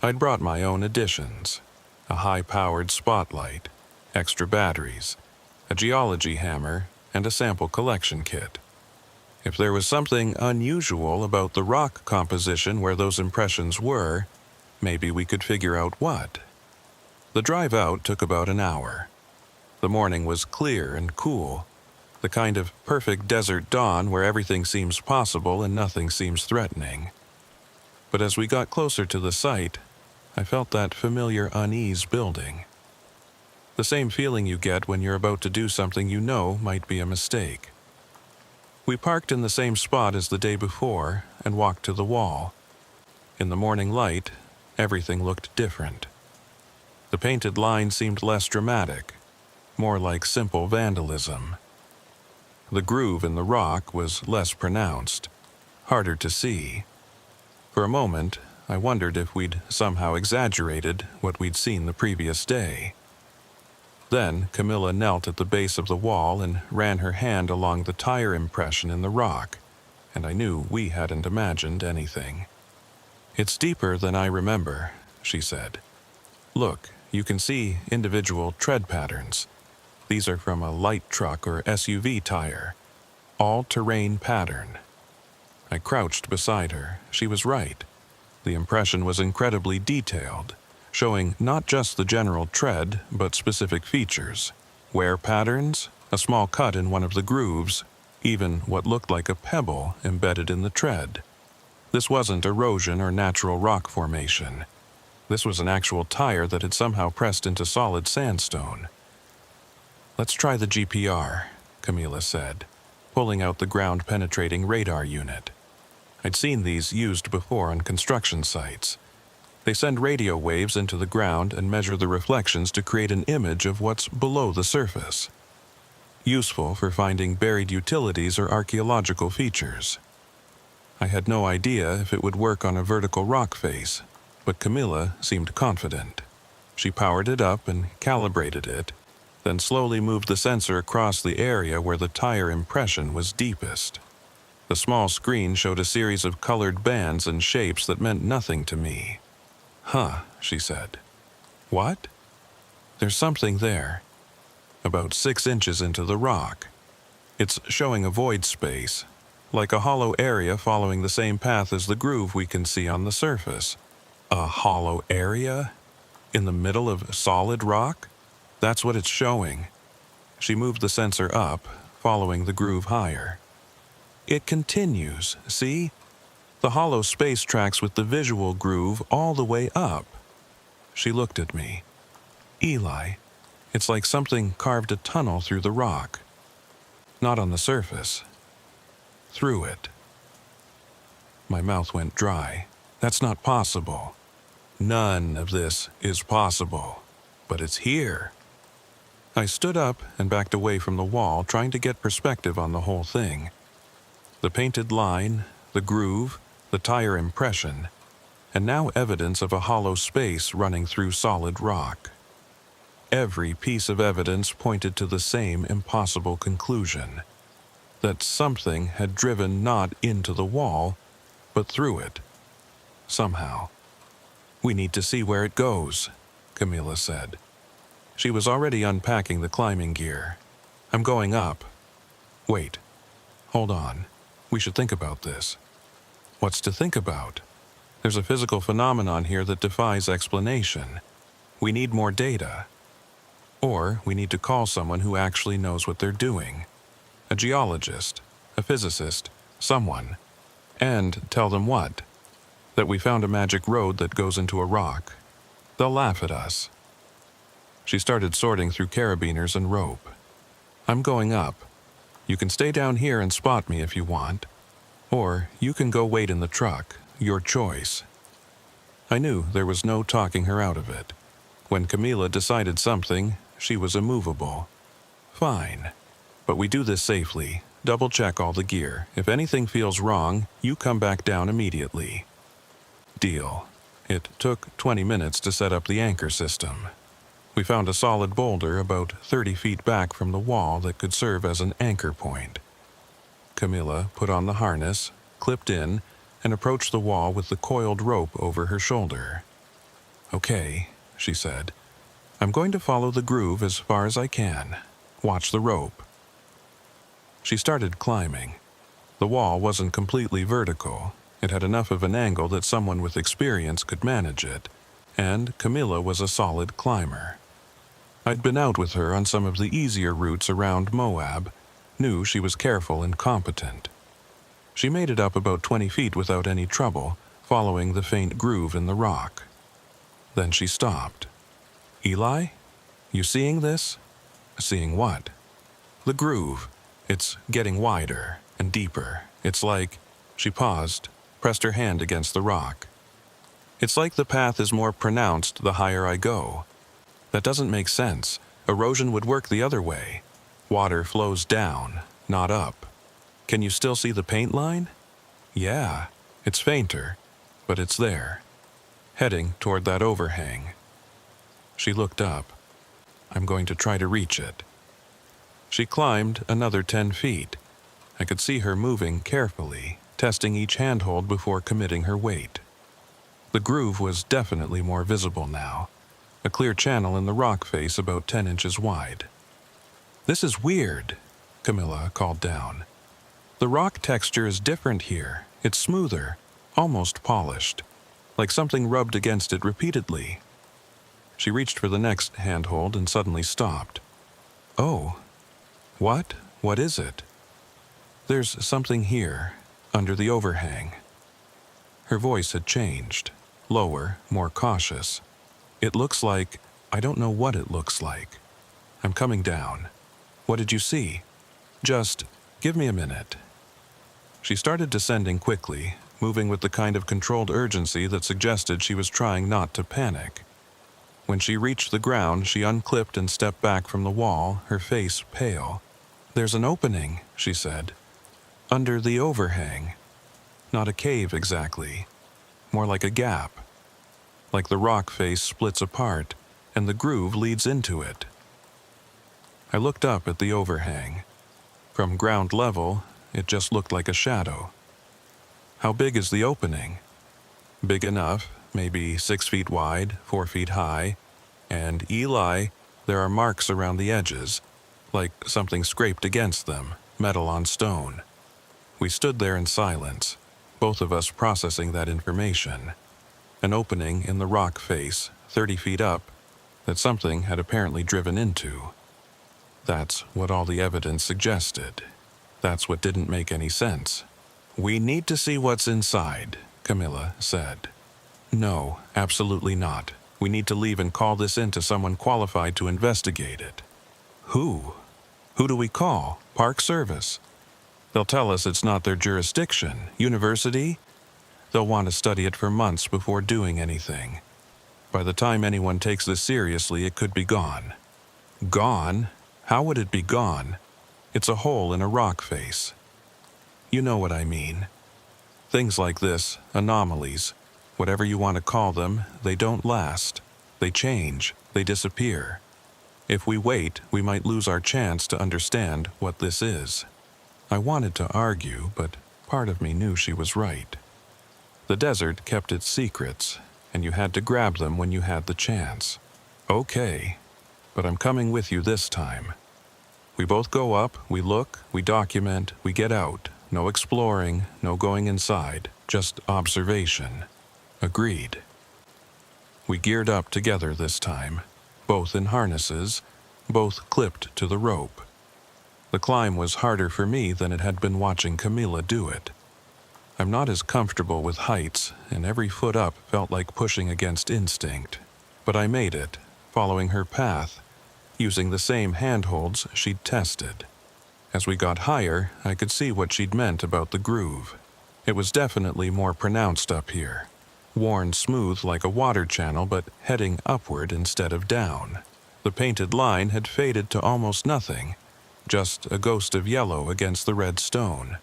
[SPEAKER 1] I'd brought my own additions: a high-powered spotlight, extra batteries, a geology hammer, and a sample collection kit. If there was something unusual about the rock composition where those impressions were, maybe we could figure out what. The drive out took about an hour. The morning was clear and cool, the kind of perfect desert dawn where everything seems possible and nothing seems threatening. But as we got closer to the site, I felt that familiar unease building. The same feeling you get when you're about to do something you know might be a mistake. We parked in the same spot as the day before and walked to the wall. In the morning light, everything looked different. The painted line seemed less dramatic, more like simple vandalism. The groove in the rock was less pronounced, harder to see. For a moment, I wondered if we'd somehow exaggerated what we'd seen the previous day. Then Camilla knelt at the base of the wall and ran her hand along the tire impression in the rock, and I knew we hadn't imagined anything. "It's deeper than I remember," she said. "Look, you can see individual tread patterns. These are from a light truck or SUV tire. All-terrain pattern." I crouched beside her. She was right. The impression was incredibly detailed, showing not just the general tread, but specific features. Wear patterns, a small cut in one of the grooves, even what looked like a pebble embedded in the tread. This wasn't erosion or natural rock formation. This was an actual tire that had somehow pressed into solid sandstone. "Let's try the GPR," Camila said, pulling out the ground-penetrating radar unit. I'd seen these used before on construction sites. They send radio waves into the ground and measure the reflections to create an image of what's below the surface. Useful for finding buried utilities or archaeological features. I had no idea if it would work on a vertical rock face, but Camilla seemed confident. She powered it up and calibrated it, then slowly moved the sensor across the area where the tire impression was deepest. The small screen showed a series of colored bands and shapes that meant nothing to me. "Huh," she said. "What?" "There's something there. About 6 inches into the rock. It's showing a void space, like a hollow area following the same path as the groove we can see on the surface." "A hollow area? In the middle of solid rock?" "That's what it's showing." She moved the sensor up, following the groove higher. "It continues, see? The hollow space tracks with the visual groove all the way up." She looked at me. "Eli, it's like something carved a tunnel through the rock. Not on the surface. Through it." My mouth went dry. "That's not possible. None of this is possible. But it's here." I stood up and backed away from the wall, trying to get perspective on the whole thing. The painted line, the groove, the tire impression, and now evidence of a hollow space running through solid rock. Every piece of evidence pointed to the same impossible conclusion: that something had driven not into the wall, but through it. Somehow. "We need to see where it goes," Camilla said. She was already unpacking the climbing gear. "I'm going up." "Wait. Hold on. We should think about this." "What's to think about? There's a physical phenomenon here that defies explanation. We need more data. Or we need to call someone who actually knows what they're doing. A geologist, a physicist, someone. And tell them what? That we found a magic road that goes into a rock. They'll laugh at us. She started sorting through carabiners and rope. "I'm going up. You can stay down here and spot me if you want. Or you can go wait in the truck. Your choice." I knew there was no talking her out of it. When Camila decided something, she was immovable. "Fine. But we do this safely. Double-check all the gear. If anything feels wrong, you come back down immediately." Deal. It took 20 minutes to set up the anchor system. We found a solid boulder about 30 feet back from the wall that could serve as an anchor point. Camilla put on the harness, clipped in, and approached the wall with the coiled rope over her shoulder. "Okay," she said. "I'm going to follow the groove as far as I can. Watch the rope." She started climbing. The wall wasn't completely vertical. It had enough of an angle that someone with experience could manage it, and Camilla was a solid climber. I'd been out with her on some of the easier routes around Moab, knew she was careful and competent. She made it up about 20 feet without any trouble, following the faint groove in the rock. Then she stopped. "Eli, you seeing this?" "Seeing what?" "The groove. It's getting wider and deeper. It's like..." She paused, pressed her hand against the rock. "It's like the path is more pronounced the higher I go. That doesn't make sense. Erosion would work the other way. Water flows down, not up. Can you still see the paint line?" "Yeah, it's fainter, but it's there. Heading toward that overhang." She looked up. "I'm going to try to reach it." She climbed another 10 feet. I could see her moving carefully, testing each handhold before committing her weight. The groove was definitely more visible now, a clear channel in the rock face about 10 inches wide. "This is weird," Camilla called down. "The rock texture is different here. It's smoother, almost polished, like something rubbed against it repeatedly." She reached for the next handhold and suddenly stopped. "Oh. What? What is it?" "There's something here, under the overhang." Her voice had changed, lower, more cautious. "It looks like... I don't know what it looks like. I'm coming down. What did you see? Just give me a minute." She started descending quickly, moving with the kind of controlled urgency that suggested she was trying not to panic. When she reached the ground, she unclipped and stepped back from the wall, her face pale. "There's an opening," she said. "Under the overhang. Not a cave exactly. More like a gap. Like the rock face splits apart, and the groove leads into it." I looked up at the overhang. From ground level, it just looked like a shadow. "How big is the opening?" "Big enough, maybe 6 feet wide, 4 feet high. And Eli, there are marks around the edges, like something scraped against them, metal on stone." We stood there in silence, both of us processing that information. An opening in the rock face, 30 feet up, that something had apparently driven into. That's what all the evidence suggested. That's what didn't make any sense. "We need to see what's inside," Camilla said. "No, absolutely not. We need to leave and call this in to someone qualified to investigate it." "Who? Who do we call? Park Service? They'll tell us it's not their jurisdiction. University? They'll want to study it for months before doing anything. By the time anyone takes this seriously, it could be gone." "Gone? How would it be gone? It's a hole in a rock face." "You know what I mean. Things like this, anomalies, whatever you want to call them, they don't last. They change. They disappear. If we wait, we might lose our chance to understand what this is." I wanted to argue, but part of me knew she was right. The desert kept its secrets, and you had to grab them when you had the chance. "Okay, but I'm coming with you this time. We both go up, we look, we document, we get out. No exploring, no going inside, just observation." Agreed. We geared up together this time, both in harnesses, both clipped to the rope. The climb was harder for me than it had been watching Camilla do it. I'm not as comfortable with heights, and every foot up felt like pushing against instinct. But I made it, following her path, using the same handholds she'd tested. As we got higher, I could see what she'd meant about the groove. It was definitely more pronounced up here, worn smooth like a water channel but heading upward instead of down. The painted line had faded to almost nothing, just a ghost of yellow against the red stone.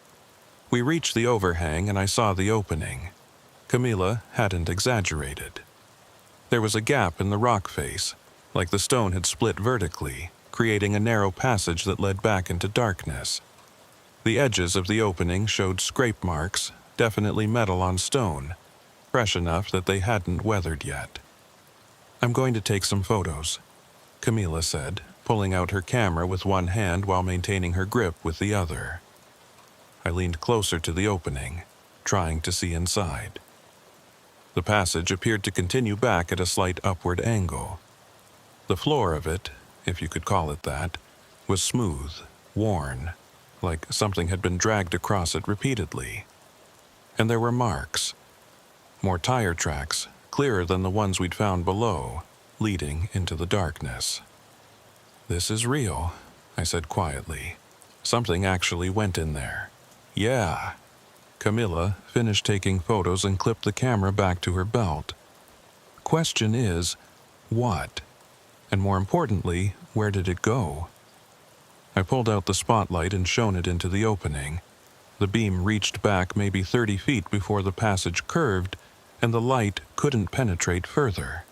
[SPEAKER 1] We reached the overhang and I saw the opening. Camilla hadn't exaggerated. There was a gap in the rock face, like the stone had split vertically, creating a narrow passage that led back into darkness. The edges of the opening showed scrape marks, definitely metal on stone, fresh enough that they hadn't weathered yet. "I'm going to take some photos," Camilla said, pulling out her camera with one hand while maintaining her grip with the other. I leaned closer to the opening, trying to see inside. The passage appeared to continue back at a slight upward angle. The floor of it, if you could call it that, was smooth, worn, like something had been dragged across it repeatedly. And there were marks. More tire tracks, clearer than the ones we'd found below, leading into the darkness. "This is real," I said quietly. "Something actually went in there." "Yeah." Camilla finished taking photos and clipped the camera back to her belt. "Question is, what? And more importantly, where did it go?" I pulled out the spotlight and shone it into the opening. The beam reached back maybe 30 feet before the passage curved, and the light couldn't penetrate further.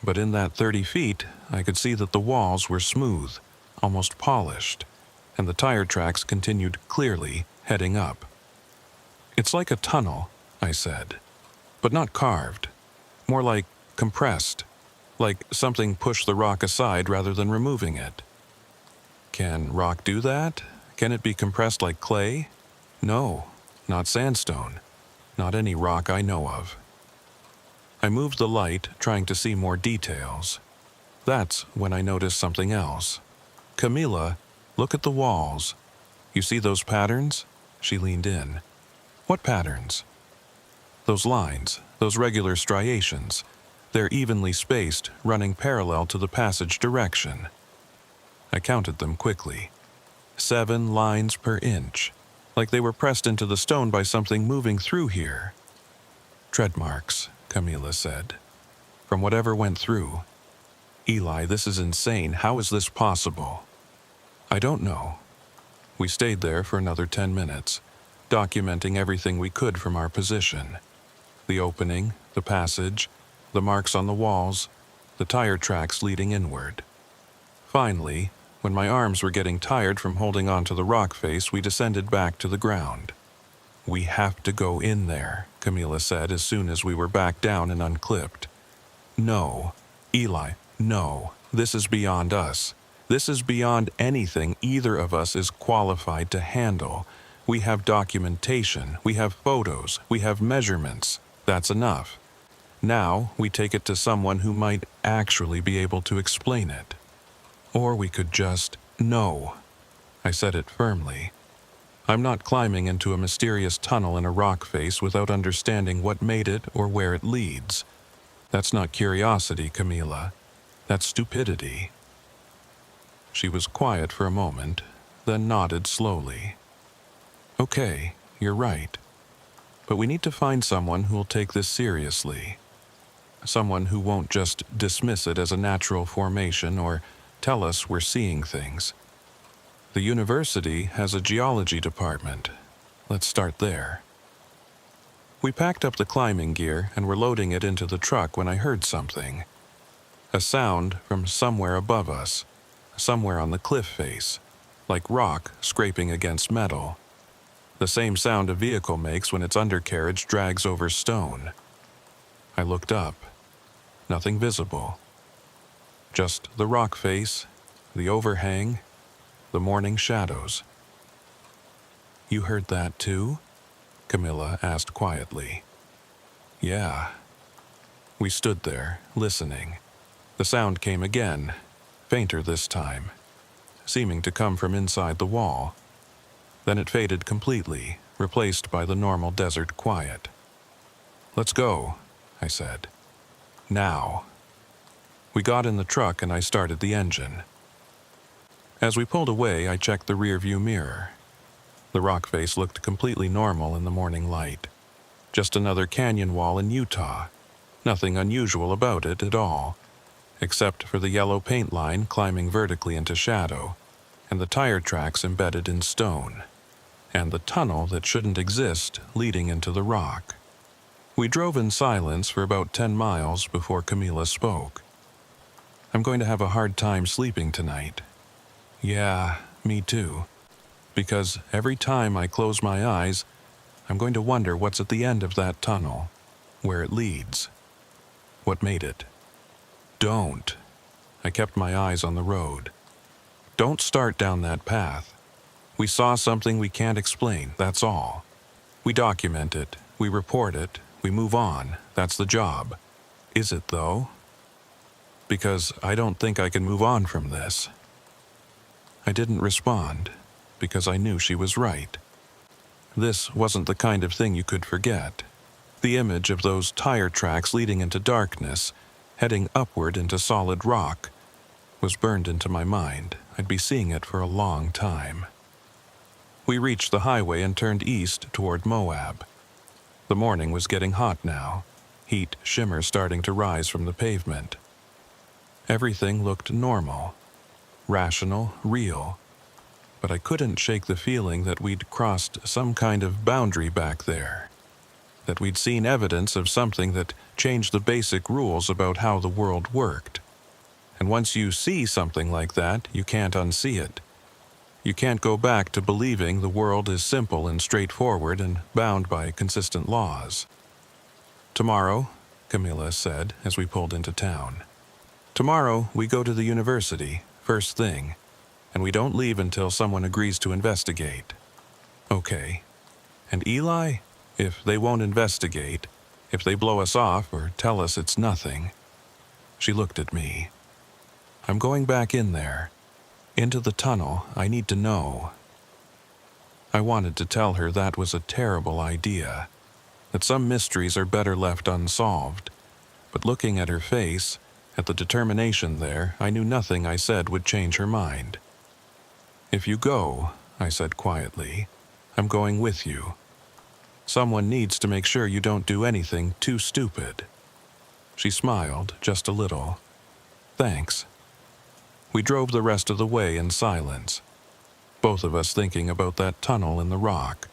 [SPEAKER 1] But in that 30 feet, I could see that the walls were smooth, almost polished, and the tire tracks continued clearly, heading up. "It's like a tunnel," I said, "but not carved. More like compressed, like something pushed the rock aside rather than removing it." "Can rock do that? Can it be compressed like clay?" "No, not sandstone. Not any rock I know of." I moved the light, trying to see more details. That's when I noticed something else. "Camilla, look at the walls. You see those patterns?" She leaned in. "What patterns?" "Those lines, those regular striations. They're evenly spaced, running parallel to the passage direction." I counted them quickly. 7 lines per inch, like they were pressed into the stone by something moving through here. "Tread marks," Camilla said. "From whatever went through." "Eli, this is insane. How is this possible?" "I don't know." We stayed there for another 10 minutes, documenting everything we could from our position. The opening, the passage, the marks on the walls, the tire tracks leading inward. Finally, when my arms were getting tired from holding onto the rock face, we descended back to the ground. "We have to go in there," Camilla said as soon as we were back down and unclipped. "No, Eli, no. This is beyond us. This is beyond anything either of us is qualified to handle. We have documentation, we have photos, we have measurements. That's enough. Now we take it to someone who might actually be able to explain it. Or we could just know." I said it firmly. "I'm not climbing into a mysterious tunnel in a rock face without understanding what made it or where it leads. That's not curiosity, Camilla. That's stupidity." She was quiet for a moment, then nodded slowly. "Okay, you're right. But we need to find someone who'll take this seriously. Someone who won't just dismiss it as a natural formation or tell us we're seeing things. The university has a geology department. Let's start there." We packed up the climbing gear and were loading it into the truck when I heard something. A sound from somewhere above us, somewhere on the cliff face, like rock scraping against metal. The same sound a vehicle makes when its undercarriage drags over stone. I looked up. Nothing visible. Just the rock face, the overhang, the morning shadows. "You heard that too?" Camilla asked quietly. "Yeah." We stood there, listening. The sound came again, fainter this time, seeming to come from inside the wall. Then it faded completely, replaced by the normal desert quiet. "Let's go," I said. "Now." We got in the truck and I started the engine. As we pulled away, I checked the rearview mirror. The rock face looked completely normal in the morning light. Just another canyon wall in Utah. Nothing unusual about it at all, except for the yellow paint line climbing vertically into shadow, and the tire tracks embedded in stone, and the tunnel that shouldn't exist leading into the rock. We drove in silence for about 10 miles before Camila spoke. "I'm going to have a hard time sleeping tonight." "Yeah, me too. Because every time I close my eyes, I'm going to wonder what's at the end of that tunnel, where it leads. What made it?" "Don't." I kept my eyes on the road. "Don't start down that path. We saw something we can't explain, that's all. We document it, we report it, we move on, that's the job. Is it though? Because I don't think I can move on from this." I didn't respond, because I knew she was right. This wasn't the kind of thing you could forget. The image of those tire tracks leading into darkness, heading upward into solid rock, was burned into my mind. I'd be seeing it for a long time. We reached the highway and turned east toward Moab. The morning was getting hot now, heat shimmer starting to rise from the pavement. Everything looked normal, rational, real, but I couldn't shake the feeling that we'd crossed some kind of boundary back there, that we'd seen evidence of something that changed the basic rules about how the world worked. And once you see something like that, you can't unsee it. You can't go back to believing the world is simple and straightforward and bound by consistent laws. "Tomorrow," Camila said as we pulled into town. "Tomorrow we go to the university, first thing, and we don't leave until someone agrees to investigate." "Okay. And Eli? If they won't investigate, if they blow us off or tell us it's nothing." She looked at me. "I'm going back in there. Into the tunnel, I need to know." I wanted to tell her that was a terrible idea, that some mysteries are better left unsolved, but looking at her face, at the determination there, I knew nothing I said would change her mind. "If you go," I said quietly, "I'm going with you. Someone needs to make sure you don't do anything too stupid." She smiled just a little. "Thanks." We drove the rest of the way in silence, both of us thinking about that tunnel in the rock,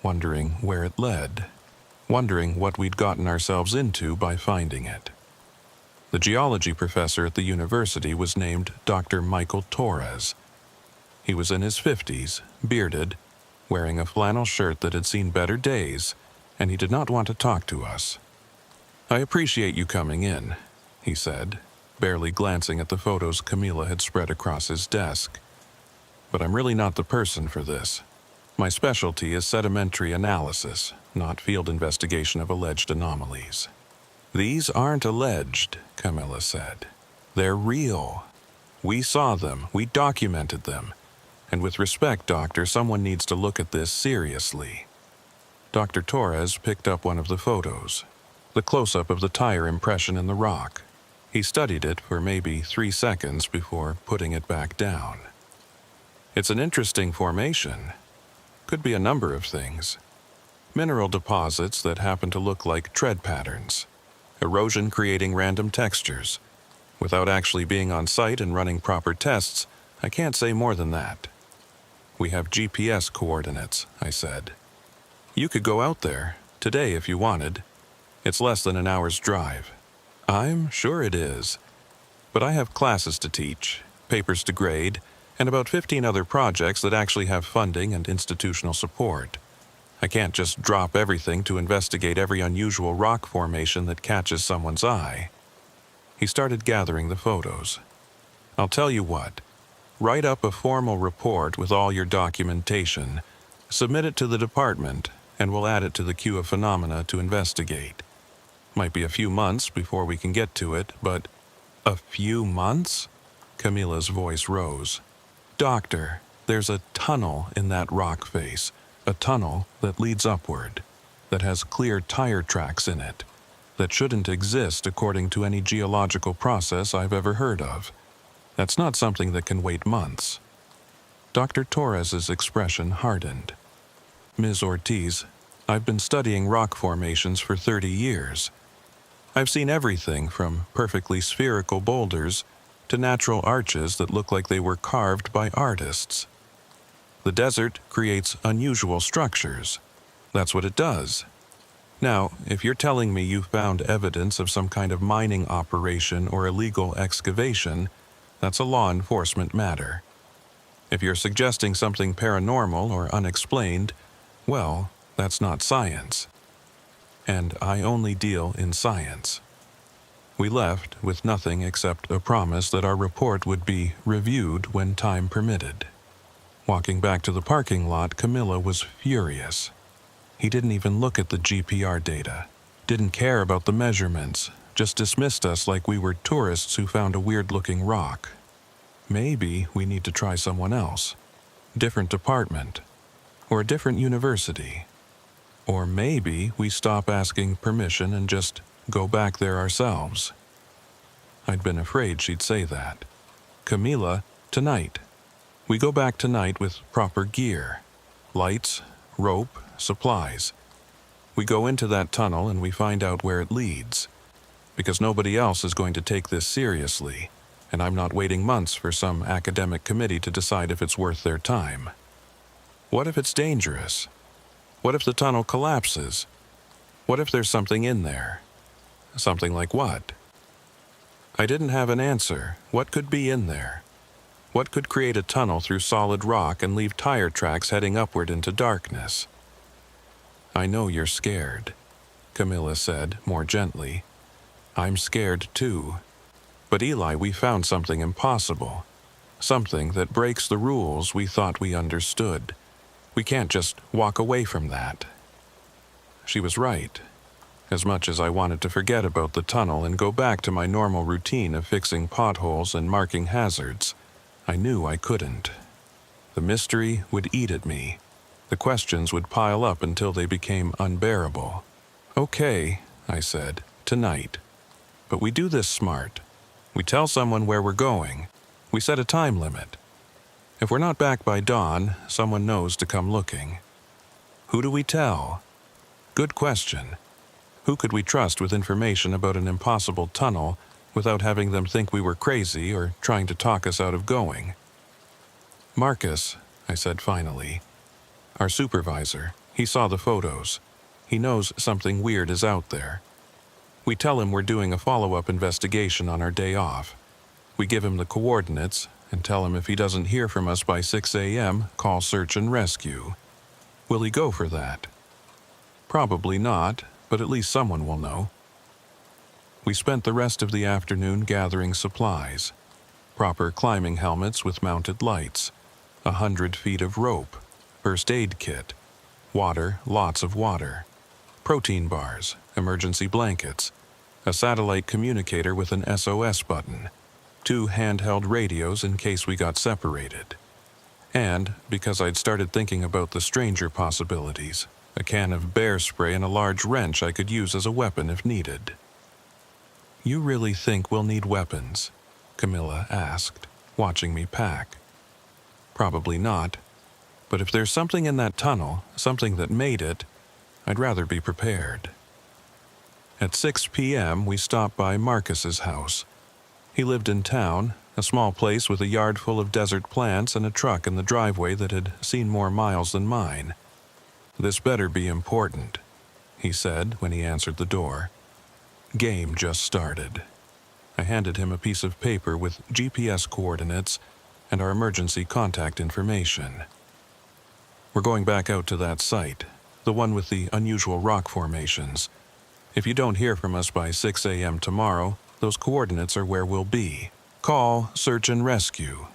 [SPEAKER 1] wondering where it led, wondering what we'd gotten ourselves into by finding it. The geology professor at the university was named Dr. Michael Torres. He was in his 50s, bearded, wearing a flannel shirt that had seen better days, and he did not want to talk to us. "I appreciate you coming in," he said, barely glancing at the photos Camila had spread across his desk. "But I'm really not the person for this. My specialty is sedimentary analysis, not field investigation of alleged anomalies." "These aren't alleged," Camila said. "They're real. We saw them, we documented them. And with respect, Doctor, someone needs to look at this seriously." Dr. Torres picked up one of the photos, the close-up of the tire impression in the rock. He studied it for maybe 3 seconds before putting it back down. "It's an interesting formation. Could be a number of things. Mineral deposits that happen to look like tread patterns. Erosion creating random textures. Without actually being on site and running proper tests, I can't say more than that." "We have GPS coordinates," I said. "You could go out there, today if you wanted. It's less than an hour's drive." "I'm sure it is. But I have classes to teach, papers to grade, and about 15 other projects that actually have funding and institutional support. I can't just drop everything to investigate every unusual rock formation that catches someone's eye." He started gathering the photos. "I'll tell you what. Write up a formal report with all your documentation, submit it to the department, and we'll add it to the queue of phenomena to investigate. Might be a few months before we can get to it, but—" "A few months?" Camila's voice rose. "Doctor, there's a tunnel in that rock face, a tunnel that leads upward, that has clear tire tracks in it. that shouldn't exist according to any geological process I've ever heard of. That's not something that can wait months. Dr. Torres's expression hardened. Ms. Ortiz, I've been studying rock formations for 30 years. I've seen everything from perfectly spherical boulders to natural arches that look like they were carved by artists. The desert creates unusual structures. That's what it does. Now, if you're telling me you found evidence of some kind of mining operation or illegal excavation, that's a law enforcement matter. If you're suggesting something paranormal or unexplained, well, that's not science. And I only deal in science. We left with nothing except a promise that our report would be reviewed when time permitted. Walking back to the parking lot, Camilla was furious. He didn't even look at the GPR data, didn't care about the measurements, just dismissed us like we were tourists who found a weird-looking rock. Maybe we need to try someone else, different department, or a different university. Or maybe we stop asking permission and just go back there ourselves. I'd been afraid she'd say that. Camila, tonight. We go back tonight with proper gear, lights, rope, supplies. We go into that tunnel and we find out where it leads, because nobody else is going to take this seriously, and I'm not waiting months for some academic committee to decide if it's worth their time. What if it's dangerous? What if the tunnel collapses? What if there's something in there? Something like what? I didn't have an answer. What could be in there? What could create a tunnel through solid rock and leave tire tracks heading upward into darkness? I know you're scared, Camilla said more gently. I'm scared too. But Eli, we found something impossible. Something that breaks the rules we thought we understood. We can't just walk away from that. She was right. As much as I wanted to forget about the tunnel and go back to my normal routine of fixing potholes and marking hazards, I knew I couldn't. The mystery would eat at me. The questions would pile up until they became unbearable. Okay, I said, tonight. But we do this smart. We tell someone where we're going. We set a time limit. If we're not back by dawn, someone knows to come looking. Who do we tell? Good question. Who could we trust with information about an impossible tunnel without having them think we were crazy or trying to talk us out of going? Marcus, I said finally. Our supervisor. He saw the photos. He knows something weird is out there. We tell him we're doing a follow-up investigation on our day off. We give him the coordinates and tell him if he doesn't hear from us by 6 a.m., call search and rescue. Will he go for that? Probably not, but at least someone will know. We spent the rest of the afternoon gathering supplies. Proper climbing helmets with mounted lights, 100 feet of rope, first aid kit, water, lots of water, protein bars, emergency blankets, a satellite communicator with an SOS button, 2 handheld radios in case we got separated. And, because I'd started thinking about the stranger possibilities, a can of bear spray and a large wrench I could use as a weapon if needed. You really think we'll need weapons? Camilla asked, watching me pack. Probably not, but if there's something in that tunnel, something that made it, I'd rather be prepared. At 6 p.m., we stopped by Marcus's house. He lived in town, a small place with a yard full of desert plants and a truck in the driveway that had seen more miles than mine. This better be important, he said when he answered the door. Game just started. I handed him a piece of paper with GPS coordinates and our emergency contact information. We're going back out to that site, the one with the unusual rock formations. If you don't hear from us by 6 a.m. tomorrow, those coordinates are where we'll be. Call, search, and rescue.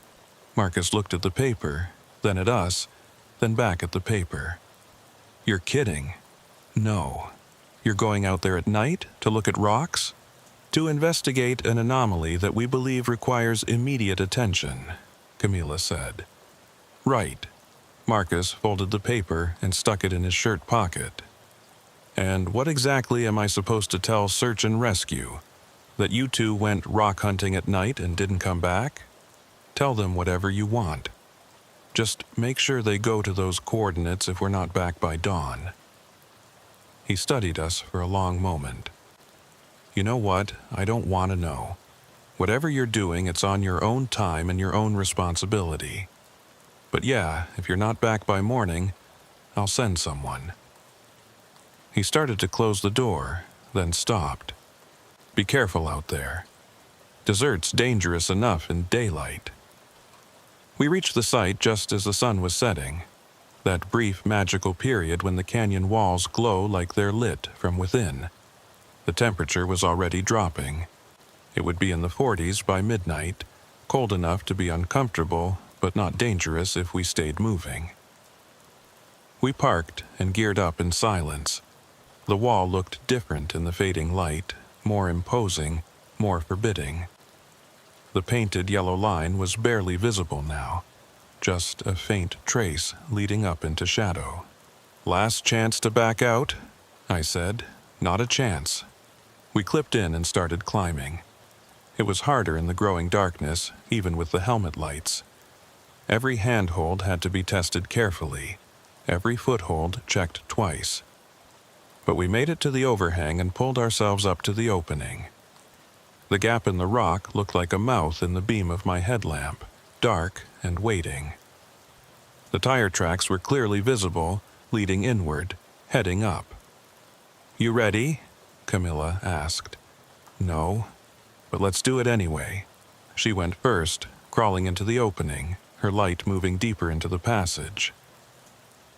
[SPEAKER 1] Marcus looked at the paper, then at us, then back at the paper. You're kidding. No. You're going out there at night to look at rocks? To investigate an anomaly that we believe requires immediate attention, Camilla said. Right. Marcus folded the paper and stuck it in his shirt pocket. And what exactly am I supposed to tell search and rescue? That you two went rock hunting at night and didn't come back? Tell them whatever you want. Just make sure they go to those coordinates if we're not back by dawn." He studied us for a long moment. "You know what? I don't want to know. Whatever you're doing, it's on your own time and your own responsibility. But yeah, if you're not back by morning, I'll send someone." He started to close the door, then stopped. "Be careful out there. Desert's dangerous enough in daylight." We reached the site just as the sun was setting, that brief magical period when the canyon walls glow like they're lit from within. The temperature was already dropping. It would be in the 40s by midnight, cold enough to be uncomfortable, but not dangerous if we stayed moving. We parked and geared up in silence. The wall looked different in the fading light, more imposing, more forbidding. The painted yellow line was barely visible now, just a faint trace leading up into shadow. "Last chance to back out?" I said. "Not a chance." We clipped in and started climbing. It was harder in the growing darkness, even with the helmet lights. Every handhold had to be tested carefully, every foothold checked twice. But we made it to the overhang and pulled ourselves up to the opening. The gap in the rock looked like a mouth in the beam of my headlamp, dark and waiting. The tire tracks were clearly visible, leading inward, heading up. "You ready?" Camilla asked. "No, but let's do it anyway." She went first, crawling into the opening, her light moving deeper into the passage.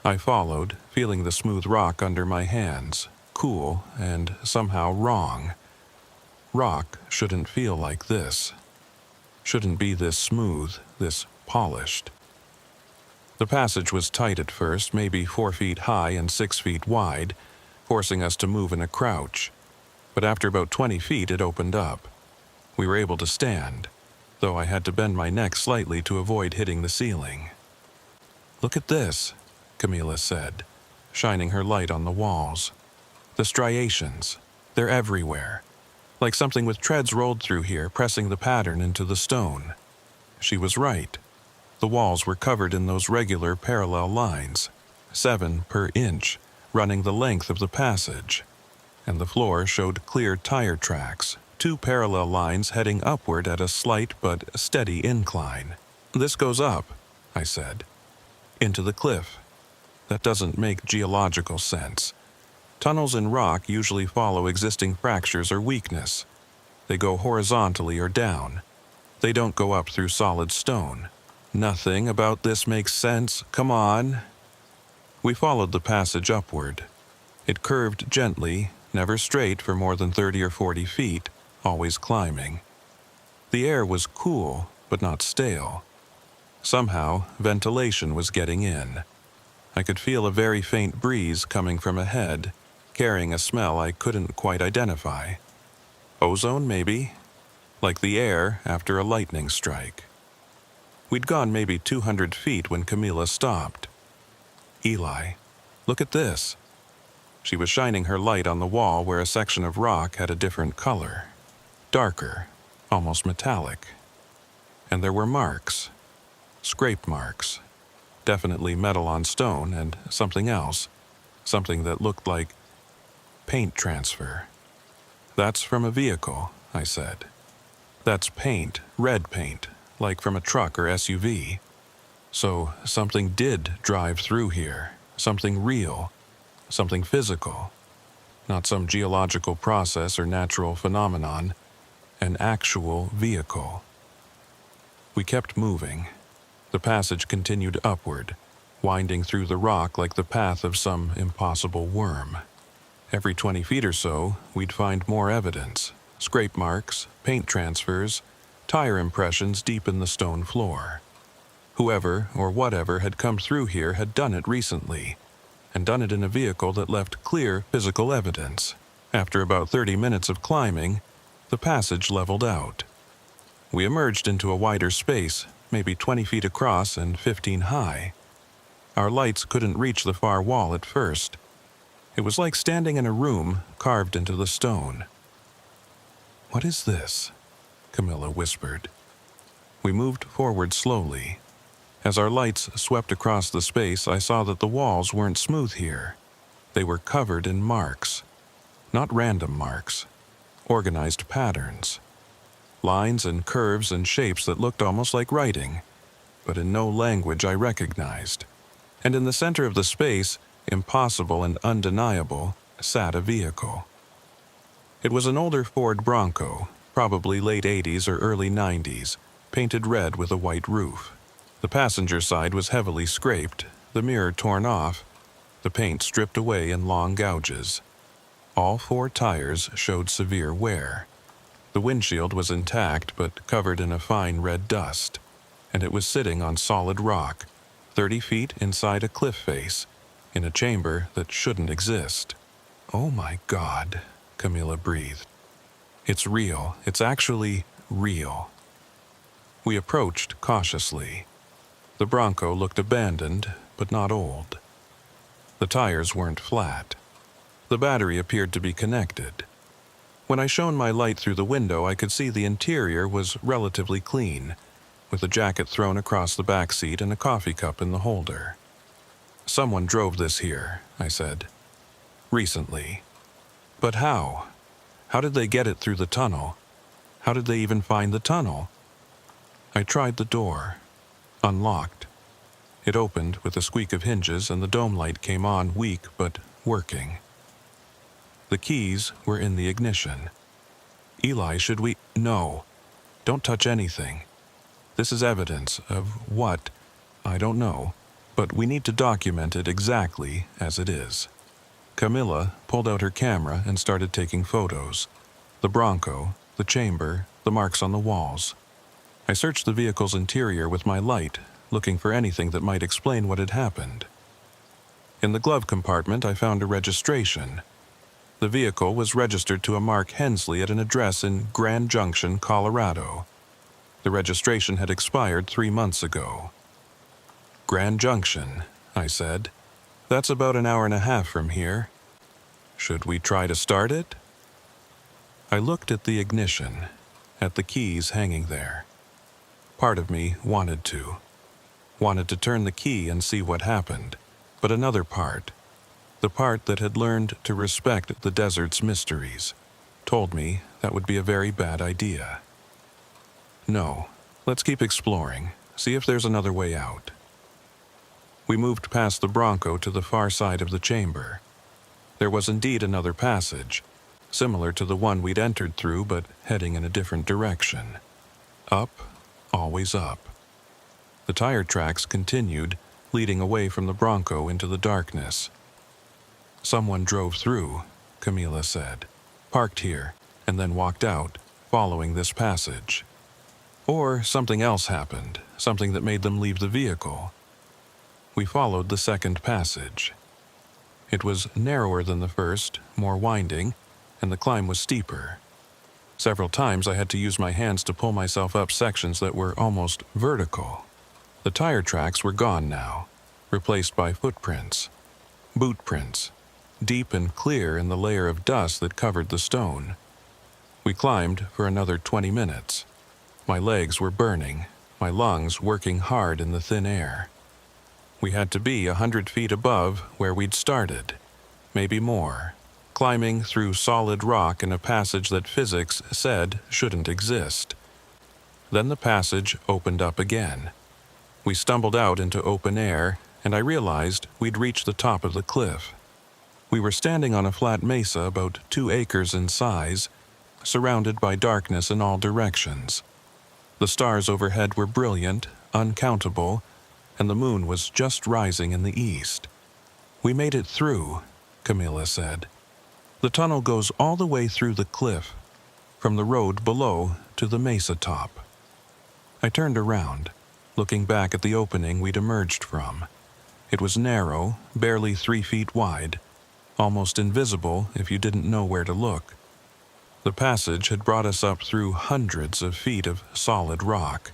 [SPEAKER 1] I followed, feeling the smooth rock under my hands, cool and somehow wrong. Rock shouldn't feel like this. Shouldn't be this smooth, this polished. The passage was tight at first, maybe 4 feet high and 6 feet wide, forcing us to move in a crouch. But after about 20 feet, it opened up. We were able to stand, though I had to bend my neck slightly to avoid hitting the ceiling. "Look at this," Camilla said, shining her light on the walls. "The striations. They're everywhere. Like something with treads rolled through here, pressing the pattern into the stone." She was right. The walls were covered in those regular parallel lines, 7 per inch, running the length of the passage. And the floor showed clear tire tracks, 2 parallel lines heading upward at a slight but steady incline. "This goes up," I said. "Into the cliff. That doesn't make geological sense. Tunnels in rock usually follow existing fractures or weakness. They go horizontally or down. They don't go up through solid stone. Nothing about this makes sense. Come on." We followed the passage upward. It curved gently, never straight for more than 30 or 40 feet, always climbing. The air was cool, but not stale. Somehow, ventilation was getting in. I could feel a very faint breeze coming from ahead, carrying a smell I couldn't quite identify. Ozone, maybe? Like the air after a lightning strike. We'd gone maybe 200 feet when Camilla stopped. "Eli, look at this." She was shining her light on the wall where a section of rock had a different color. Darker, almost metallic. And there were marks. Scrape marks. Definitely metal on stone and something else. Something that looked like paint transfer. "That's from a vehicle," I said. "That's paint, red paint, like from a truck or SUV. So something did drive through here, something real, something physical. Not some geological process or natural phenomenon, an actual vehicle." We kept moving. The passage continued upward, winding through the rock like the path of some impossible worm. Every 20 feet or so, we'd find more evidence. Scrape marks, paint transfers, tire impressions deep in the stone floor. Whoever or whatever had come through here had done it recently, and done it in a vehicle that left clear physical evidence. After about 30 minutes of climbing, the passage leveled out. We emerged into a wider space, maybe 20 feet across and 15 high. Our lights couldn't reach the far wall at first. It was like standing in a room carved into the stone. "What is this?" Camilla whispered. We moved forward slowly. As our lights swept across the space, I saw that the walls weren't smooth here. They were covered in marks. Not random marks. Organized patterns. Lines and curves and shapes that looked almost like writing, but in no language I recognized. And in the center of the space, impossible and undeniable, sat a vehicle. It was an older Ford Bronco, probably late 80s or early 90s, painted red with a white roof. The passenger side was heavily scraped, the mirror torn off, the paint stripped away in long gouges. All 4 tires showed severe wear. The windshield was intact but covered in a fine red dust, and it was sitting on solid rock, 30 feet inside a cliff face, in a chamber that shouldn't exist. "Oh my God," Camilla breathed. "It's real. It's actually real." We approached cautiously. The Bronco looked abandoned, but not old. The tires weren't flat. The battery appeared to be connected. When I shone my light through the window, I could see the interior was relatively clean, with a jacket thrown across the back seat and a coffee cup in the holder. "Someone drove this here," I said. "Recently. But how? How did they get it through the tunnel? How did they even find the tunnel?" I tried the door. Unlocked. It opened with a squeak of hinges and the dome light came on, weak but working. The keys were in the ignition. "Eli, should we—" "No. Don't touch anything. This is evidence of what? I don't know, but we need to document it exactly as it is." Camilla pulled out her camera and started taking photos. The Bronco, the chamber, the marks on the walls. I searched the vehicle's interior with my light, looking for anything that might explain what had happened. In the glove compartment, I found a registration. The vehicle was registered to a Mark Hensley at an address in Grand Junction, Colorado. The registration had expired 3 months ago. "Grand Junction," I said. "That's about an hour and a half from here. Should we try to start it?" I looked at the ignition, at the keys hanging there. Part of me wanted to turn the key and see what happened, but another part, the part that had learned to respect the desert's mysteries, told me that would be a very bad idea. "No, let's keep exploring, see if there's another way out." We moved past the Bronco to the far side of the chamber. There was indeed another passage, similar to the one we'd entered through but heading in a different direction. Up, always up. The tire tracks continued, leading away from the Bronco into the darkness. "Someone drove through," Camilla said, "parked here, and then walked out, following this passage. Or something else happened, something that made them leave the vehicle." We followed the second passage. It was narrower than the first, more winding, and the climb was steeper. Several times I had to use my hands to pull myself up sections that were almost vertical. The tire tracks were gone now, replaced by footprints, boot prints, deep and clear in the layer of dust that covered the stone. We climbed for another 20 minutes. My legs were burning, my lungs working hard in the thin air. We had to be 100 feet above where we'd started, maybe more, climbing through solid rock in a passage that physics said shouldn't exist. Then the passage opened up again. We stumbled out into open air, and I realized we'd reached the top of the cliff. We were standing on a flat mesa about 2 acres in size, surrounded by darkness in all directions. The stars overhead were brilliant, uncountable, and the moon was just rising in the east. "We made it through," Camilla said. "The tunnel goes all the way through the cliff, from the road below to the mesa top." I turned around, looking back at the opening we'd emerged from. It was narrow, barely 3 feet wide, almost invisible if you didn't know where to look. The passage had brought us up through hundreds of feet of solid rock,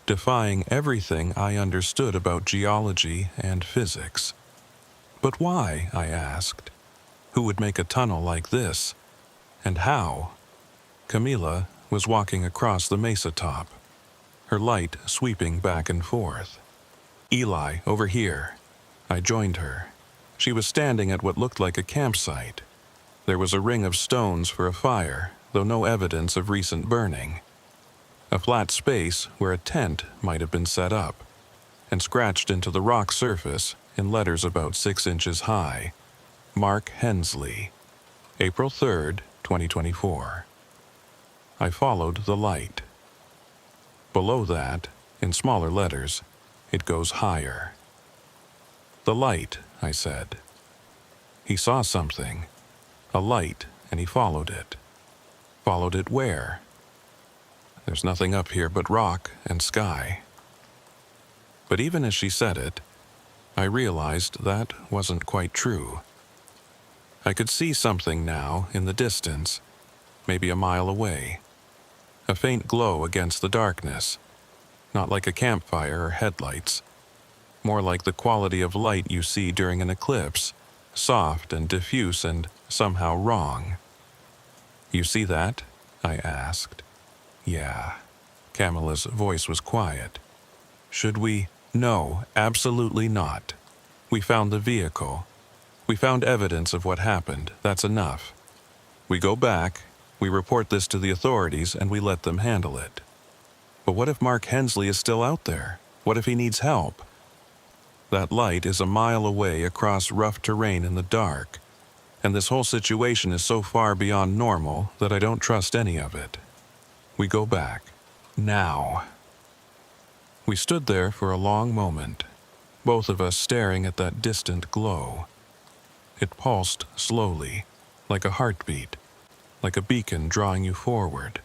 [SPEAKER 1] defying everything I understood about geology and physics. "But why?" I asked. Who would make a tunnel like this? And how? Camila was walking across the mesa top, her light sweeping back and forth. "Eli, over here." I joined her. She was standing at what looked like a campsite. There was a ring of stones for a fire, though no evidence of recent burning. A flat space where a tent might have been set up, and scratched into the rock surface in letters about 6 inches high, Mark Hensley, April 3rd, 2024. I followed the light. Below that, in smaller letters, it goes higher. "The light," I said. He saw something, a light, and he followed it. Followed it where? There's nothing up here but rock and sky. But even as she said it, I realized that wasn't quite true. I could see something now in the distance, maybe a mile away. A faint glow against the darkness, not like a campfire or headlights, more like the quality of light you see during an eclipse, soft and diffuse and somehow wrong. "You see that?" I asked. "Yeah." Camilla's voice was quiet. "Should we?" "No, absolutely not. We found the vehicle. We found evidence of what happened. That's enough. We go back, we report this to the authorities, and we let them handle it." "But what if Mark Hensley is still out there? What if he needs help?" "That light is a mile away across rough terrain in the dark, and this whole situation is so far beyond normal that I don't trust any of it. We go back. Now." We stood there for a long moment, both of us staring at that distant glow. It pulsed slowly, like a heartbeat, like a beacon drawing you forward.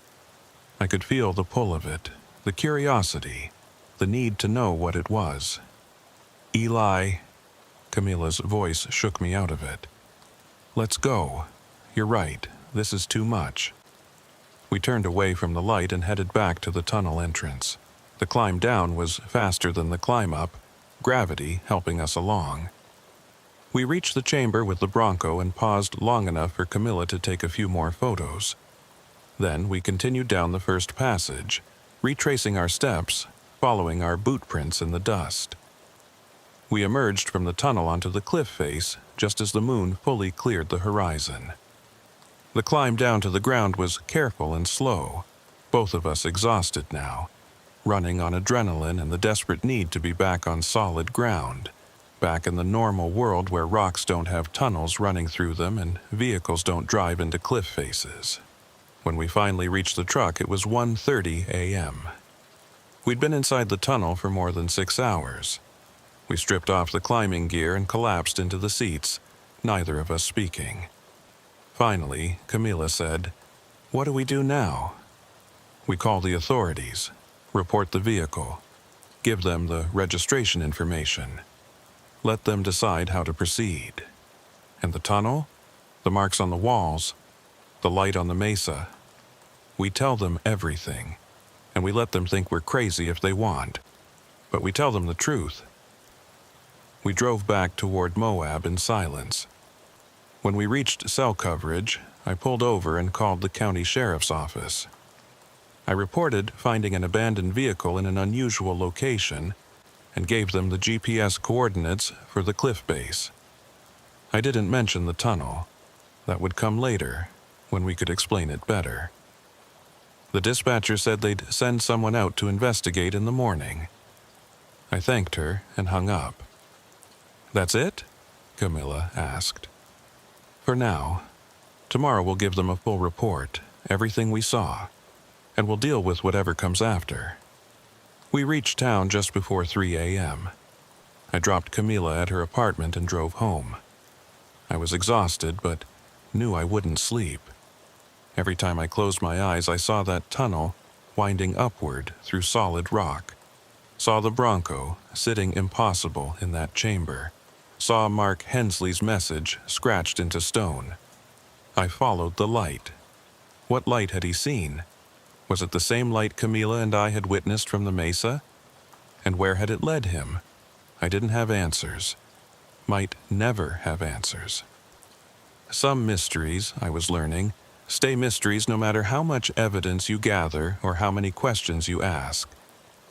[SPEAKER 1] I could feel the pull of it, the curiosity, the need to know what it was. "Eli," Camilla's voice shook me out of it. "Let's go. You're right, this is too much." We turned away from the light and headed back to the tunnel entrance. The climb down was faster than the climb up, gravity helping us along. We reached the chamber with the Bronco and paused long enough for Camilla to take a few more photos. Then we continued down the first passage, retracing our steps, following our boot prints in the dust. We emerged from the tunnel onto the cliff face just as the moon fully cleared the horizon. The climb down to the ground was careful and slow, both of us exhausted now, running on adrenaline and the desperate need to be back on solid ground, back in the normal world where rocks don't have tunnels running through them and vehicles don't drive into cliff faces. When we finally reached the truck, it was 1:30 a.m. We'd been inside the tunnel for more than 6 hours. We stripped off the climbing gear and collapsed into the seats, neither of us speaking. Finally, Camilla said, "What do we do now?" "We call the authorities, report the vehicle, give them the registration information. Let them decide how to proceed. And the tunnel? The marks on the walls? The light on the mesa? We tell them everything, and we let them think we're crazy if they want. But we tell them the truth." We drove back toward Moab in silence. When we reached cell coverage, I pulled over and called the county sheriff's office. I reported finding an abandoned vehicle in an unusual location and gave them the GPS coordinates for the cliff base. I didn't mention the tunnel. That would come later, when we could explain it better. The dispatcher said they'd send someone out to investigate in the morning. I thanked her and hung up. "That's it?" Camilla asked. "For now. Tomorrow we'll give them a full report, everything we saw, and we'll deal with whatever comes after." We reached town just before 3 a.m. I dropped Camilla at her apartment and drove home. I was exhausted, but knew I wouldn't sleep. Every time I closed my eyes, I saw that tunnel winding upward through solid rock. Saw the Bronco sitting impossible in that chamber. Saw Mark Hensley's message scratched into stone. I followed the light. What light had he seen? Was it the same light Camilla and I had witnessed from the mesa? And where had it led him? I didn't have answers. Might never have answers. Some mysteries, I was learning, stay mysteries no matter how much evidence you gather or how many questions you ask.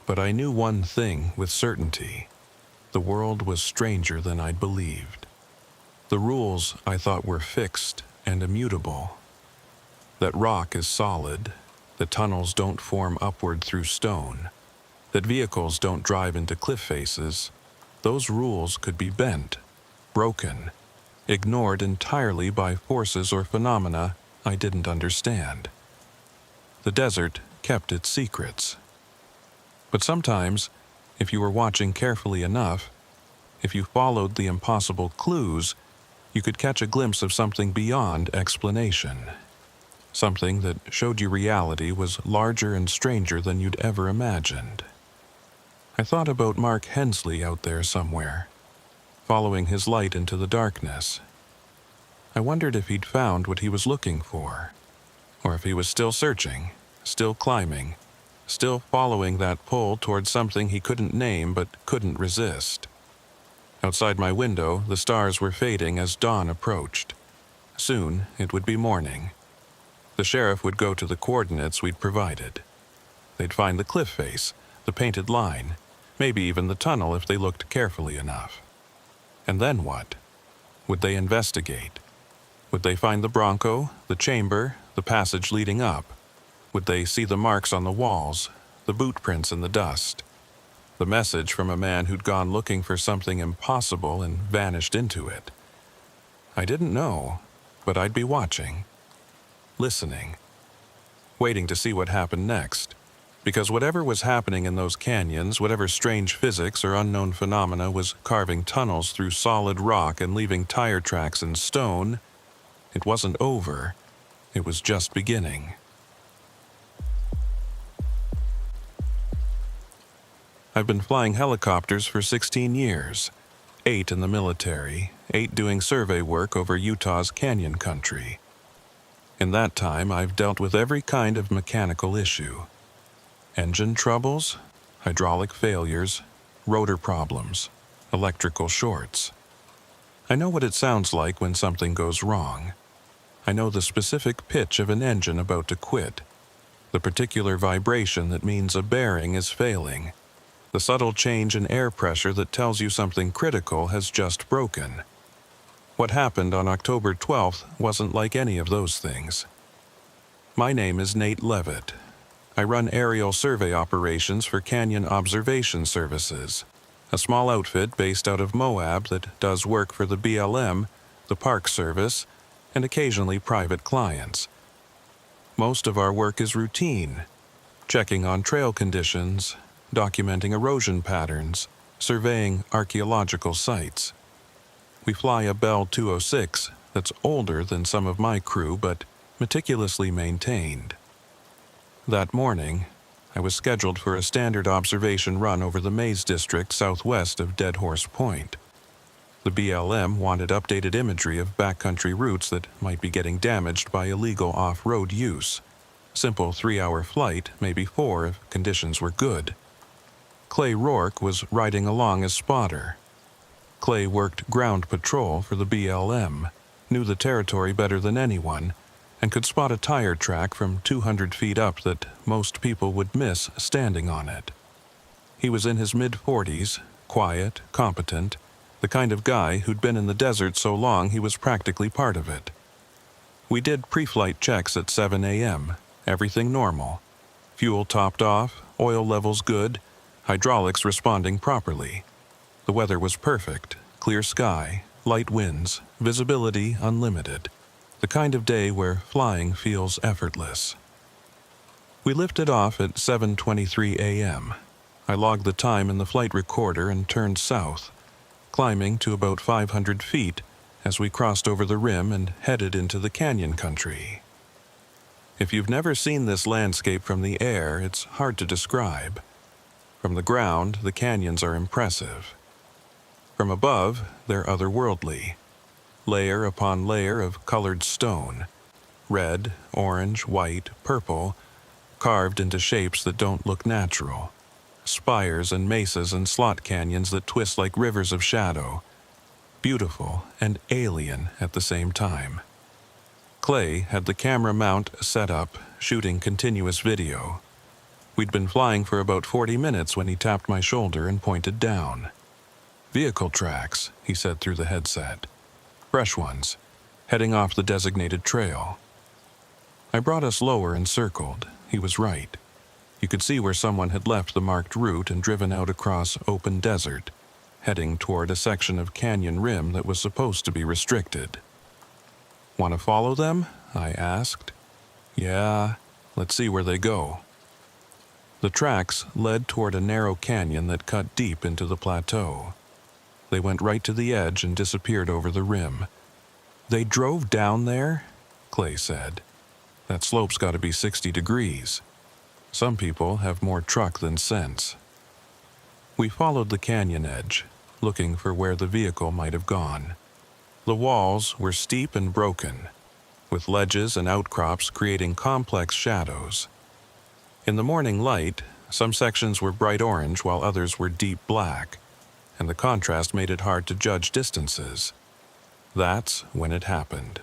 [SPEAKER 1] But I knew one thing with certainty. The world was stranger than I'd believed. The rules I thought were fixed and immutable. That rock is solid, that tunnels don't form upward through stone, that vehicles don't drive into cliff faces, those rules could be bent, broken, ignored entirely by forces or phenomena I didn't understand. The desert kept its secrets. But sometimes, if you were watching carefully enough, if you followed the impossible clues, you could catch a glimpse of something beyond explanation. Something that showed you reality was larger and stranger than you'd ever imagined. I thought about Mark Hensley out there somewhere, following his light into the darkness. I wondered if he'd found what he was looking for, or if he was still searching, still climbing, still following that pull towards something he couldn't name but couldn't resist. Outside my window, the stars were fading as dawn approached. Soon, it would be morning. The sheriff would go to the coordinates we'd provided. They'd find the cliff face, the painted line, maybe even the tunnel if they looked carefully enough. And then what? Would they investigate? Would they find the Bronco, the chamber, the passage leading up? Would they see the marks on the walls, the boot prints in the dust? The message from a man who'd gone looking for something impossible and vanished into it. I didn't know, but I'd be watching, listening, waiting to see what happened next. Because whatever was happening in those canyons, whatever strange physics or unknown phenomena was carving tunnels through solid rock and leaving tire tracks in stone, it wasn't over, it was just beginning. I've been flying helicopters for 16 years, 8 in the military, 8 doing survey work over Utah's canyon country. In that time, I've dealt with every kind of mechanical issue. Engine troubles, hydraulic failures, rotor problems, electrical shorts. I know what it sounds like when something goes wrong. I know the specific pitch of an engine about to quit, the particular vibration that means a bearing is failing, the subtle change in air pressure that tells you something critical has just broken. What happened on October 12th wasn't like any of those things. My name is Nate Levitt. I run aerial survey operations for Canyon Observation Services, a small outfit based out of Moab that does work for the BLM, the Park Service, and occasionally private clients. Most of our work is routine, checking on trail conditions, documenting erosion patterns, surveying archaeological sites. We fly a Bell 206 that's older than some of my crew but meticulously maintained. That morning, I was scheduled for a standard observation run over the Maze District southwest of Dead Horse Point. The BLM wanted updated imagery of backcountry routes that might be getting damaged by illegal off-road use. Simple 3-hour flight, maybe 4 if conditions were good. Clay Rourke was riding along as spotter. Clay worked ground patrol for the BLM, knew the territory better than anyone, and could spot a tire track from 200 feet up that most people would miss standing on it. He was in his mid-40s, quiet, competent, the kind of guy who'd been in the desert so long he was practically part of it. We did pre-flight checks at 7 a.m., everything normal. Fuel topped off, oil levels good, hydraulics responding properly. The weather was perfect, clear sky, light winds, visibility unlimited. The kind of day where flying feels effortless. We lifted off at 7:23 a.m. I logged the time in the flight recorder and turned south, climbing to about 500 feet as we crossed over the rim and headed into the canyon country. If you've never seen this landscape from the air, it's hard to describe. From the ground, the canyons are impressive. From above, they're otherworldly. Layer upon layer of colored stone, red, orange, white, purple, carved into shapes that don't look natural. Spires and mesas and slot canyons that twist like rivers of shadow. beautiful and alien at the same time. Clay had the camera mount set up, shooting continuous video. We'd been flying for about 40 minutes when he tapped my shoulder and pointed down. "Vehicle tracks," he said through the headset. "Fresh ones, heading off the designated trail." I brought us lower and circled. He was right. You could see where someone had left the marked route and driven out across open desert, heading toward a section of canyon rim that was supposed to be restricted. "Want to follow them?" I asked. "Yeah, let's see where they go." The tracks led toward a narrow canyon that cut deep into the plateau. They went right to the edge and disappeared over the rim. "They drove down there?" Clay said. "That slope's got to be 60 degrees. Some people have more truck than sense." We followed the canyon edge, looking for where the vehicle might have gone. The walls were steep and broken, with ledges and outcrops creating complex shadows. In the morning light, some sections were bright orange while others were deep black, and the contrast made it hard to judge distances. That's when it happened.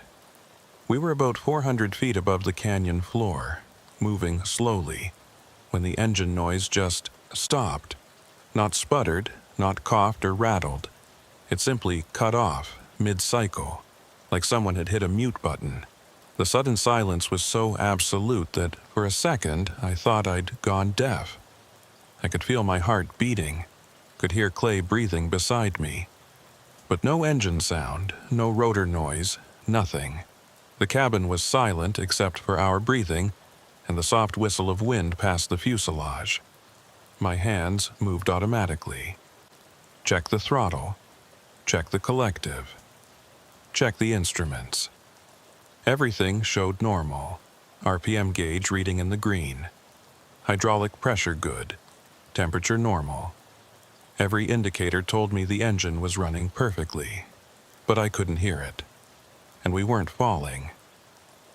[SPEAKER 1] We were about 400 feet above the canyon floor, moving slowly, when the engine noise just stopped. Not sputtered, not coughed or rattled. It simply cut off, mid-cycle, like someone had hit a mute button. The sudden silence was so absolute that, for a second, I thought I'd gone deaf. I could feel my heart beating, could hear Clay breathing beside me. But no engine sound, no rotor noise, nothing. The cabin was silent except for our breathing and the soft whistle of wind past the fuselage. My hands moved automatically. Check the throttle. Check the collective. Check the instruments. Everything showed normal. RPM gauge reading in the green. Hydraulic pressure good. Temperature normal. Every indicator told me the engine was running perfectly, but I couldn't hear it. And we weren't falling.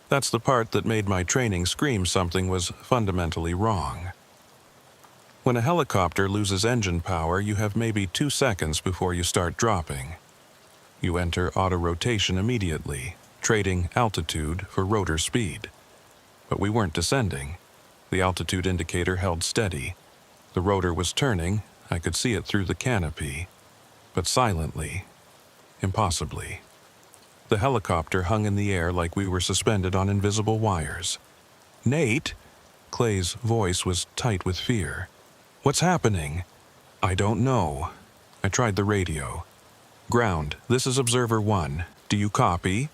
[SPEAKER 1] That's the part that made my training scream something was fundamentally wrong. When a helicopter loses engine power, you have maybe 2 seconds before you start dropping. You enter auto-rotation immediately, trading altitude for rotor speed. But we weren't descending. The altitude indicator held steady. The rotor was turning. I could see it through the canopy, but silently, impossibly. The helicopter hung in the air like we were suspended on invisible wires. "Nate?" Clay's voice was tight with fear. "What's happening?" "I don't know." I tried the radio. "Ground, this is Observer 1. Do you copy?"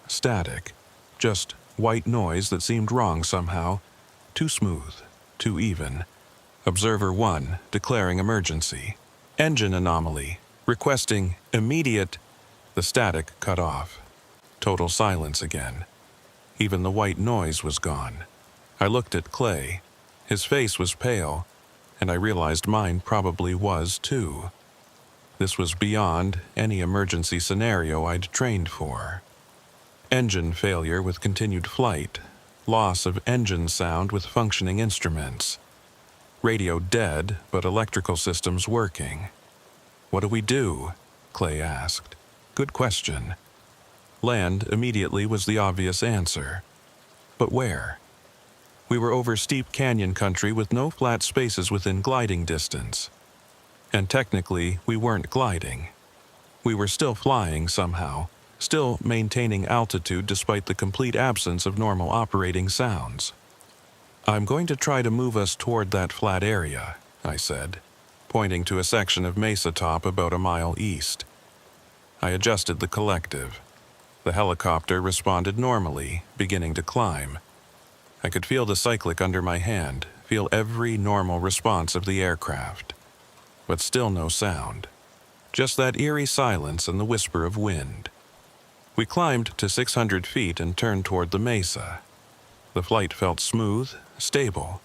[SPEAKER 1] Static. Just white noise that seemed wrong somehow. Too smooth, too even. Observer 1, declaring emergency. "Engine anomaly. Requesting immediate..." The static cut off. Total silence again. Even the white noise was gone. I looked at Clay. His face was pale, and I realized mine probably was too. This was beyond any emergency scenario I'd trained for. Engine failure with continued flight. Loss of engine sound with functioning instruments. Radio dead, but electrical systems working. "What do we do?" Clay asked. Good question. Land immediately was the obvious answer. But where? We were over steep canyon country with no flat spaces within gliding distance. And technically, we weren't gliding. We were still flying somehow, still maintaining altitude despite the complete absence of normal operating sounds. "I'm going to try to move us toward that flat area," I said, pointing to a section of mesa top about a mile east. I adjusted the collective. The helicopter responded normally, beginning to climb. I could feel the cyclic under my hand, feel every normal response of the aircraft. But still no sound. Just that eerie silence and the whisper of wind. We climbed to 600 feet and turned toward the mesa. The flight felt smooth, stable,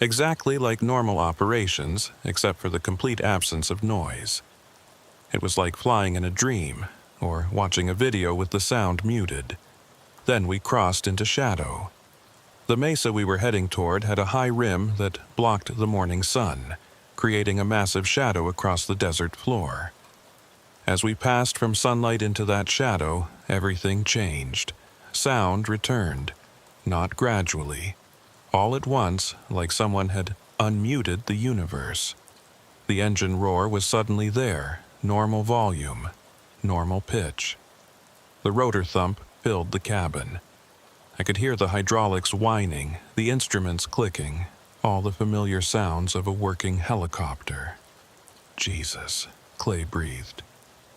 [SPEAKER 1] exactly like normal operations, except for the complete absence of noise. It was like flying in a dream, or watching a video with the sound muted. Then we crossed into shadow. The mesa we were heading toward had a high rim that blocked the morning sun, creating a massive shadow across the desert floor. As we passed from sunlight into that shadow, everything changed. Sound returned, not gradually. All at once, like someone had unmuted the universe. The engine roar was suddenly there, normal volume, normal pitch. The rotor thump filled the cabin. I could hear the hydraulics whining, the instruments clicking, all the familiar sounds of a working helicopter. Jesus, Clay breathed.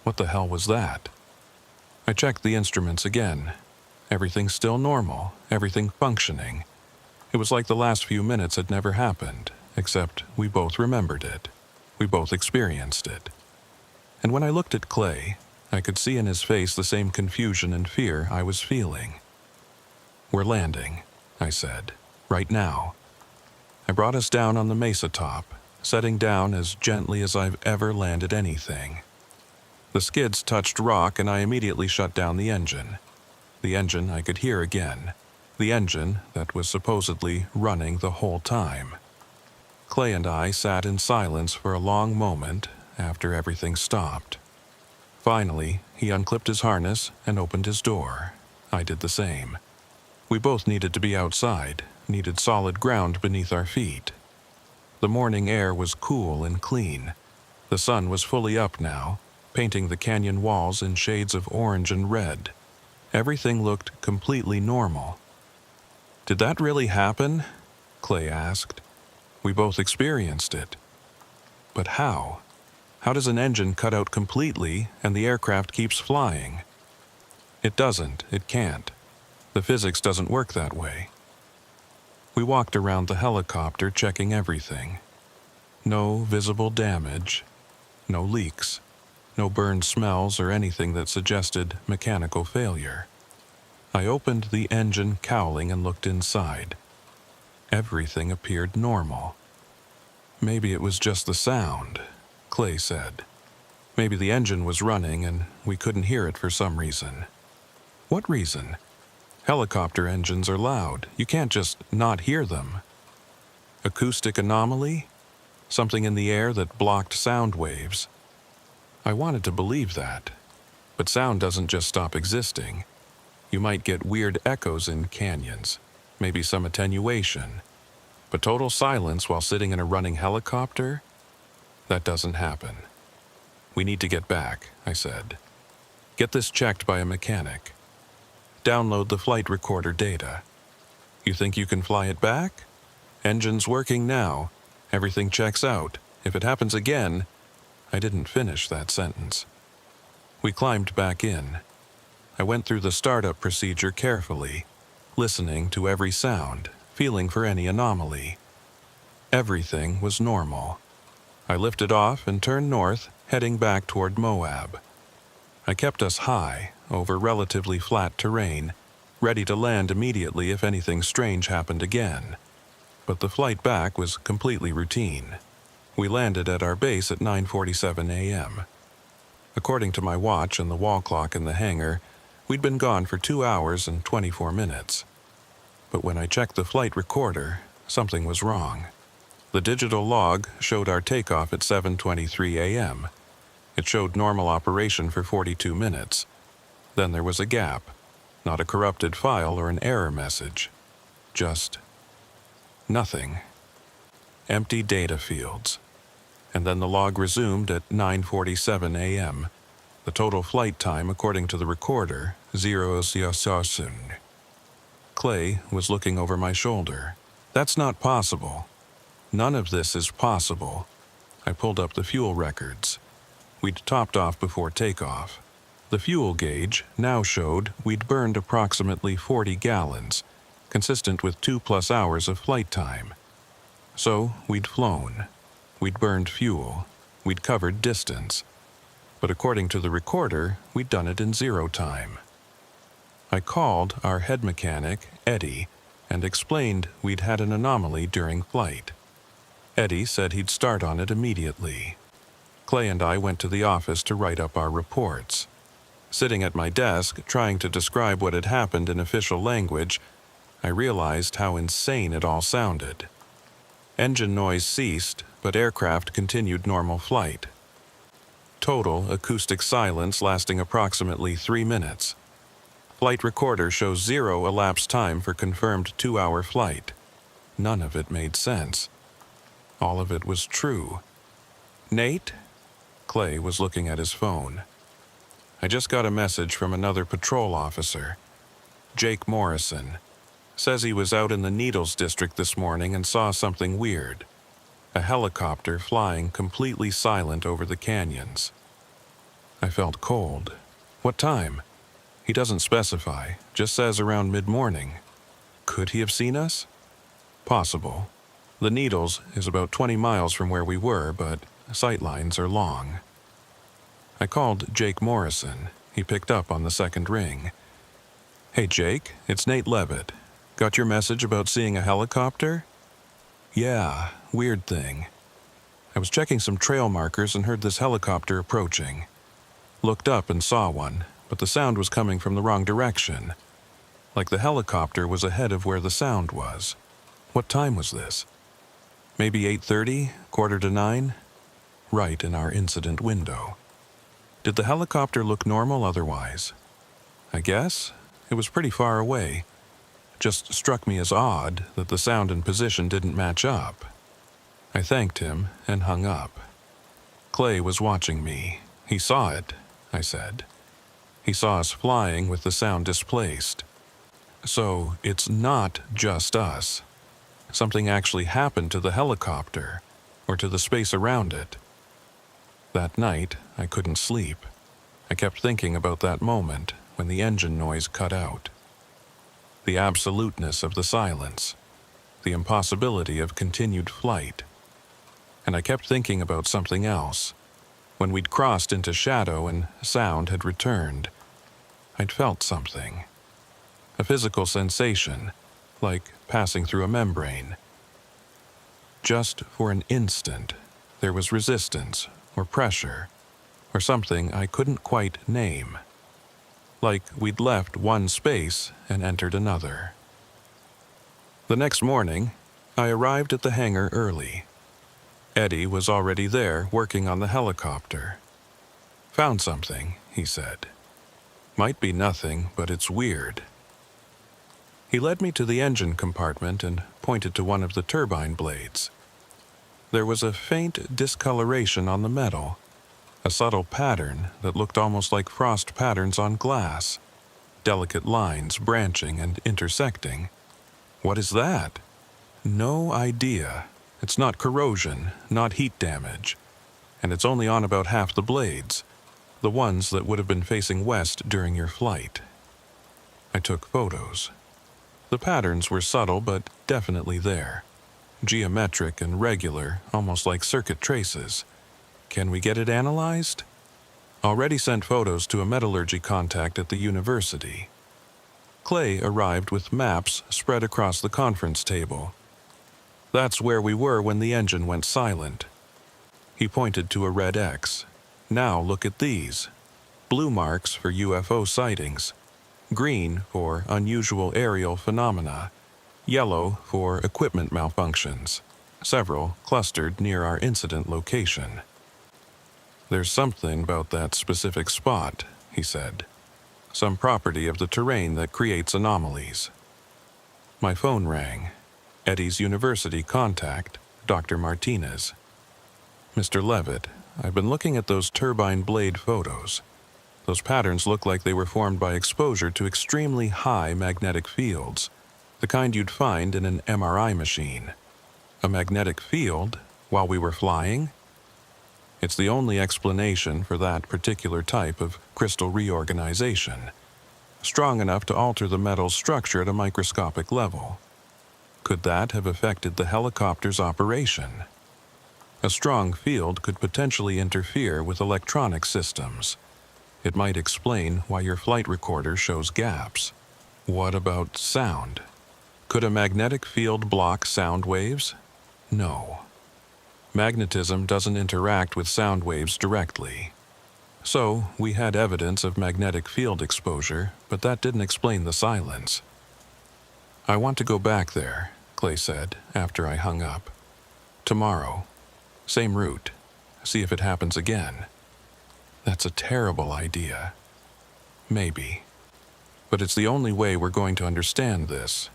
[SPEAKER 1] What the hell was that? I checked the instruments again. Everything still normal, everything functioning. It was like the last few minutes had never happened, except we both remembered it. We both experienced it. And when I looked at Clay, I could see in his face the same confusion and fear I was feeling. "We're landing," I said, "right now." I brought us down on the mesa top, setting down as gently as I've ever landed anything. The skids touched rock and I immediately shut down the engine. The engine I could hear again. The engine that was supposedly running the whole time. Clay and I sat in silence for a long moment after everything stopped. Finally, he unclipped his harness and opened his door. I did the same. We both needed to be outside, needed solid ground beneath our feet. The morning air was cool and clean. The sun was fully up now, painting the canyon walls in shades of orange and red. Everything looked completely normal. "Did that really happen?" Clay asked. "We both experienced it. But how? How does an engine cut out completely and the aircraft keeps flying?" "It doesn't. It can't. The physics doesn't work that way." We walked around the helicopter checking everything. No visible damage. No leaks. No burned smells or anything that suggested mechanical failure. I opened the engine cowling and looked inside. Everything appeared normal. "Maybe it was just the sound," Clay said. "Maybe the engine was running and we couldn't hear it for some reason." "What reason? Helicopter engines are loud. You can't just not hear them." "Acoustic anomaly? Something in the air that blocked sound waves." I wanted to believe that. But sound doesn't just stop existing. You might get weird echoes in canyons, maybe some attenuation. But total silence while sitting in a running helicopter? That doesn't happen. "We need to get back," I said. "Get this checked by a mechanic. Download the flight recorder data. You think you can fly it back? Engine's working now. Everything checks out. If it happens again..." I didn't finish that sentence. We climbed back in. I went through the startup procedure carefully, listening to every sound, feeling for any anomaly. Everything was normal. I lifted off and turned north, heading back toward Moab. I kept us high, over relatively flat terrain, ready to land immediately if anything strange happened again. But the flight back was completely routine. We landed at our base at 9:47 a.m. According to my watch and the wall clock in the hangar, we'd been gone for 2 hours and 24 minutes. But when I checked the flight recorder, something was wrong. The digital log showed our takeoff at 7:23 a.m. It showed normal operation for 42 minutes. Then there was a gap, not a corrupted file or an error message. Just nothing. Empty data fields. And then the log resumed at 9:47 a.m. The total flight time, according to the recorder, 0:00. Clay was looking over my shoulder. "That's not possible. None of this is possible." I pulled up the fuel records. We'd topped off before takeoff. The fuel gauge now showed we'd burned approximately 40 gallons, consistent with 2+ hours of flight time. So we'd flown. We'd burned fuel. We'd covered distance. But according to the recorder, we'd done it in 0 time. I called our head mechanic, Eddie, and explained we'd had an anomaly during flight. Eddie said he'd start on it immediately. Clay and I went to the office to write up our reports. Sitting at my desk, trying to describe what had happened in official language, I realized how insane it all sounded. Engine noise ceased, but aircraft continued normal flight. total acoustic silence lasting approximately 3 minutes. Flight recorder shows 0 elapsed time for confirmed 2-hour flight. None of it made sense. All of it was true. Nate? Clay was looking at his phone. I just got a message from another patrol officer. Jake Morrison. Says he was out in the Needles district this morning and saw something weird. A helicopter flying completely silent over the canyons. I felt cold. What time? He doesn't specify, just says around mid-morning. Could he have seen us? Possible. The Needles is about 20 miles from where we were, but sightlines are long. I called Jake Morrison. He picked up on the second ring. Hey Jake, it's Nate Levitt. Got your message about seeing a helicopter? Yeah, weird thing. I was checking some trail markers and heard this helicopter approaching. Looked up and saw one, but the sound was coming from the wrong direction. Like the helicopter was ahead of where the sound was. What time was this? Maybe 8:30, 8:45? Right in our incident window. Did the helicopter look normal otherwise? I guess. It was pretty far away. Just struck me as odd that the sound and position didn't match up. I thanked him and hung up. Clay was watching me. He saw it, I said. He saw us flying with the sound displaced. So it's not just us. Something actually happened to the helicopter, or to the space around it. That night, I couldn't sleep. I kept thinking about that moment when the engine noise cut out. The absoluteness of the silence, the impossibility of continued flight. And I kept thinking about something else. When we'd crossed into shadow and sound had returned, I'd felt something. A physical sensation, like passing through a membrane. Just for an instant, there was resistance or pressure, or something I couldn't quite name. Like we'd left one space and entered another. The next morning, I arrived at the hangar early. Eddie was already there working on the helicopter. Found something, he said. Might be nothing, but it's weird. He led me to the engine compartment and pointed to one of the turbine blades. There was a faint discoloration on the metal, a subtle pattern that looked almost like frost patterns on glass, delicate lines branching and intersecting. What is that? No idea. It's not corrosion, not heat damage, and it's only on about half the blades, the ones that would have been facing west during your flight. I took photos. The patterns were subtle but definitely there, geometric and regular, almost like circuit traces. Can we get it analyzed? Already sent photos to a metallurgy contact at the university. Clay arrived with maps spread across the conference table. That's where we were when the engine went silent. He pointed to a red X. Now look at these. Blue marks for UFO sightings. Green for unusual aerial phenomena. Yellow for equipment malfunctions. Several clustered near our incident location. There's something about that specific spot, he said. Some property of the terrain that creates anomalies. My phone rang. Eddie's university contact, Dr. Martinez. Mr. Levitt, I've been looking at those turbine blade photos. Those patterns look like they were formed by exposure to extremely high magnetic fields, the kind you'd find in an MRI machine. A magnetic field while we were flying? It's the only explanation for that particular type of crystal reorganization, strong enough to alter the metal's structure at a microscopic level. Could that have affected the helicopter's operation? A strong field could potentially interfere with electronic systems. It might explain why your flight recorder shows gaps. What about sound? Could a magnetic field block sound waves? No. Magnetism doesn't interact with sound waves directly. So, we had evidence of magnetic field exposure, but that didn't explain the silence. I want to go back there, Clay said after I hung up. Tomorrow. Same route. See if it happens again. That's a terrible idea. Maybe. But it's the only way we're going to understand this.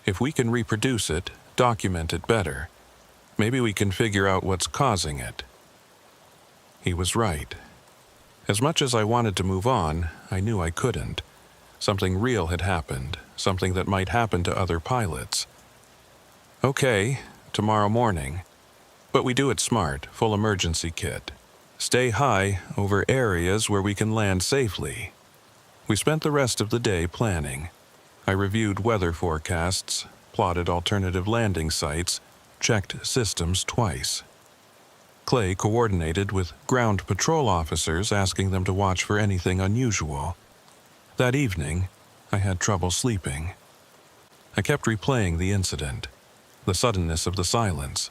[SPEAKER 1] If we can reproduce it, document it better, maybe we can figure out what's causing it. He was right. As much as I wanted to move on, I knew I couldn't. Something real had happened, something that might happen to other pilots. Okay, tomorrow morning. But we do it smart, full emergency kit. Stay high over areas where we can land safely. We spent the rest of the day planning. I reviewed weather forecasts, plotted alternative landing sites, checked systems twice. Clay coordinated with ground patrol officers, asking them to watch for anything unusual. That evening, I had trouble sleeping. I kept replaying the incident, the suddenness of the silence,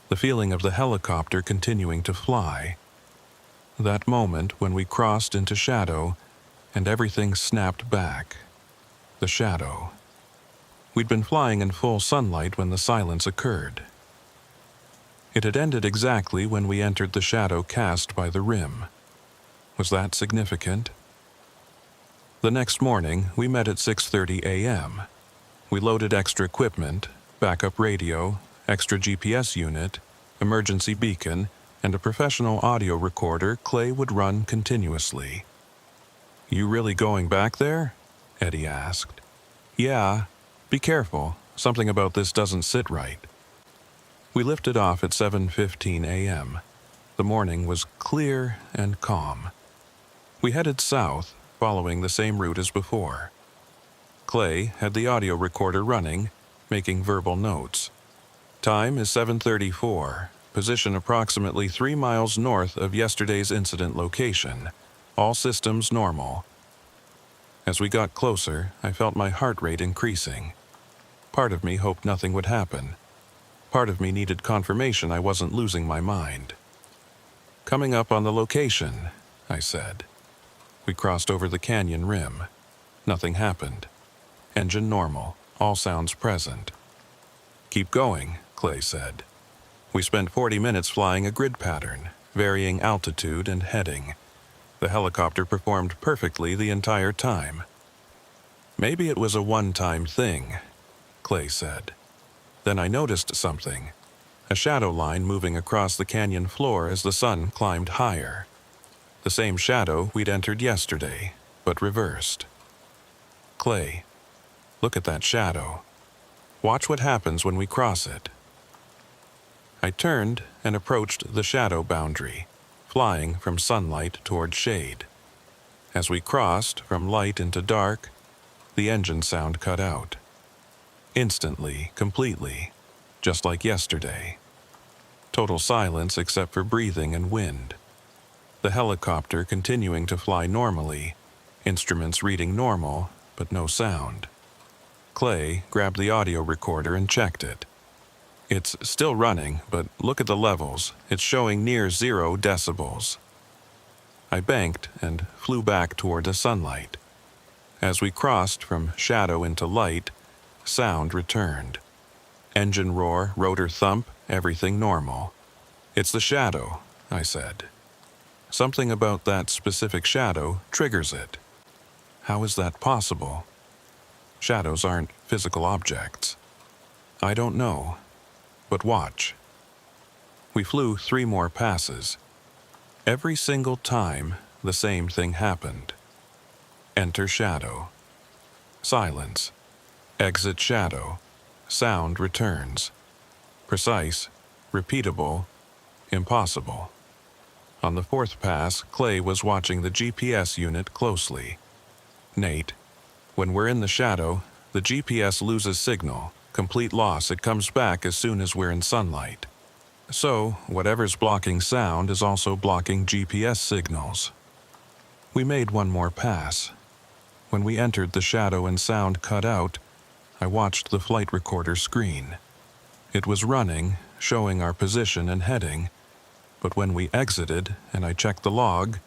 [SPEAKER 1] the feeling of the helicopter continuing to fly. That moment when we crossed into shadow and everything snapped back. The shadow. We'd been flying in full sunlight when the silence occurred. It had ended exactly when we entered the shadow cast by the rim. Was that significant? The next morning, we met at 6:30 a.m. We loaded extra equipment, backup radio, extra GPS unit, emergency beacon, and a professional audio recorder Clay would run continuously. "You really going back there?" Eddie asked. "Yeah. Be careful. Something about this doesn't sit right." We lifted off at 7:15 a.m. The morning was clear and calm. We headed south, following the same route as before. Clay had the audio recorder running, making verbal notes. Time is 7:34. Position approximately 3 miles north of yesterday's incident location. All systems normal. As we got closer, I felt my heart rate increasing. Part of me hoped nothing would happen. Part of me needed confirmation I wasn't losing my mind. "Coming up on the location," I said. We crossed over the canyon rim. Nothing happened. Engine normal, all sounds present. "Keep going," Clay said. We spent 40 minutes flying a grid pattern, varying altitude and heading. The helicopter performed perfectly the entire time. "Maybe it was a one-time thing," Clay said. Then I noticed something. A shadow line moving across the canyon floor as the sun climbed higher. The same shadow we'd entered yesterday, but reversed. "Clay, look at that shadow. Watch what happens when we cross it." I turned and approached the shadow boundary, flying from sunlight toward shade. As we crossed from light into dark, the engine sound cut out. Instantly, completely, just like yesterday. Total silence except for breathing and wind. The helicopter continuing to fly normally, instruments reading normal, but no sound. Clay grabbed the audio recorder and checked it. "It's still running, but look at the levels. It's showing near 0 decibels. I banked and flew back toward the sunlight. As we crossed from shadow into light, sound returned. Engine roar, rotor thump, everything normal. "It's the shadow," I said. "Something about that specific shadow triggers it." "How is that possible?" "Shadows aren't physical objects." "I don't know. But watch." We flew 3 more passes. Every single time, the same thing happened. Enter shadow. Silence. Exit shadow. Sound returns. Precise, repeatable, impossible. On the 4th pass, Clay was watching the GPS unit closely. "Nate, when we're in the shadow, the GPS loses signal. Complete loss. It comes back as soon as we're in sunlight. So, whatever's blocking sound is also blocking GPS signals." We made 1 more pass. When we entered the shadow and sound cut out, I watched the flight recorder screen. It was running, showing our position and heading, but when we exited and I checked the log,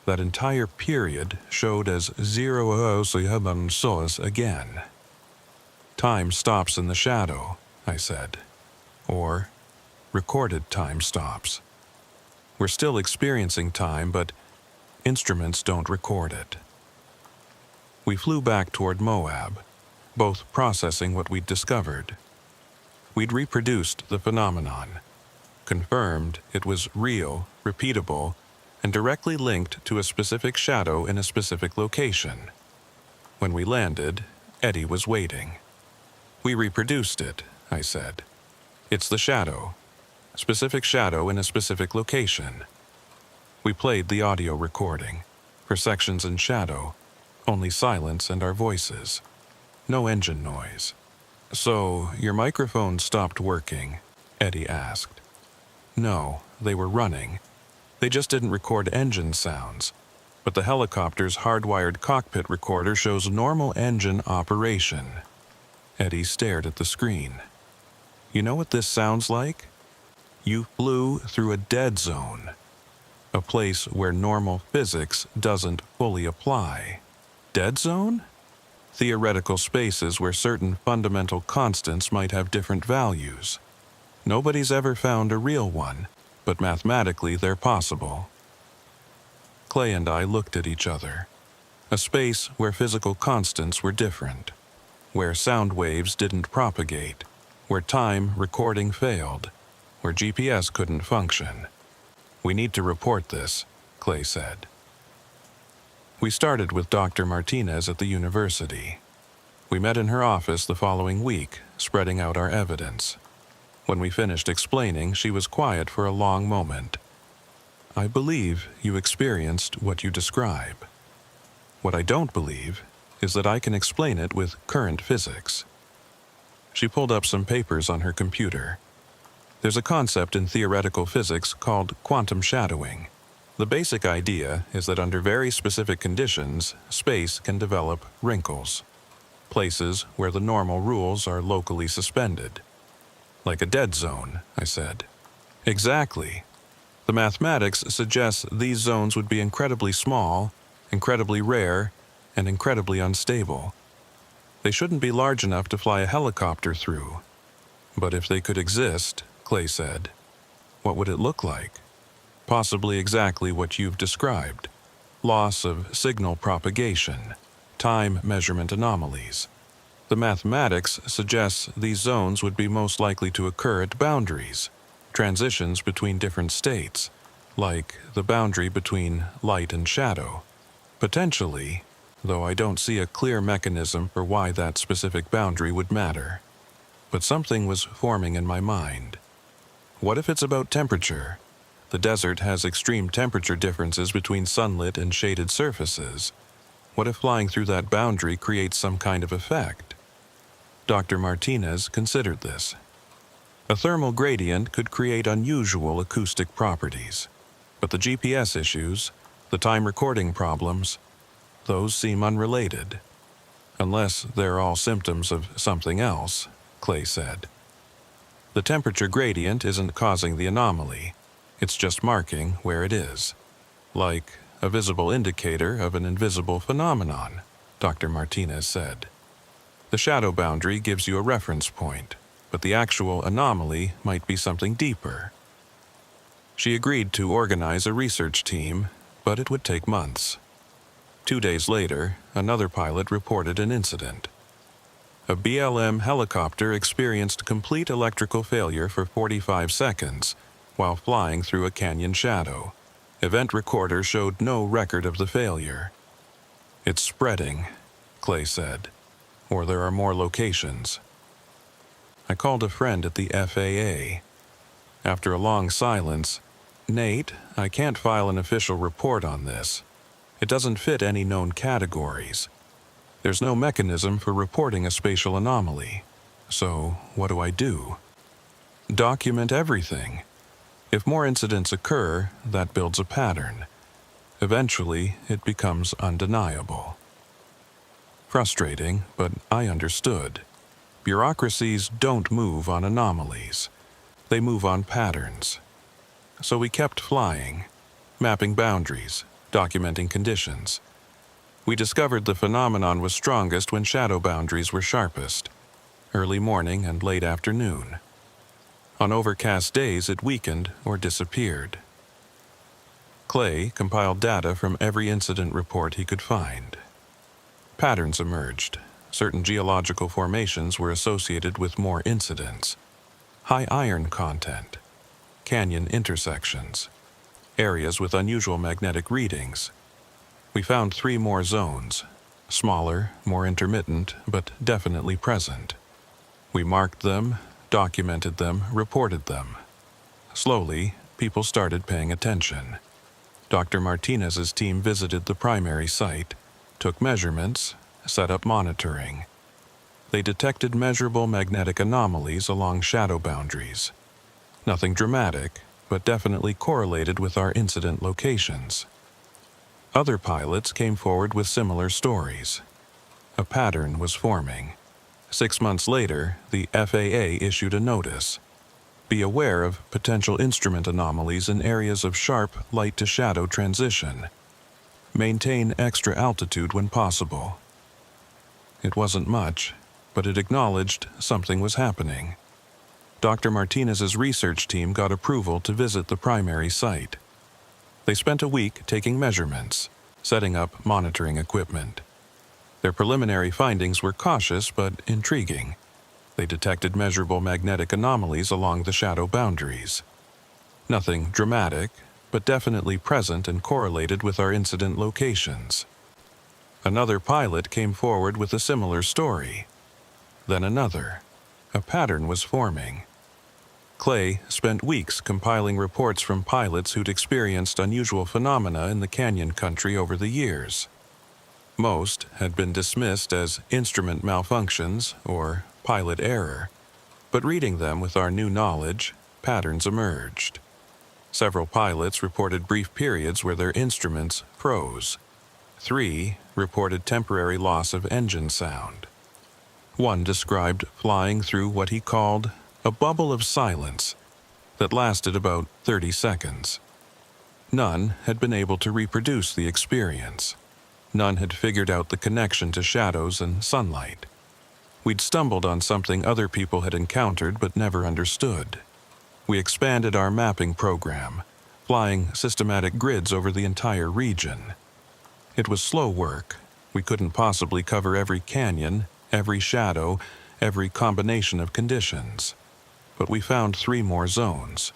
[SPEAKER 1] that entire period showed as 0 again. "Time stops in the shadow," I said. Or, recorded time stops. We're still experiencing time, but Instruments don't record it. We flew back toward Moab, both processing what we'd discovered. We'd reproduced the phenomenon, confirmed it was real, repeatable, and directly linked to a specific shadow in a specific location. When we landed, Eddie was waiting. "We reproduced it," I said. "It's the shadow. Specific shadow in a specific location." We played the audio recording. For sections in shadow, only silence and our voices. No engine noise. "So, your microphones stopped working?" Eddie asked. "No, they were running. They just didn't record engine sounds. But the helicopter's hardwired cockpit recorder shows normal engine operation." Eddie stared at the screen. "You know what this sounds like? You flew through a dead zone. A place where normal physics doesn't fully apply. Dead zone? Theoretical spaces where certain fundamental constants might have different values. Nobody's ever found a real one, but mathematically they're possible." Clay and I looked at each other. A space where physical constants were different, where sound waves didn't propagate, where time recording failed, where GPS couldn't function. "We need to report this," Clay said. We started with Dr. Martinez at the university. We met in her office the following week, spreading out our evidence. When we finished explaining, she was quiet for a long moment. "I believe you experienced what you describe. What I don't believe is that I can explain it with current physics." She pulled up some papers on her computer. "There's a concept in theoretical physics called quantum shadowing. The basic idea is that under very specific conditions, space can develop wrinkles, places where the normal rules are locally suspended." "Like a dead zone," I said. "Exactly. The mathematics suggests these zones would be incredibly small, incredibly rare, and incredibly unstable. They shouldn't be large enough to fly a helicopter through. But if they could exist," Clay said, "what would it look like? Possibly exactly what you've described. Loss of signal propagation, time measurement anomalies. The mathematics suggests these zones would be most likely to occur at boundaries, transitions between different states, like the boundary between light and shadow. Potentially, though I don't see a clear mechanism for why that specific boundary would matter. But something was forming in my mind. What if it's about temperature? The desert has extreme temperature differences between sunlit and shaded surfaces. What if flying through that boundary creates some kind of effect?" Dr. Martinez considered this. "A thermal gradient could create unusual acoustic properties. But the GPS issues, the time recording problems, those seem unrelated. Unless they're all symptoms of something else," Clay said. "The temperature gradient isn't causing the anomaly. It's just marking where it is. Like a visible indicator of an invisible phenomenon," Dr. Martinez said. "The shadow boundary gives you a reference point, but the actual anomaly might be something deeper." She agreed to organize a research team, but it would take months. 2 days later, another pilot reported an incident. A BLM helicopter experienced complete electrical failure for 45 seconds while flying through a canyon shadow. Event recorder showed no record of the failure. "It's spreading," Clay said, "or there are more locations." I called a friend at the FAA. After a long silence, "Nate, I can't file an official report on this. It doesn't fit any known categories. There's no mechanism for reporting a spatial anomaly. So, what do I do?" "Document everything. If more incidents occur, that builds a pattern. Eventually, it becomes undeniable." Frustrating, but I understood. Bureaucracies don't move on anomalies. They move on patterns. So we kept flying, mapping boundaries, documenting conditions. We discovered the phenomenon was strongest when shadow boundaries were sharpest, early morning and late afternoon. On overcast days, it weakened or disappeared. Clay compiled data from every incident report he could find. Patterns emerged. Certain geological formations were associated with more incidents. High iron content, canyon intersections, areas with unusual magnetic readings. We found 3 more zones, smaller, more intermittent, but definitely present. We marked them, documented them, reported them. Slowly, people started paying attention. Dr. Martinez's team visited the primary site, took measurements, set up monitoring. They detected measurable magnetic anomalies along shadow boundaries. Nothing dramatic, but definitely correlated with our incident locations. Other pilots came forward with similar stories. A pattern was forming. 6 months later, the FAA issued a notice. Be aware of potential instrument anomalies in areas of sharp light-to-shadow transition. Maintain extra altitude when possible. It wasn't much, but it acknowledged something was happening. Dr. Martinez's research team got approval to visit the primary site. They spent a week taking measurements, setting up monitoring equipment. Their preliminary findings were cautious but intriguing. They detected measurable magnetic anomalies along the shadow boundaries. Nothing dramatic, but definitely present and correlated with our incident locations. Another pilot came forward with a similar story. Then another. A pattern was forming. Clay spent weeks compiling reports from pilots who'd experienced unusual phenomena in the canyon country over the years. Most had been dismissed as instrument malfunctions or pilot error, but reading them with our new knowledge, patterns emerged. Several pilots reported brief periods where their instruments froze. 3 reported temporary loss of engine sound. One described flying through what he called a bubble of silence that lasted about 30 seconds. None had been able to reproduce the experience. None had figured out the connection to shadows and sunlight. We'd stumbled on something other people had encountered but never understood. We expanded our mapping program, flying systematic grids over the entire region. It was slow work. We couldn't possibly cover every canyon, every shadow, every combination of conditions. But we found 3 more zones,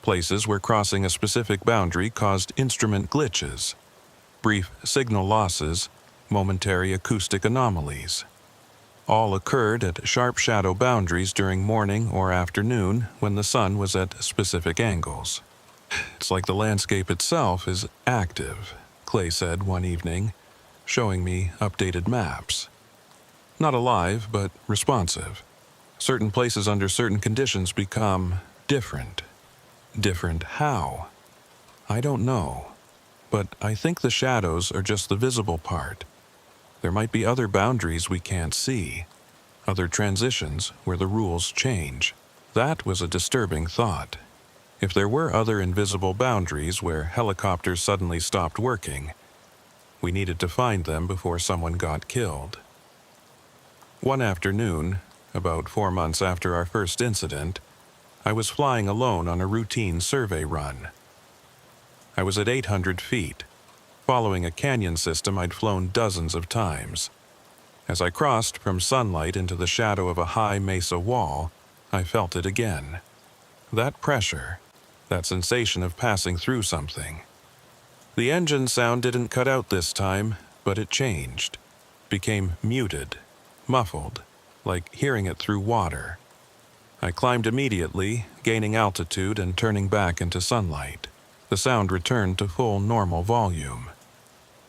[SPEAKER 1] places where crossing a specific boundary caused instrument glitches, brief signal losses, momentary acoustic anomalies. All occurred at sharp shadow boundaries during morning or afternoon when the sun was at specific angles. It's like the landscape itself is active, Clay said one evening, showing me updated maps. Not alive, but responsive. Certain places under certain conditions become different. Different how? I don't know. But I think the shadows are just the visible part. There might be other boundaries we can't see, other transitions where the rules change. That was a disturbing thought. If there were other invisible boundaries where helicopters suddenly stopped working, we needed to find them before someone got killed. One afternoon, about 4 months after our first incident, I was flying alone on a routine survey run. I was at 800 feet, following a canyon system I'd flown dozens of times. As I crossed from sunlight into the shadow of a high mesa wall, I felt it again. That pressure, that sensation of passing through something. The engine sound didn't cut out this time, but it changed, became muted, muffled, like hearing it through water. I climbed immediately, gaining altitude and turning back into sunlight. The sound returned to full normal volume.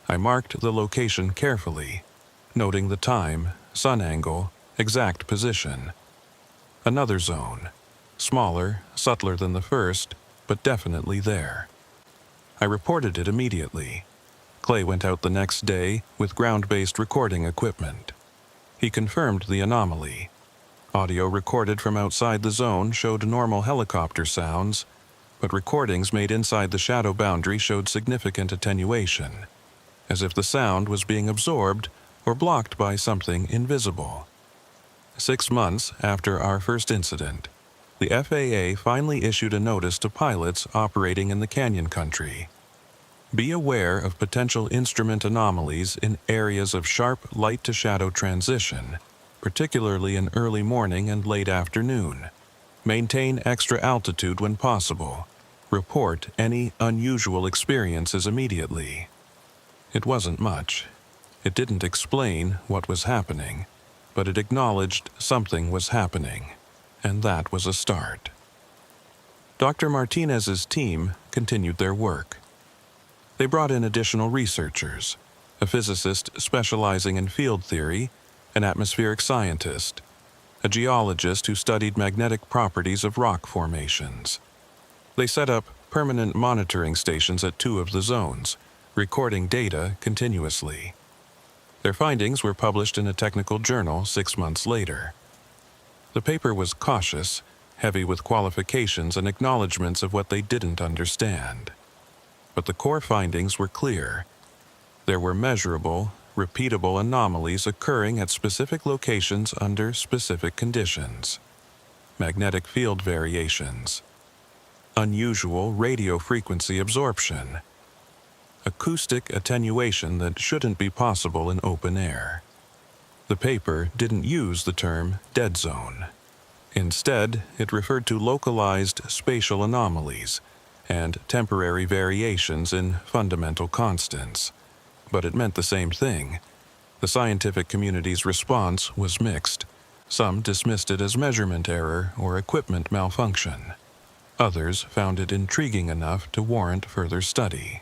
[SPEAKER 1] I marked the location carefully, noting the time, sun angle, exact position. Another zone, smaller, subtler than the first, but definitely there. I reported it immediately. Clay went out the next day with ground-based recording equipment. He confirmed the anomaly. Audio recorded from outside the zone showed normal helicopter sounds, but recordings made inside the shadow boundary showed significant attenuation, as if the sound was being absorbed or blocked by something invisible. 6 months after our first incident, the FAA finally issued a notice to pilots operating in the canyon country. Be aware of potential instrument anomalies in areas of sharp light-to-shadow transition, particularly in early morning and late afternoon. Maintain extra altitude when possible. Report any unusual experiences immediately. It wasn't much. It didn't explain what was happening, but it acknowledged something was happening, and that was a start. Dr. Martinez's team continued their work. They brought in additional researchers, a physicist specializing in field theory, an atmospheric scientist, a geologist who studied magnetic properties of rock formations. They set up permanent monitoring stations at 2 of the zones, recording data continuously. Their findings were published in a technical journal 6 months later. The paper was cautious, heavy with qualifications and acknowledgments of what they didn't understand. But the core findings were clear. There were measurable, repeatable anomalies occurring at specific locations under specific conditions. Magnetic field variations, unusual radio frequency absorption, acoustic attenuation that shouldn't be possible in open air. The paper didn't use the term dead zone. Instead, it referred to localized spatial anomalies and temporary variations in fundamental constants. But it meant the same thing. The scientific community's response was mixed. Some dismissed it as measurement error or equipment malfunction. Others found it intriguing enough to warrant further study.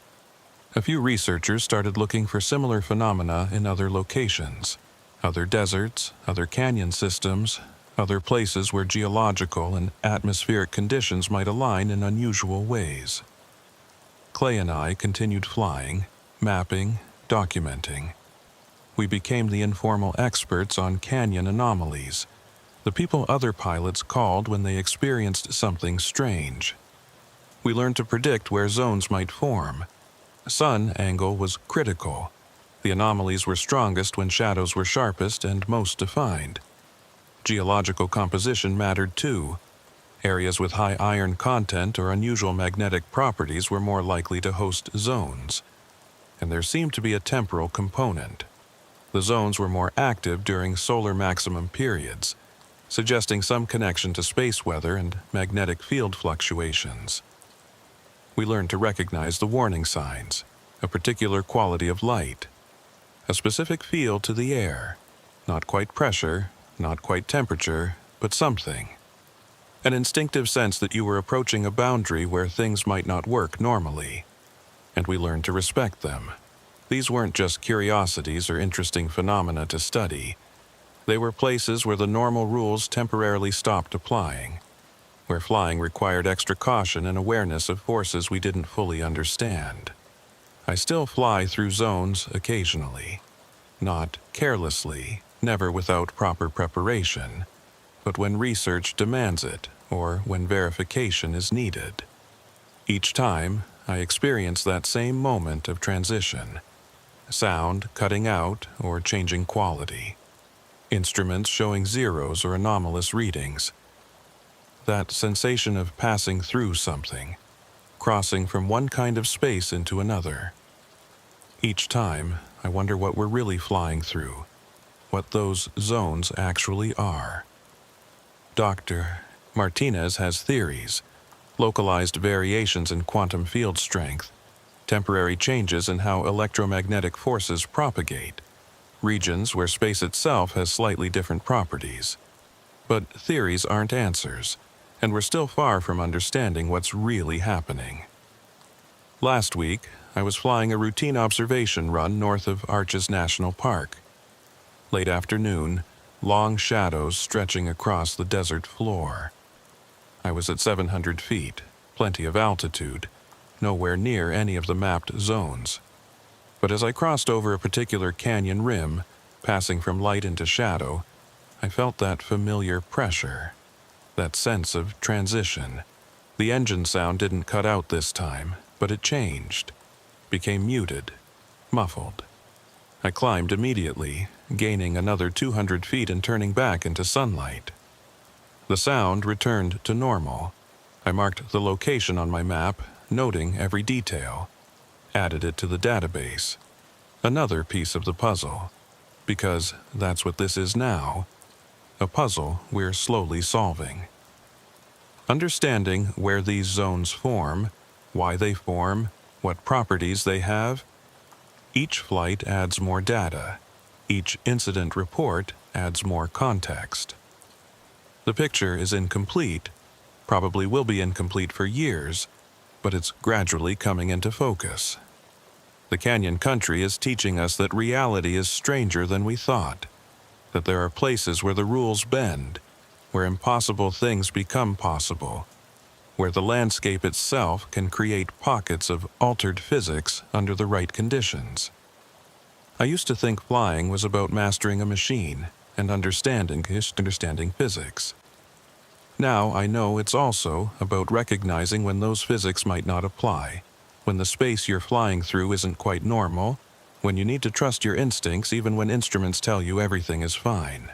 [SPEAKER 1] A few researchers started looking for similar phenomena in other locations, other deserts, other canyon systems, other places where geological and atmospheric conditions might align in unusual ways. Clay and I continued flying, mapping, documenting. We became the informal experts on canyon anomalies, the people other pilots called when they experienced something strange. We learned to predict where zones might form. Sun angle was critical. The anomalies were strongest when shadows were sharpest and most defined. Geological composition mattered too. Areas with high iron content or unusual magnetic properties were more likely to host zones. And there seemed to be a temporal component. The zones were more active during solar maximum periods, suggesting some connection to space weather and magnetic field fluctuations. We learned to recognize the warning signs, a particular quality of light, a specific feel to the air, not quite pressure, not quite temperature, but something. An instinctive sense that you were approaching a boundary where things might not work normally. And we learned to respect them. These weren't just curiosities or interesting phenomena to study. They were places where the normal rules temporarily stopped applying, where flying required extra caution and awareness of forces we didn't fully understand. I still fly through zones occasionally, not carelessly, never without proper preparation, but when research demands it or when verification is needed. Each time, I experience that same moment of transition, sound cutting out or changing quality, instruments showing zeros or anomalous readings. That sensation of passing through something, crossing from one kind of space into another. Each time, I wonder what we're really flying through, what those zones actually are. Dr. Martinez has theories, localized variations in quantum field strength, temporary changes in how electromagnetic forces propagate, regions where space itself has slightly different properties. But theories aren't answers, and we're still far from understanding what's really happening. Last week, I was flying a routine observation run north of Arches National Park. Late afternoon, long shadows stretching across the desert floor. I was at 700 feet, plenty of altitude, nowhere near any of the mapped zones. But as I crossed over a particular canyon rim, passing from light into shadow, I felt that familiar pressure, that sense of transition. The engine sound didn't cut out this time, but it changed, became muted, muffled. I climbed immediately, gaining another 200 feet and turning back into sunlight. The sound returned to normal. I marked the location on my map, noting every detail. added it to the database. Another piece of the puzzle, because that's what this is now, a puzzle we're slowly solving. Understanding where these zones form, why they form, what properties they have, each flight adds more data. Each incident report adds more context. The picture is incomplete, probably will be incomplete for years, but it's gradually coming into focus. The Canyon Country is teaching us that reality is stranger than we thought, that there are places where the rules bend, where impossible things become possible, where the landscape itself can create pockets of altered physics under the right conditions. I used to think flying was about mastering a machine and understanding physics. Now I know it's also about recognizing when those physics might not apply, when the space you're flying through isn't quite normal, when you need to trust your instincts even when instruments tell you everything is fine.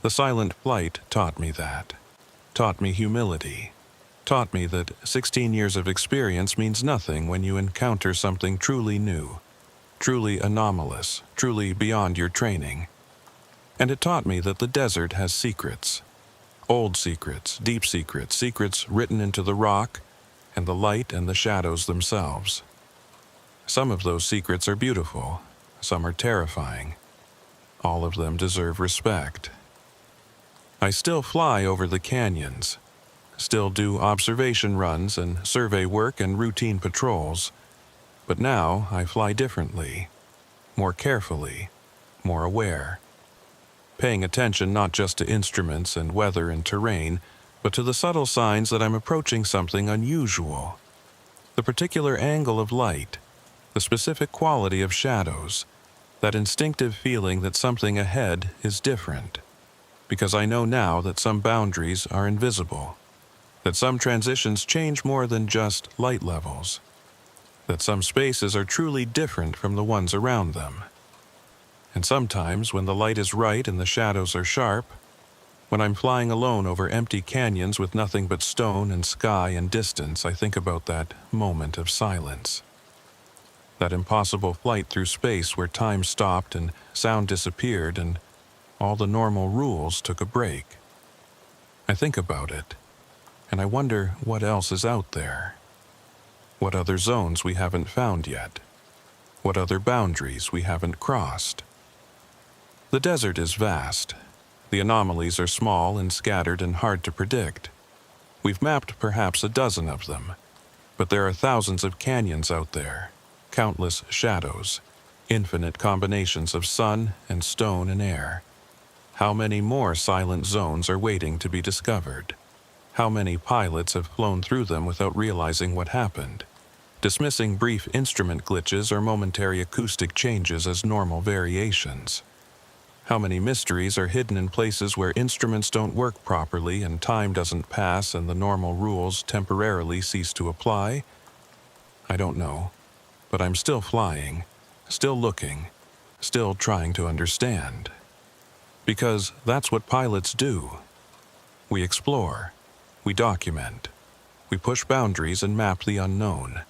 [SPEAKER 1] The silent flight taught me that, taught me humility, taught me that 16 years of experience means nothing when you encounter something truly new, truly anomalous, truly beyond your training. And it taught me that the desert has secrets. Old secrets, deep secrets, secrets written into the rock and the light and the shadows themselves. Some of those secrets are beautiful, some are terrifying. All of them deserve respect. I still fly over the canyons, still do observation runs and survey work and routine patrols, but now I fly differently, more carefully, more aware. Paying attention not just to instruments and weather and terrain, but to the subtle signs that I'm approaching something unusual. The particular angle of light, the specific quality of shadows, that instinctive feeling that something ahead is different. Because I know now that some boundaries are invisible, that some transitions change more than just light levels, that some spaces are truly different from the ones around them. And sometimes, when the light is right and the shadows are sharp, when I'm flying alone over empty canyons with nothing but stone and sky and distance, I think about that moment of silence. That impossible flight through space where time stopped and sound disappeared and all the normal rules took a break. I think about it, and I wonder what else is out there. What other zones we haven't found yet? What other boundaries we haven't crossed? The desert is vast. The anomalies are small and scattered and hard to predict. We've mapped perhaps a dozen of them, but there are thousands of canyons out there, countless shadows, infinite combinations of sun and stone and air. How many more silent zones are waiting to be discovered? How many pilots have flown through them without realizing what happened, dismissing brief instrument glitches or momentary acoustic changes as normal variations? How many mysteries are hidden in places where instruments don't work properly and time doesn't pass and the normal rules temporarily cease to apply? I don't know, but I'm still flying, still looking, still trying to understand. Because that's what pilots do. We explore, we document, we push boundaries and map the unknown,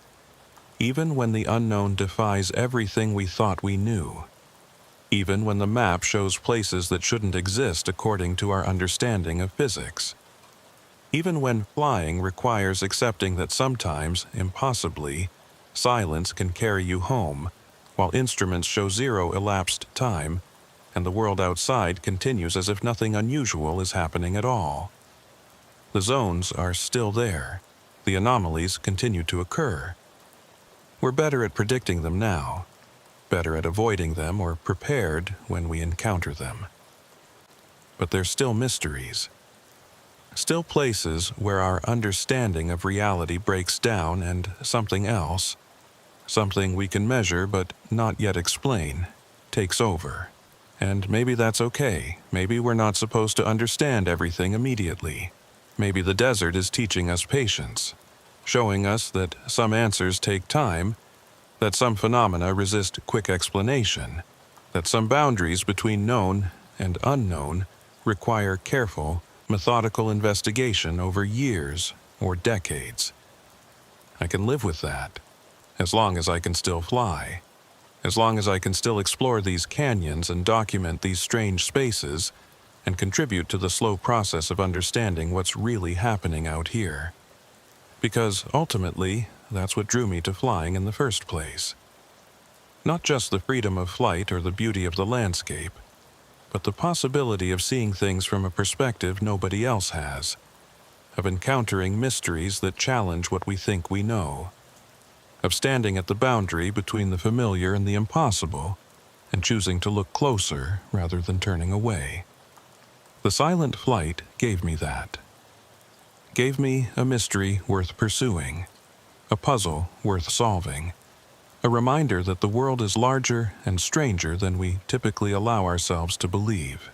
[SPEAKER 1] even when the unknown defies everything we thought we knew. Even when the map shows places that shouldn't exist according to our understanding of physics. Even when flying requires accepting that sometimes, impossibly, silence can carry you home, while instruments show zero elapsed time, and the world outside continues as if nothing unusual is happening at all. The zones are still there. The anomalies continue to occur. We're better at predicting them now, better at avoiding them or prepared when we encounter them. But there's still mysteries. Still places where our understanding of reality breaks down and something else, something we can measure but not yet explain, takes over. And maybe that's okay. Maybe we're not supposed to understand everything immediately. Maybe the desert is teaching us patience, showing us that some answers take time, that some phenomena resist quick explanation, that some boundaries between known and unknown require careful, methodical investigation over years or decades. I can live with that, as long as I can still fly. As long as I can still explore these canyons and document these strange spaces and contribute to the slow process of understanding what's really happening out here. Because ultimately, that's what drew me to flying in the first place. Not just the freedom of flight or the beauty of the landscape, but the possibility of seeing things from a perspective nobody else has, of encountering mysteries that challenge what we think we know, of standing at the boundary between the familiar and the impossible, and choosing to look closer rather than turning away. The silent flight gave me that. Gave me a mystery worth pursuing, a puzzle worth solving, a reminder that the world is larger and stranger than we typically allow ourselves to believe.